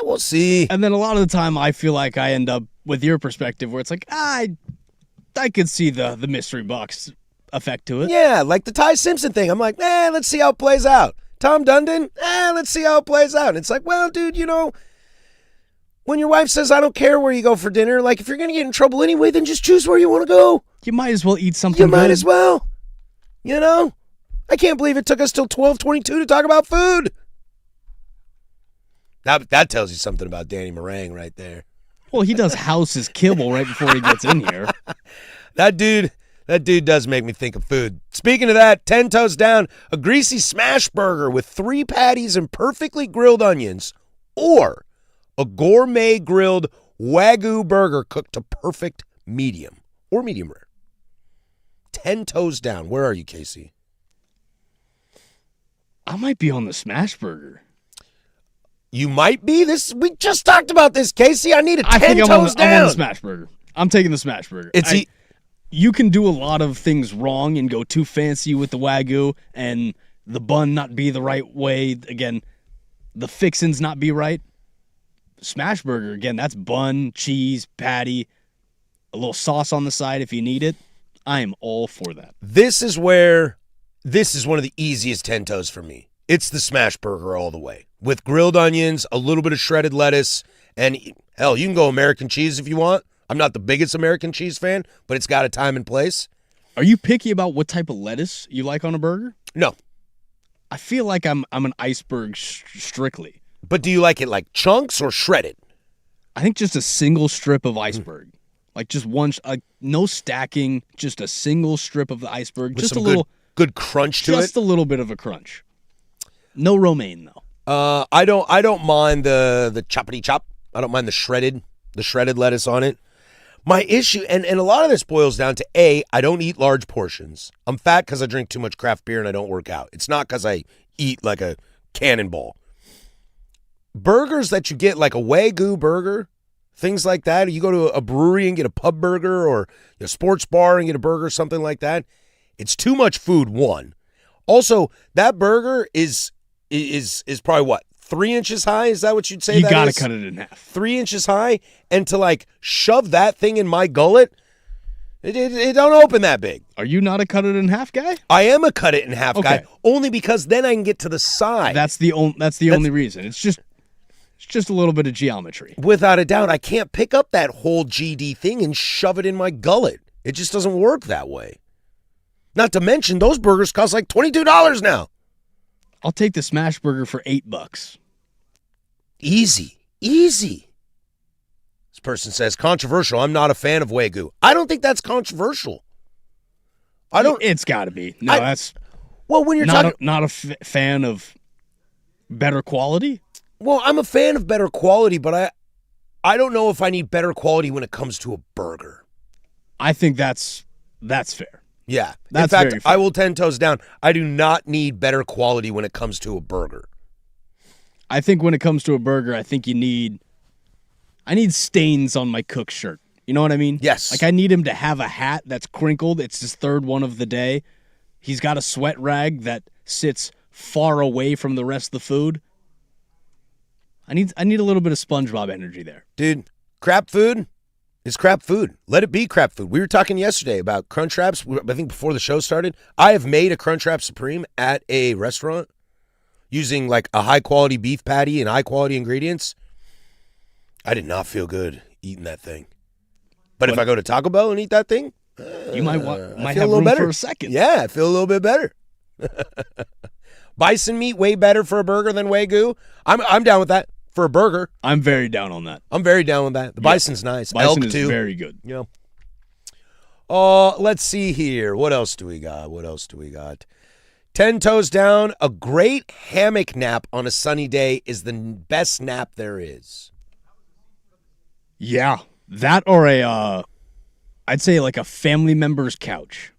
we'll see. And then a lot of the time I feel like I end up with your perspective where it's like, I could see the mystery box effect to it. Yeah, like the Ty Simpson thing. I'm like, let's see how it plays out. Tom Dundon, let's see how it plays out. And it's like, well, dude, when your wife says, I don't care where you go for dinner, like, if you're going to get in trouble anyway, then just choose where you want to go. You might as well eat something You might good. as well. I can't believe it took us till 12:22 to talk about food. That tells you something about Danny Marang right there. Well, he does house his kibble right before he gets in here. That dude does make me think of food. Speaking of that, 10 Toes Down, a greasy smash burger with 3 patties and perfectly grilled onions, or a gourmet grilled Wagyu burger cooked to perfect medium or medium rare. 10 Toes Down. Where are you, Casey? I might be on the smash burger. You might be. We just talked about this, Casey. I need a 10 Toes Down. I'm on the smash burger. I'm taking the smash burger. You can do a lot of things wrong and go too fancy with the Wagyu and the bun not be the right way. Again, the fixins not be right. Smash burger, again, that's bun, cheese, patty, a little sauce on the side if you need it. I am all for that. This is one of the easiest 10 toes for me. It's the smash burger all the way. With grilled onions, a little bit of shredded lettuce, and hell, you can go American cheese if you want. I'm not the biggest American cheese fan, but it's got a time and place. Are you picky about what type of lettuce you like on a burger? No. I feel like I'm an iceberg strictly. But do you like it like chunks or shredded? I think just a single strip of iceberg. Like just one, no stacking, just a single strip of the iceberg. With just some a little good crunch to it. Just a little bit of a crunch. No romaine though. I don't mind the choppity chop. I don't mind the shredded lettuce on it. My issue, and a lot of this boils down to I don't eat large portions. I'm fat because I drink too much craft beer and I don't work out. It's not because I eat like a cannonball. Burgers that you get, like a Wagyu burger, things like that. You go to a brewery and get a pub burger, or a sports bar and get a burger, something like that. It's too much food, one. Also, that burger is probably what? 3 inches high? Is that what you'd say? You gotta cut it in half. 3 inches high, and to like shove that thing in my gullet, it don't open that big. Are you not a cut it in half guy? I am a cut it in half guy, only because then I can get to the side. That's the only reason. It's just a little bit of geometry. Without a doubt, I can't pick up that whole GD thing and shove it in my gullet. It just doesn't work that way. Not to mention, those burgers cost like $22 now. I'll take the smash burger for $8. Easy. This person says, controversial. I'm not a fan of Wagyu. I don't think that's controversial. It's got to be. No, that's. Well, when you're not a fan of better quality. Well, I'm a fan of better quality, but I don't know if I need better quality when it comes to a burger. I think that's fair. Yeah. That's in fact, very fair. I will 10 toes down. I do not need better quality when it comes to a burger. I think when it comes to a burger, I think I need stains on my cook shirt. You know what I mean? Yes. Like I need him to have a hat that's crinkled. It's his third one of the day. He's got a sweat rag that sits far away from the rest of the food. I need a little bit of SpongeBob energy there. Dude, crap food is crap food. Let it be crap food. We were talking yesterday about Crunchwraps. I think before the show started. I have made a Crunchwrap Supreme at a restaurant using like a high-quality beef patty and high-quality ingredients. I did not feel good eating that thing. But if I go to Taco Bell and eat that thing, you might have a little room better for a second. Yeah, I feel a little bit better. Bison meat way better for a burger than Wagyu. I'm down with that for a burger. I'm very down on that. I'm very down with that. The bison's nice. Bison Elk is too. very good. Yeah. Let's see here. What else do we got? 10 toes down. A great hammock nap on a sunny day is the best nap there is. Yeah, that or I'd say like a family member's couch.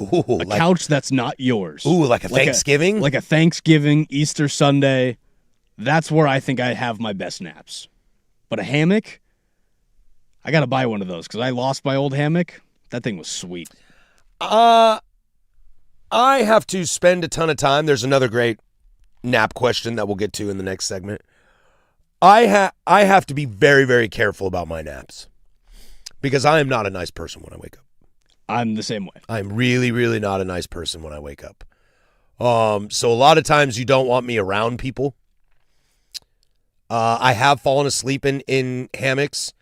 Ooh, Couch that's not yours. Ooh, like a Thanksgiving? Like a Thanksgiving, Easter Sunday. That's where I think I have my best naps. But a hammock, I got to buy one of those because I lost my old hammock. That thing was sweet. I have to spend a ton of time. There's another great nap question that we'll get to in the next segment. I have to be very, very careful about my naps because I am not a nice person when I wake up. I'm the same way. I'm really, really not a nice person when I wake up. So a lot of times you don't want me around people. I have fallen asleep in hammocks,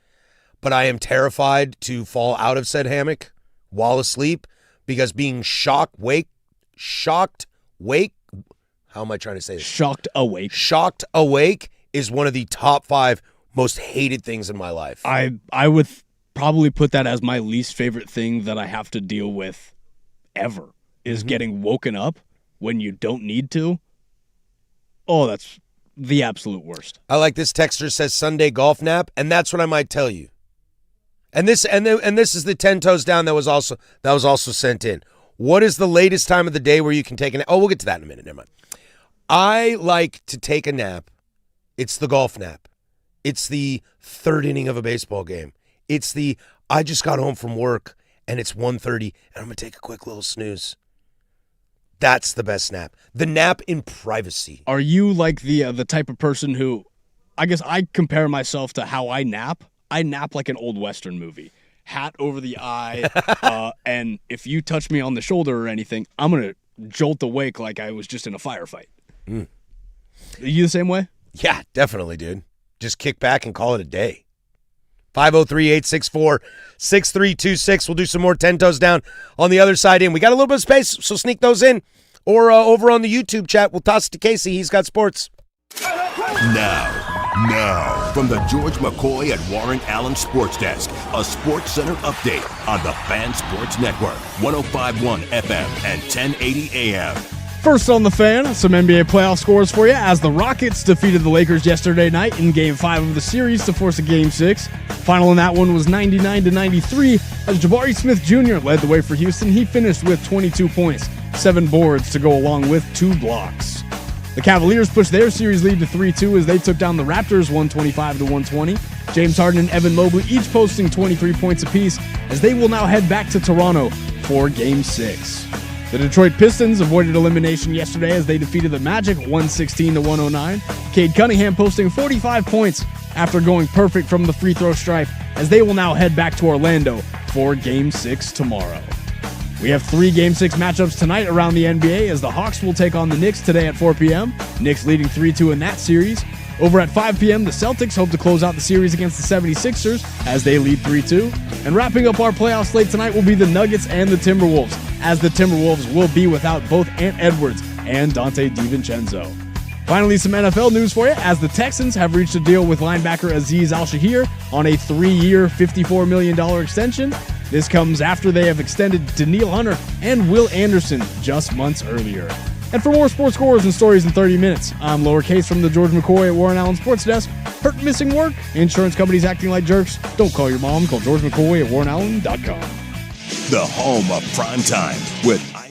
but I am terrified to fall out of said hammock while asleep because being shocked awake, how am I trying to say this? Shocked awake is one of the top 5 most hated things in my life. I would probably put that as my least favorite thing that I have to deal with ever is getting woken up when you don't need to. Oh, that's the absolute worst. I like this texter says Sunday golf nap, and that's what I might tell you. And this is the 10 toes down that was also sent in. What is the latest time of the day where you can take a nap? Oh, we'll get to that in a minute. Never mind. I like to take a nap. It's the golf nap. It's the 3rd inning of a baseball game. It's the I just got home from work and it's 1:30 and I'm going to take a quick little snooze. That's the best nap. The nap in privacy. Are you like the type of person who, I guess I compare myself to how I nap. I nap like an old Western movie. Hat over the eye, and if you touch me on the shoulder or anything, I'm going to jolt awake like I was just in a firefight. Are you the same way? Yeah, definitely, dude. Just kick back and call it a day. 503-864-6326. We'll do some more 10 toes down on the other side in. We got a little bit of space, so sneak those in. Or over on the YouTube chat, we'll toss it to Casey. He's got sports. Now, from the George McCoy at Warren Allen Sports Desk, a Sports Center update on the Fan Sports Network, 105.1 FM and 1080 AM. First on the Fan, some NBA playoff scores for you as the Rockets defeated the Lakers yesterday night in Game 5 of the series to force a Game 6. Final in that one was 99-93 as Jabari Smith Jr. led the way for Houston. He finished with 22 points, 7 boards to go along with 2 blocks. The Cavaliers pushed their series lead to 3-2 as they took down the Raptors 125-120. James Harden and Evan Mobley each posting 23 points apiece as they will now head back to Toronto for Game 6. The Detroit Pistons avoided elimination yesterday as they defeated the Magic 116-109. Cade Cunningham posting 45 points after going perfect from the free throw stripe as they will now head back to Orlando for Game 6 tomorrow. We have 3 Game 6 matchups tonight around the NBA as the Hawks will take on the Knicks today at 4 p.m. Knicks leading 3-2 in that series. Over at 5 p.m., the Celtics hope to close out the series against the 76ers as they lead 3-2. And wrapping up our playoff slate tonight will be the Nuggets and the Timberwolves, as the Timberwolves will be without both Ant Edwards and Dante DiVincenzo. Finally, some NFL news for you, as the Texans have reached a deal with linebacker Azeez Al-Shahir on a 3-year, $54 million extension. This comes after they have extended Danielle Hunter and Will Anderson just months earlier. And for more sports scores and stories in 30 minutes, I'm Lowercase from the George McCoy at Warren Allen Sports Desk. Hurt, missing work? Insurance companies acting like jerks? Don't call your mom. Call George McCoy at warrenallen.com. The home of prime time with Isaac.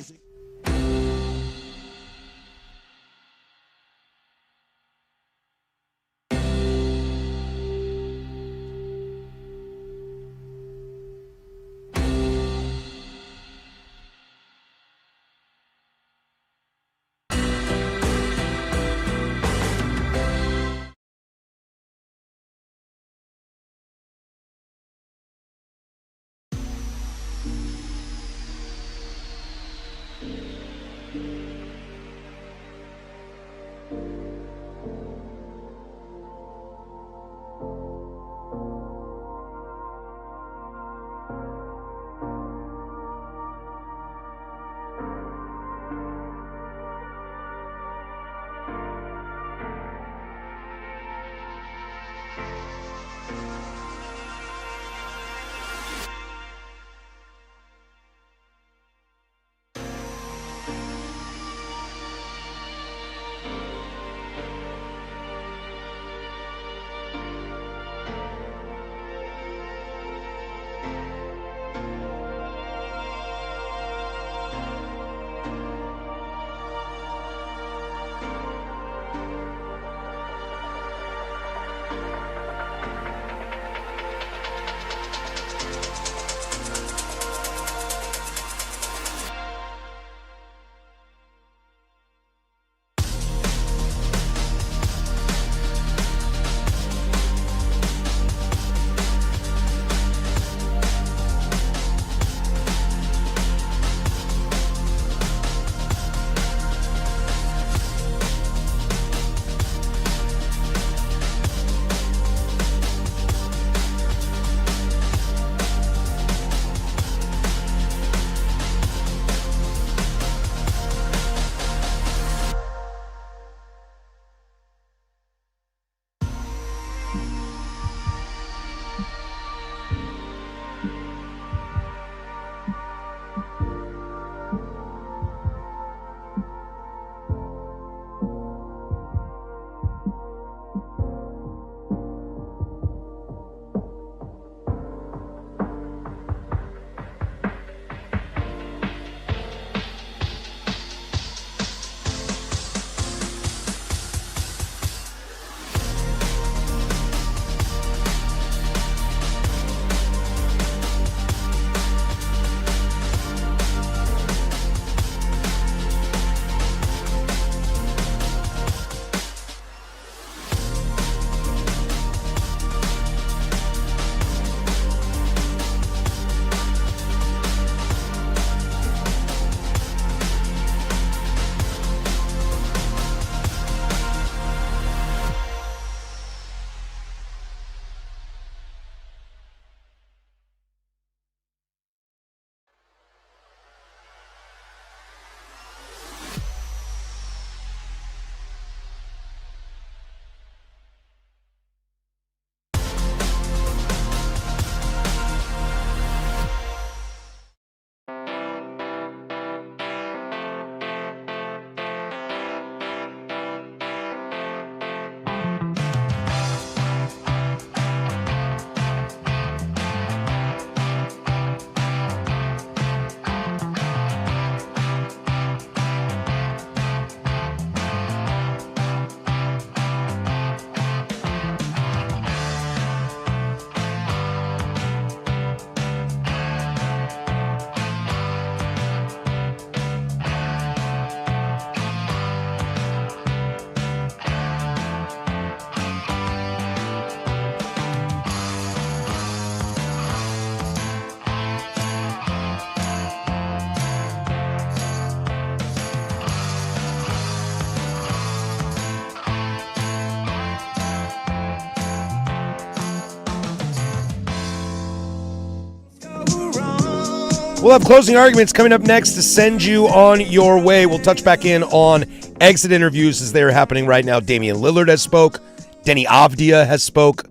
We'll have closing arguments coming up next to send you on your way. We'll touch back in on exit interviews as they're happening right now. Damian Lillard has spoke. Denny Avdia has spoke.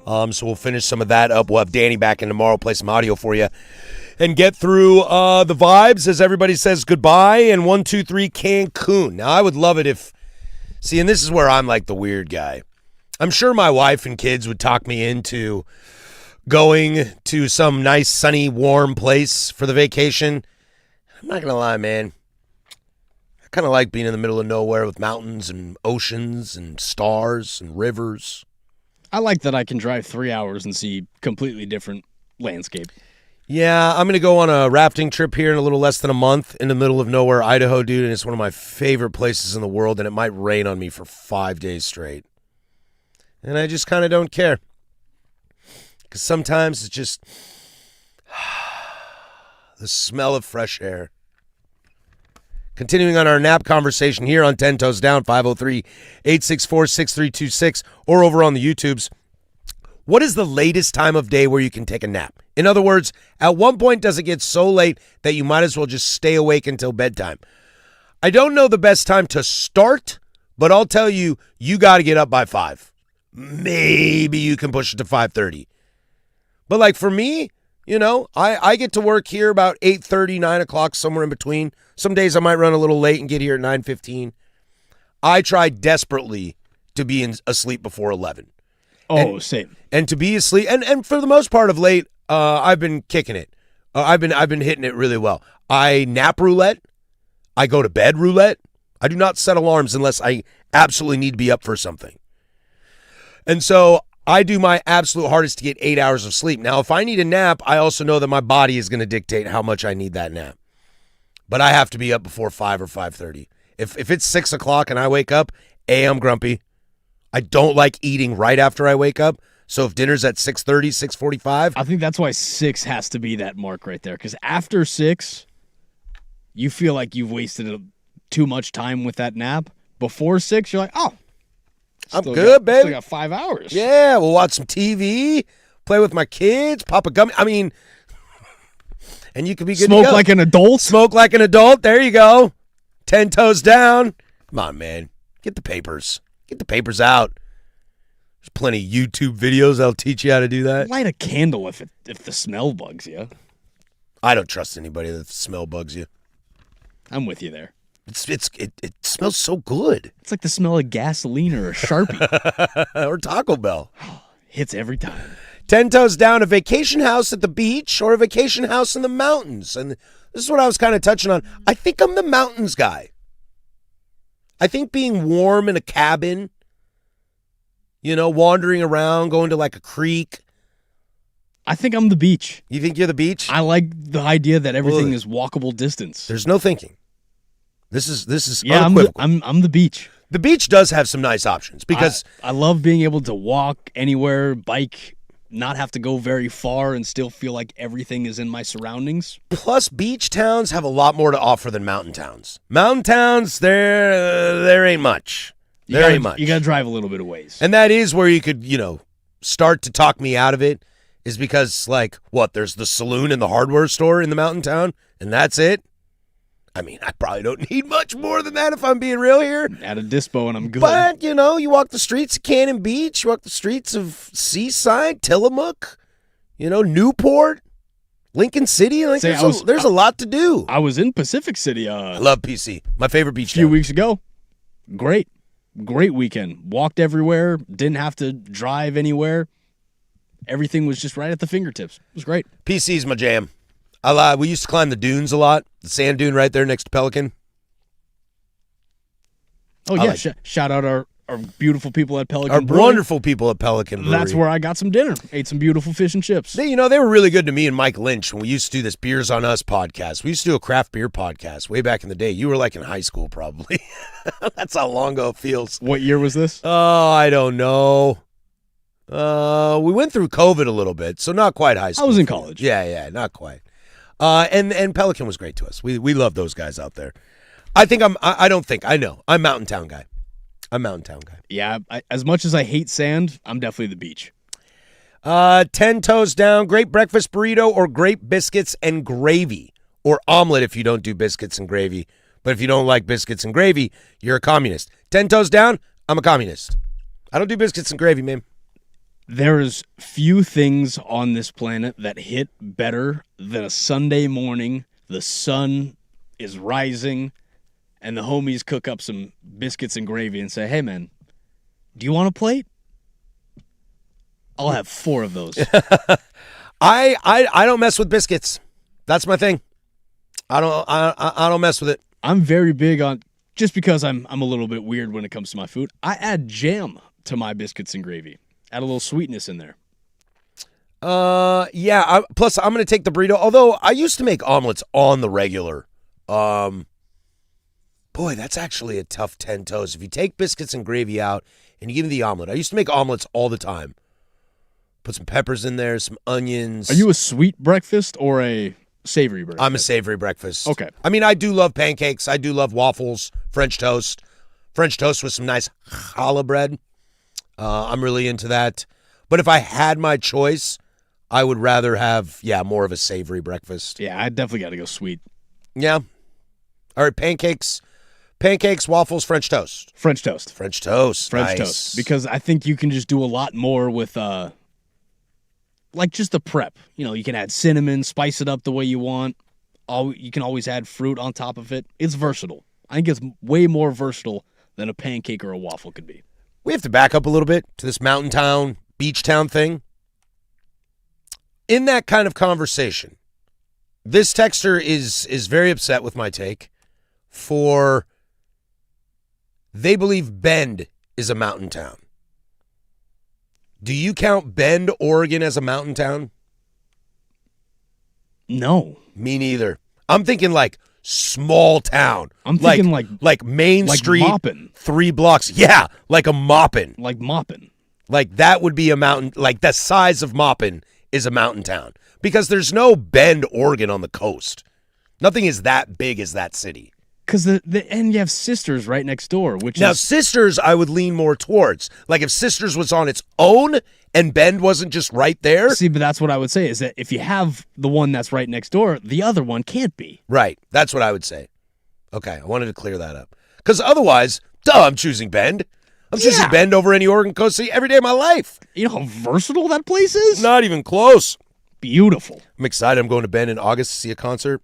So we'll finish some of that up. We'll have Danny back in tomorrow, play some audio for you, and get through the vibes as everybody says goodbye. And 1, 2, 3, Cancun. Now, I would love it if, and this is where I'm like the weird guy. I'm sure my wife and kids would talk me into going to some nice, sunny, warm place for the vacation. I'm not going to lie, man. I kind of like being in the middle of nowhere with mountains and oceans and stars and rivers. I like that I can drive 3 hours and see completely different landscape. Yeah, I'm going to go on a rafting trip here in a little less than a month in the middle of nowhere, Idaho, dude, and it's one of my favorite places in the world, and it might rain on me for 5 days straight. And I just kind of don't care. Because sometimes it's just the smell of fresh air. Continuing on our nap conversation here on 10 Toes Down, 503-864-6326, or over on the YouTubes. What is the latest time of day where you can take a nap? In other words, at one point does it get so late that you might as well just stay awake until bedtime? I don't know the best time to start, but I'll tell you, you got to get up by 5. Maybe you can push it to 5:30. But like for me, I get to work here about 8:30, 9 o'clock, somewhere in between. Some days I might run a little late and get here at 9:15. I try desperately to be asleep before 11. Same. And to be asleep, and for the most part of late, I've been kicking it. I've been hitting it really well. I nap roulette. I go to bed roulette. I do not set alarms unless I absolutely need to be up for something. And so I do my absolute hardest to get 8 hours of sleep. Now, if I need a nap, I also know that my body is going to dictate how much I need that nap. But I have to be up before 5 or 5:30. If it's 6 o'clock and I wake up, I'm grumpy. I don't like eating right after I wake up. So if dinner's at 6:30, 6:45. I think that's why 6 has to be that mark right there. Because after 6, you feel like you've wasted too much time with that nap. Before 6, you're like, I'm good, baby. Still got 5 hours. Yeah, we'll watch some TV, play with my kids, pop a gummy. And you can be good Smoke to go. like an adult. Smoke like an adult. There you go. 10 toes down. Come on, man. Get the papers. Get the papers out. There's plenty of YouTube videos that'll teach you how to do that. Light a candle if the smell bugs you. I don't trust anybody that the smell bugs you. I'm with you there. It smells so good. It's like the smell of gasoline or a Sharpie. Or Taco Bell. Hits every time. 10 toes down, a vacation house at the beach or a vacation house in the mountains. And this is what I was kind of touching on. I think I'm the mountains guy. I think being warm in a cabin, wandering around, going to like a creek. I think I'm the beach. You think you're the beach? I like the idea that everything is walkable distance. There's no thinking. This is unequivocal. I'm the beach. The beach does have some nice options because I love being able to walk anywhere, bike, not have to go very far and still feel like everything is in my surroundings. Plus, beach towns have a lot more to offer than mountain towns. Mountain towns, there ain't much. There ain't much. You got to drive a little bit of ways. And that is where you could, start to talk me out of it, is because, there's the saloon and the hardware store in the mountain town, and that's it? I probably don't need much more than that if I'm being real here. Add a dispo and I'm good. But, you walk the streets of Cannon Beach, you walk the streets of Seaside, Tillamook, Newport, Lincoln City. There's a lot to do. I was in Pacific City. I love PC. My favorite beach a few town. weeks ago. Great weekend. Walked everywhere. Didn't have to drive anywhere. Everything was just right at the fingertips. It was great. PC's my jam. We used to climb the dunes a lot. The sand dune right there next to Pelican. Oh, yeah. Shout out our beautiful people at Pelican Brewery. Wonderful people at Pelican Brewery. That's where I got some dinner. Ate some beautiful fish and chips. They were really good to me and Mike Lynch when we used to do this Beers on Us podcast. We used to do a craft beer podcast way back in the day. You were in high school probably. That's how long ago it feels. What year was this? Oh, I don't know. We went through COVID a little bit, so not quite high school. I was in college. Yeah, not quite. And Pelican was great to us. We love those guys out there. I know. I'm Mountain Town guy. Yeah, as much as I hate sand, I'm definitely the beach. 10 toes down, great breakfast burrito or great biscuits and gravy. Or omelet if you don't do biscuits and gravy. But if you don't like biscuits and gravy, you're a communist. 10 toes down, I'm a communist. I don't do biscuits and gravy, man. There is few things on this planet that hit better than a Sunday morning. The sun is rising, and the homies cook up some biscuits and gravy and say, hey, man, do you want a plate? I'll have 4 of those. I don't mess with biscuits. That's my thing. I don't mess with it. I'm very big on, just because I'm a little bit weird when it comes to my food, I add jam to my biscuits and gravy. Add a little sweetness in there. Yeah. Plus, I'm going to take the burrito. Although I used to make omelets on the regular. Boy, that's actually a tough 10 toes. If you take biscuits and gravy out and you give me the omelet. I used to make omelets all the time. Put some peppers in there, some onions. Are you a sweet breakfast or a savory breakfast? I'm a savory breakfast. Okay. I mean, I do love pancakes. I do love waffles, French toast. French toast with some nice challah bread. I'm really into that. But if I had my choice, I would rather have, more of a savory breakfast. Yeah, I definitely got to go sweet. Yeah. All right, pancakes, waffles, French toast. French toast. French toast. French nice. toast. Because I think you can just do a lot more with, like just the prep. You know, you can add cinnamon, spice it up the way you want. You can always add fruit on top of it. It's versatile. I think it's way more versatile than a pancake or a waffle could be. We have to back up a little bit to this mountain town, beach town thing. In that kind of conversation, this texter is very upset with my take for they believe Bend is a mountain town. Do you count Bend, Oregon as a mountain town? No. Me neither. I'm thinking like small town. I'm thinking like Main Street, Moppin. 3 blocks. Yeah, like a Moppin. Like Moppin. Like that would be a mountain. Like the size of Moppin is a mountain town because there's no Bend, Oregon on the coast. Nothing is that big as that city. Because and you have Sisters right next door, Now, Sisters, I would lean more towards. Like if Sisters was on its own and Bend wasn't just right there. See, but that's what I would say is that if you have the one that's right next door, the other one can't be. Right. That's what I would say. Okay, I wanted to clear that up. Because otherwise, I'm choosing Bend. I'm choosing Bend over any Oregon Coast city every day of my life. You know how versatile that place is? Not even close. Beautiful. I'm excited. I'm going to Bend in August to see a concert.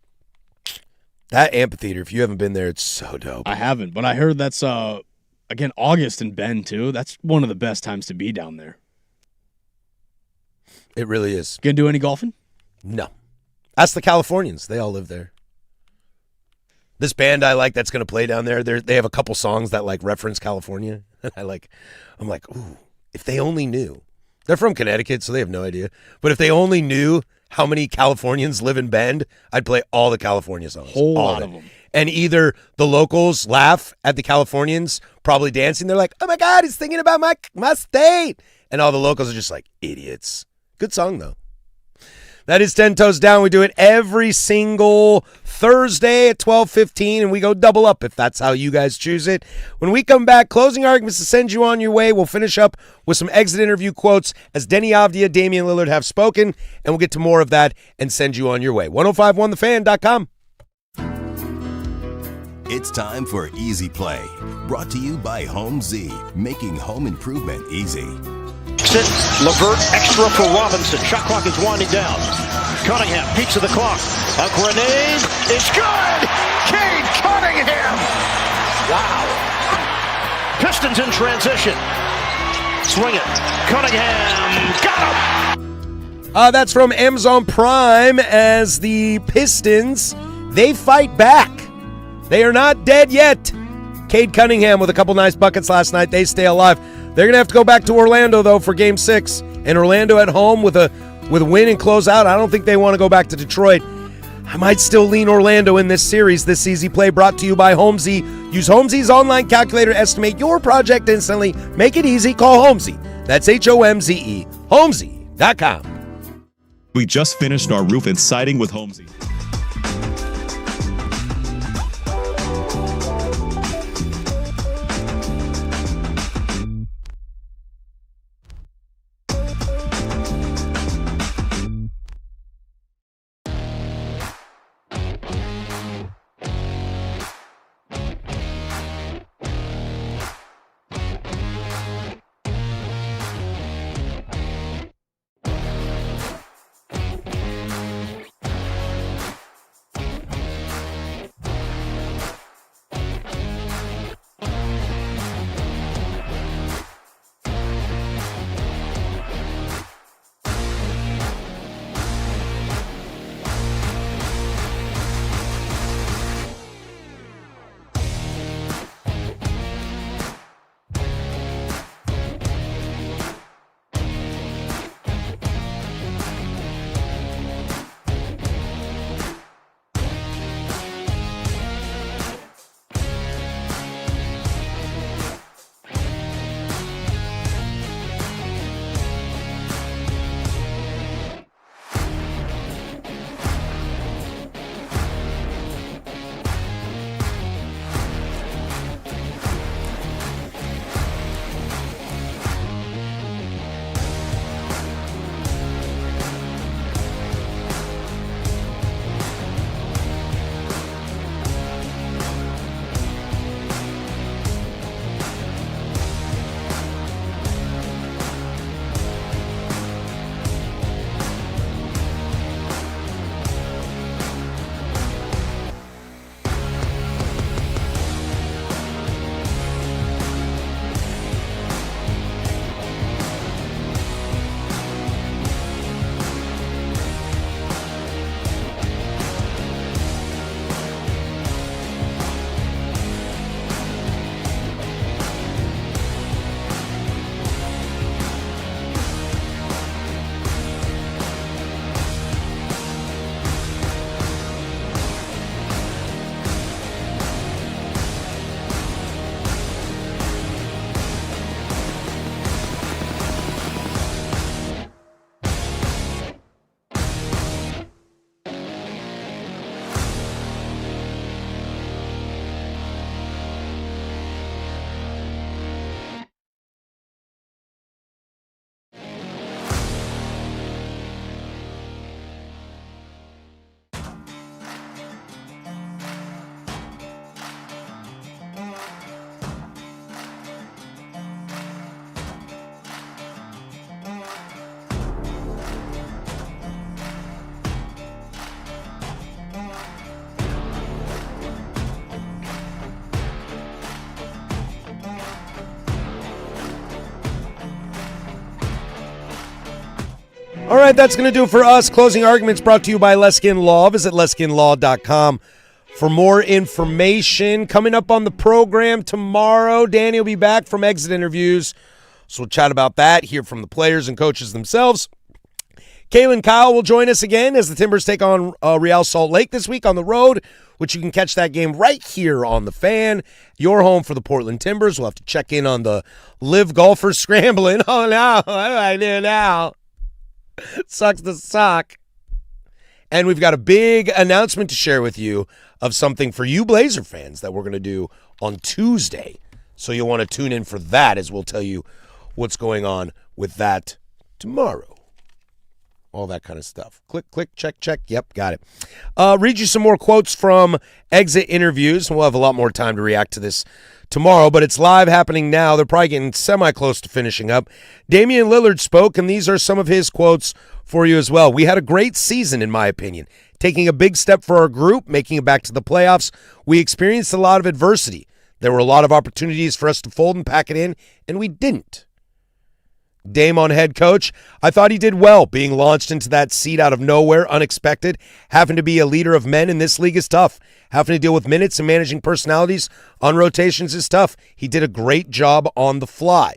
That amphitheater, if you haven't been there, it's so dope. I haven't, but I heard that's, again, August in Bend, too. That's one of the best times to be down there. It really is. Gonna do any golfing? No. Ask the Californians. They all live there. This band I like that's going to play down there, they have a couple songs that, like, reference California. I'm like, ooh, if they only knew. They're from Connecticut, so they have no idea. But if they only knew how many Californians live in Bend, I'd play all the California songs. Whole lot of them. And either the locals laugh at the Californians probably dancing. They're like, oh, my God, he's thinking about my state. And all the locals are just like, idiots. Good song, though. That is 10 Toes Down. We do it every single Thursday at 12:15, and we go double up if that's how you guys choose it. When we come back, closing arguments to send you on your way. We'll finish up with some exit interview quotes as Denny Avdia, Damian Lillard have spoken, and we'll get to more of that and send you on your way. 1051thefan.com. It's time for Easy Play, brought to you by Home Z, making home improvement easy. Levert extra for Robinson. Shot clock is winding down. Cunningham peeks at the clock. A grenade is good. Cade Cunningham. Wow. Pistons in transition. Swing it. Cunningham got him. That's from Amazon Prime as the Pistons, they fight back. They are not dead yet. Cade Cunningham with a couple nice buckets last night. They stay alive. They're going to have to go back to Orlando, though, for Game 6. And Orlando at home with a win and close out. I don't think they want to go back to Detroit. I might still lean Orlando in this series. This Easy Play brought to you by Homesy. Use Homesy's online calculator to estimate your project instantly. Make it easy. Call Homesy. That's Homze. Homesy.com. We just finished our roof and siding with Homesy. All right, that's going to do it for us. Closing Arguments brought to you by Leskin Law. Visit leskinlaw.com for more information. Coming up on the program tomorrow, Danny will be back from exit interviews. So we'll chat about that, hear from the players and coaches themselves. Kalen Kyle will join us again as the Timbers take on Real Salt Lake this week on the road, which you can catch that game right here on The Fan. Your home for the Portland Timbers. We'll have to check in on the live golfers scrambling. Oh, no. What do I do now? Sucks to suck. And we've got a big announcement to share with you of something for you Blazer fans that we're going to do on Tuesday. So you'll want to tune in for that as we'll tell you what's going on with that tomorrow. All that kind of stuff. Click, click, check, check. Yep, got it. Read you some more quotes from exit interviews. We'll have a lot more time to react to this tomorrow, but it's live happening now. They're probably getting semi-close to finishing up. Damian Lillard spoke, and these are some of his quotes for you as well. We had a great season, in my opinion, taking a big step for our group, making it back to the playoffs. We experienced a lot of adversity. There were a lot of opportunities for us to fold and pack it in, and we didn't. Dame on head coach. I thought he did well being launched into that seat out of nowhere, unexpected. Having to be a leader of men in this league is tough. Having to deal with minutes and managing personalities on rotations is tough. He did a great job on the fly.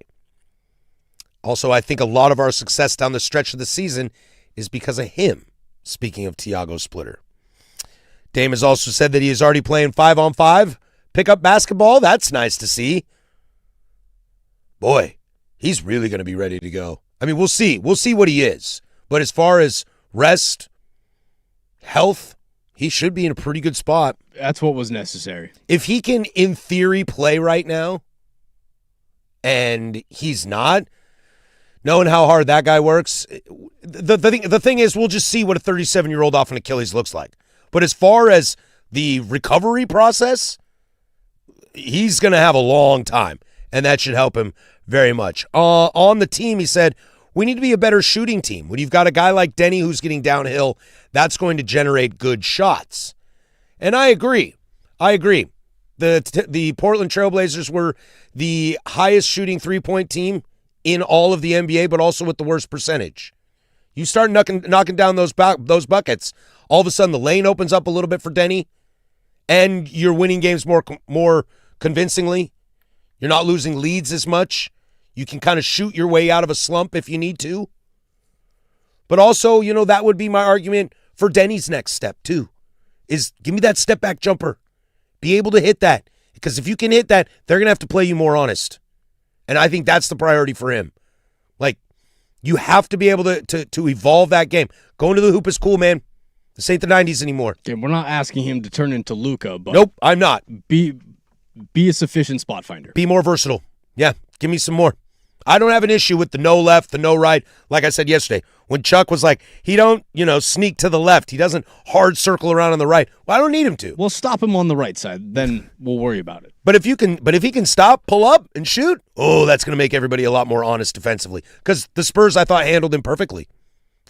Also, I think a lot of our success down the stretch of the season is because of him, speaking of Tiago Splitter. Dame has also said that he is already playing 5-on-5 pickup basketball. That's nice to see. Boy, he's really going to be ready to go. I mean, we'll see. We'll see what he is. But as far as rest, health, he should be in a pretty good spot. That's what was necessary. If he can, in theory, play right now, and he's not, knowing how hard that guy works, the thing is, we'll just see what a 37-year-old off an Achilles looks like. But as far as the recovery process, he's going to have a long time, and that should help him very much. On the team, he said, we need to be a better shooting team. When you've got a guy like Denny who's getting downhill, that's going to generate good shots. And I agree. The Portland Trailblazers were the highest shooting three-point team in all of the NBA, but also with the worst percentage. You start knocking down those buckets, all of a sudden the lane opens up a little bit for Denny, and you're winning games more convincingly. You're not losing leads as much. You can kind of shoot your way out of a slump if you need to. But also, that would be my argument for Denny's next step too, is give me that step back jumper. Be able to hit that. Because if you can hit that, they're going to have to play you more honest. And I think that's the priority for him. Like, you have to be able to evolve that game. Going to the hoop is cool, man. This ain't the 90s anymore. Okay, we're not asking him to turn into Luka, but nope, I'm not. Be a sufficient spot finder. Be more versatile. Yeah, give me some more. I don't have an issue with the no left, the no right. Like I said yesterday, when Chuck was like, he don't, sneak to the left. He doesn't hard circle around on the right. Well, I don't need him to. We'll stop him on the right side. Then we'll worry about it. But if he can stop, pull up, and shoot, that's going to make everybody a lot more honest defensively. Because the Spurs, I thought, handled him perfectly.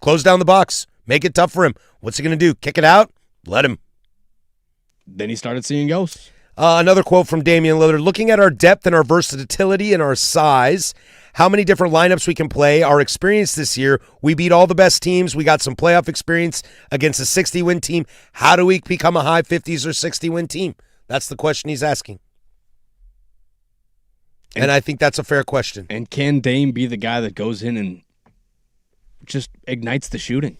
Close down the box. Make it tough for him. What's he going to do? Kick it out? Let him. Then he started seeing ghosts. Another quote from Damian Lillard. Looking at our depth and our versatility and our size, how many different lineups we can play, our experience this year, we beat all the best teams. We got some playoff experience against a 60-win team. How do we become a high 50s or 60-win team? That's the question he's asking. And I think that's a fair question. And can Dame be the guy that goes in and just ignites the shooting?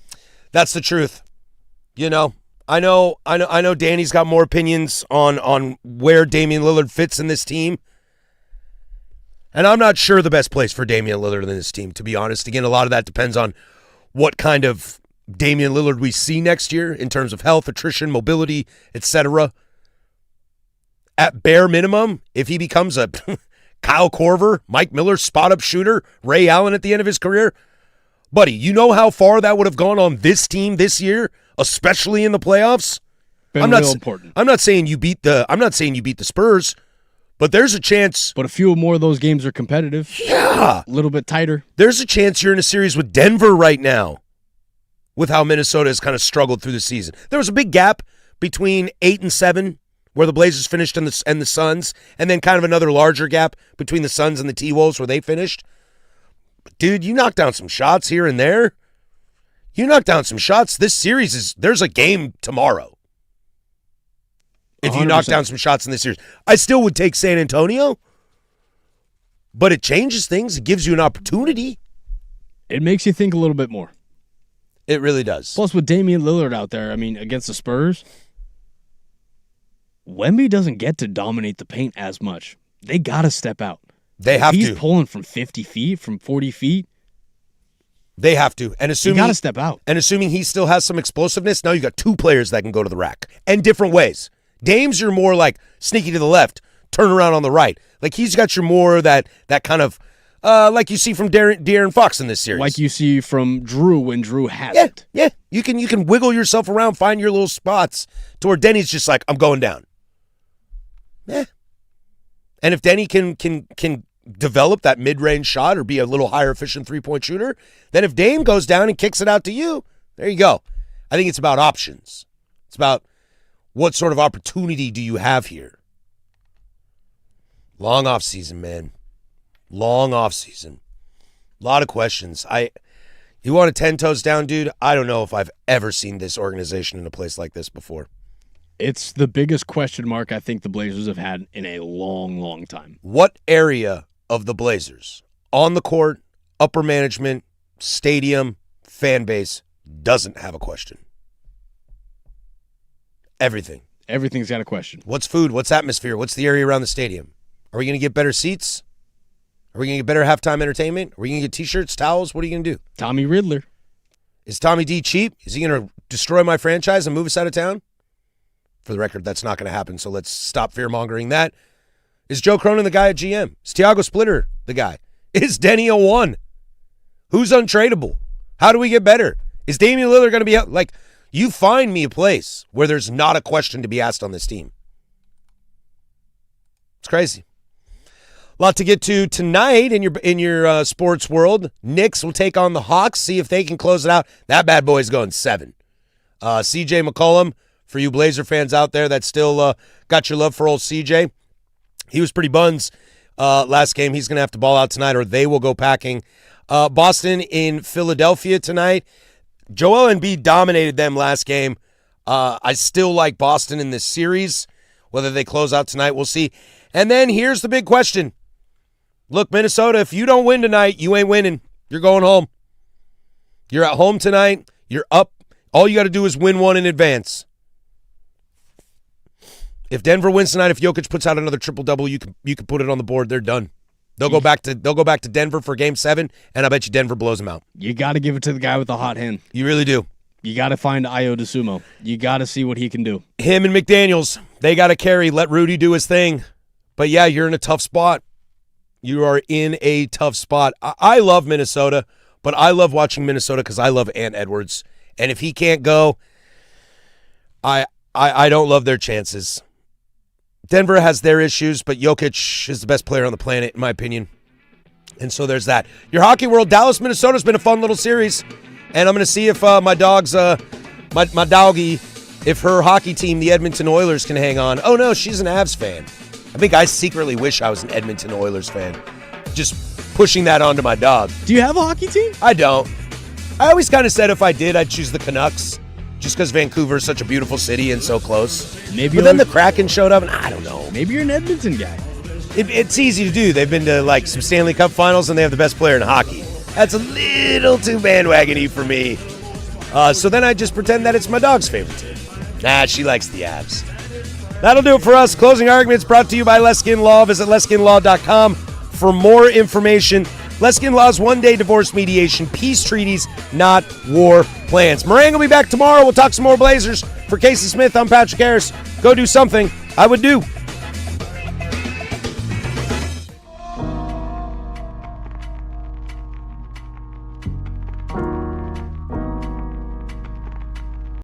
That's the truth. I know Danny's got more opinions on where Damian Lillard fits in this team. And I'm not sure the best place for Damian Lillard in this team, to be honest. Again, a lot of that depends on what kind of Damian Lillard we see next year in terms of health, attrition, mobility, etc. At bare minimum, if he becomes a Kyle Korver, Mike Miller spot-up shooter, Ray Allen at the end of his career, buddy, you know how far that would have gone on this team this year, especially in the playoffs? Important. I'm not saying you beat the Spurs, but there's a chance. But a few more of those games are competitive. Yeah. A little bit tighter. There's a chance you're in a series with Denver right now with how Minnesota has kind of struggled through the season. There was a big gap between 8 and 7 where the Blazers finished and the Suns, and then kind of another larger gap between the Suns and the T-Wolves where they finished. But dude, you knock down some shots here and there. You knock down some shots. This series there's a game tomorrow. If you 100%. knock down some shots in this series, I still would take San Antonio, but it changes things. It gives you an opportunity. It makes you think a little bit more. It really does. Plus, with Damian Lillard out there, against the Spurs, Wemby doesn't get to dominate the paint as much. They got to step out. They have He's to. pulling from 50 feet, from 40 feet. They have to. And assuming You got to step out. And assuming he still has some explosiveness, now you got two players that can go to the rack. And different ways. Dame's you're more like sneaky to the left, turn around on the right. Like he's got your more that kind of like you see from De'Aaron Fox in this series. Like you see from Drew when Drew has yeah, it. Yeah. You can wiggle yourself around, find your little spots to where Denny's just like, I'm going down. Yeah. And if Denny can develop that mid-range shot or be a little higher efficient three-point shooter, then if Dame goes down and kicks it out to you, there you go. I think it's about options. It's about what sort of opportunity do you have here? Long off season, man. Long off season. A lot of questions. You want a 10 toes down, dude? I don't know if I've ever seen this organization in a place like this before. It's the biggest question mark I think the Blazers have had in a long, long time. What area of the Blazers, on the court, upper management, stadium, fan base, doesn't have a question? Everything. Everything's got a question. What's food? What's atmosphere? What's the area around the stadium? Are we going to get better seats? Are we going to get better halftime entertainment? Are we going to get T-shirts, towels? What are you going to do? Tommy Riddler. Is Tommy D cheap? Is he going to destroy my franchise and move us out of town? For the record, that's not going to happen, so let's stop fear-mongering that. Is Joe Cronin the guy at GM? Is Tiago Splitter the guy? Is Denny a one? Who's untradeable? How do we get better? Is Damian Lillard going to be out? Like, you find me a place where there's not a question to be asked on this team. It's crazy. A lot to get to tonight in your sports world. Knicks will take on the Hawks, see if they can close it out. That bad boy's going 7. CJ McCollum, for you Blazer fans out there that still got your love for old CJ, he was pretty buns last game. He's going to have to ball out tonight or they will go packing. Boston in Philadelphia tonight. Joel Embiid dominated them last game. I still like Boston in this series. Whether they close out tonight, we'll see. And then here's the big question. Look, Minnesota, if you don't win tonight, you ain't winning. You're going home. You're at home tonight. You're up. All you got to do is win one in advance. If Denver wins tonight, if Jokic puts out another triple-double, you can put it on the board. They're done. They'll go back to Denver for Game 7, and I bet you Denver blows them out. You got to give it to the guy with the hot hand. You really do. You got to find Ayo DeSumo. You got to see what he can do. Him and McDaniels, they got to carry. Let Rudy do his thing. But, yeah, you're in a tough spot. You are in a tough spot. I love Minnesota, but I love watching Minnesota because I love Ant Edwards. And if he can't go, I don't love their chances. Denver has their issues, but Jokic is the best player on the planet, in my opinion. And so there's that. Your hockey world, Dallas, Minnesota has been a fun little series. And I'm going to see if my dog's, my doggy, if her hockey team, the Edmonton Oilers, can hang on. Oh, no, she's an Avs fan. I think I secretly wish I was an Edmonton Oilers fan. Just pushing that onto my dog. Do you have a hockey team? I don't. I always kind of said if I did, I'd choose the Canucks. Just because Vancouver is such a beautiful city and so close. But then the Kraken showed up, and I don't know. Maybe you're an Edmonton guy. It's easy to do. They've been to like some Stanley Cup finals, and they have the best player in hockey. That's a little too bandwagon-y for me. So then I just pretend that it's my dog's favorite team. Nah, she likes the Avs. That'll do it for us. Closing Arguments brought to you by Leskin Law. Visit LeskinLaw.com for more information. Leskin Law's one-day divorce mediation, peace treaties, not war plans. Marang will be back tomorrow. We'll talk some more Blazers. For Casey Smith, I'm Patrick Harris. Go do something I would do.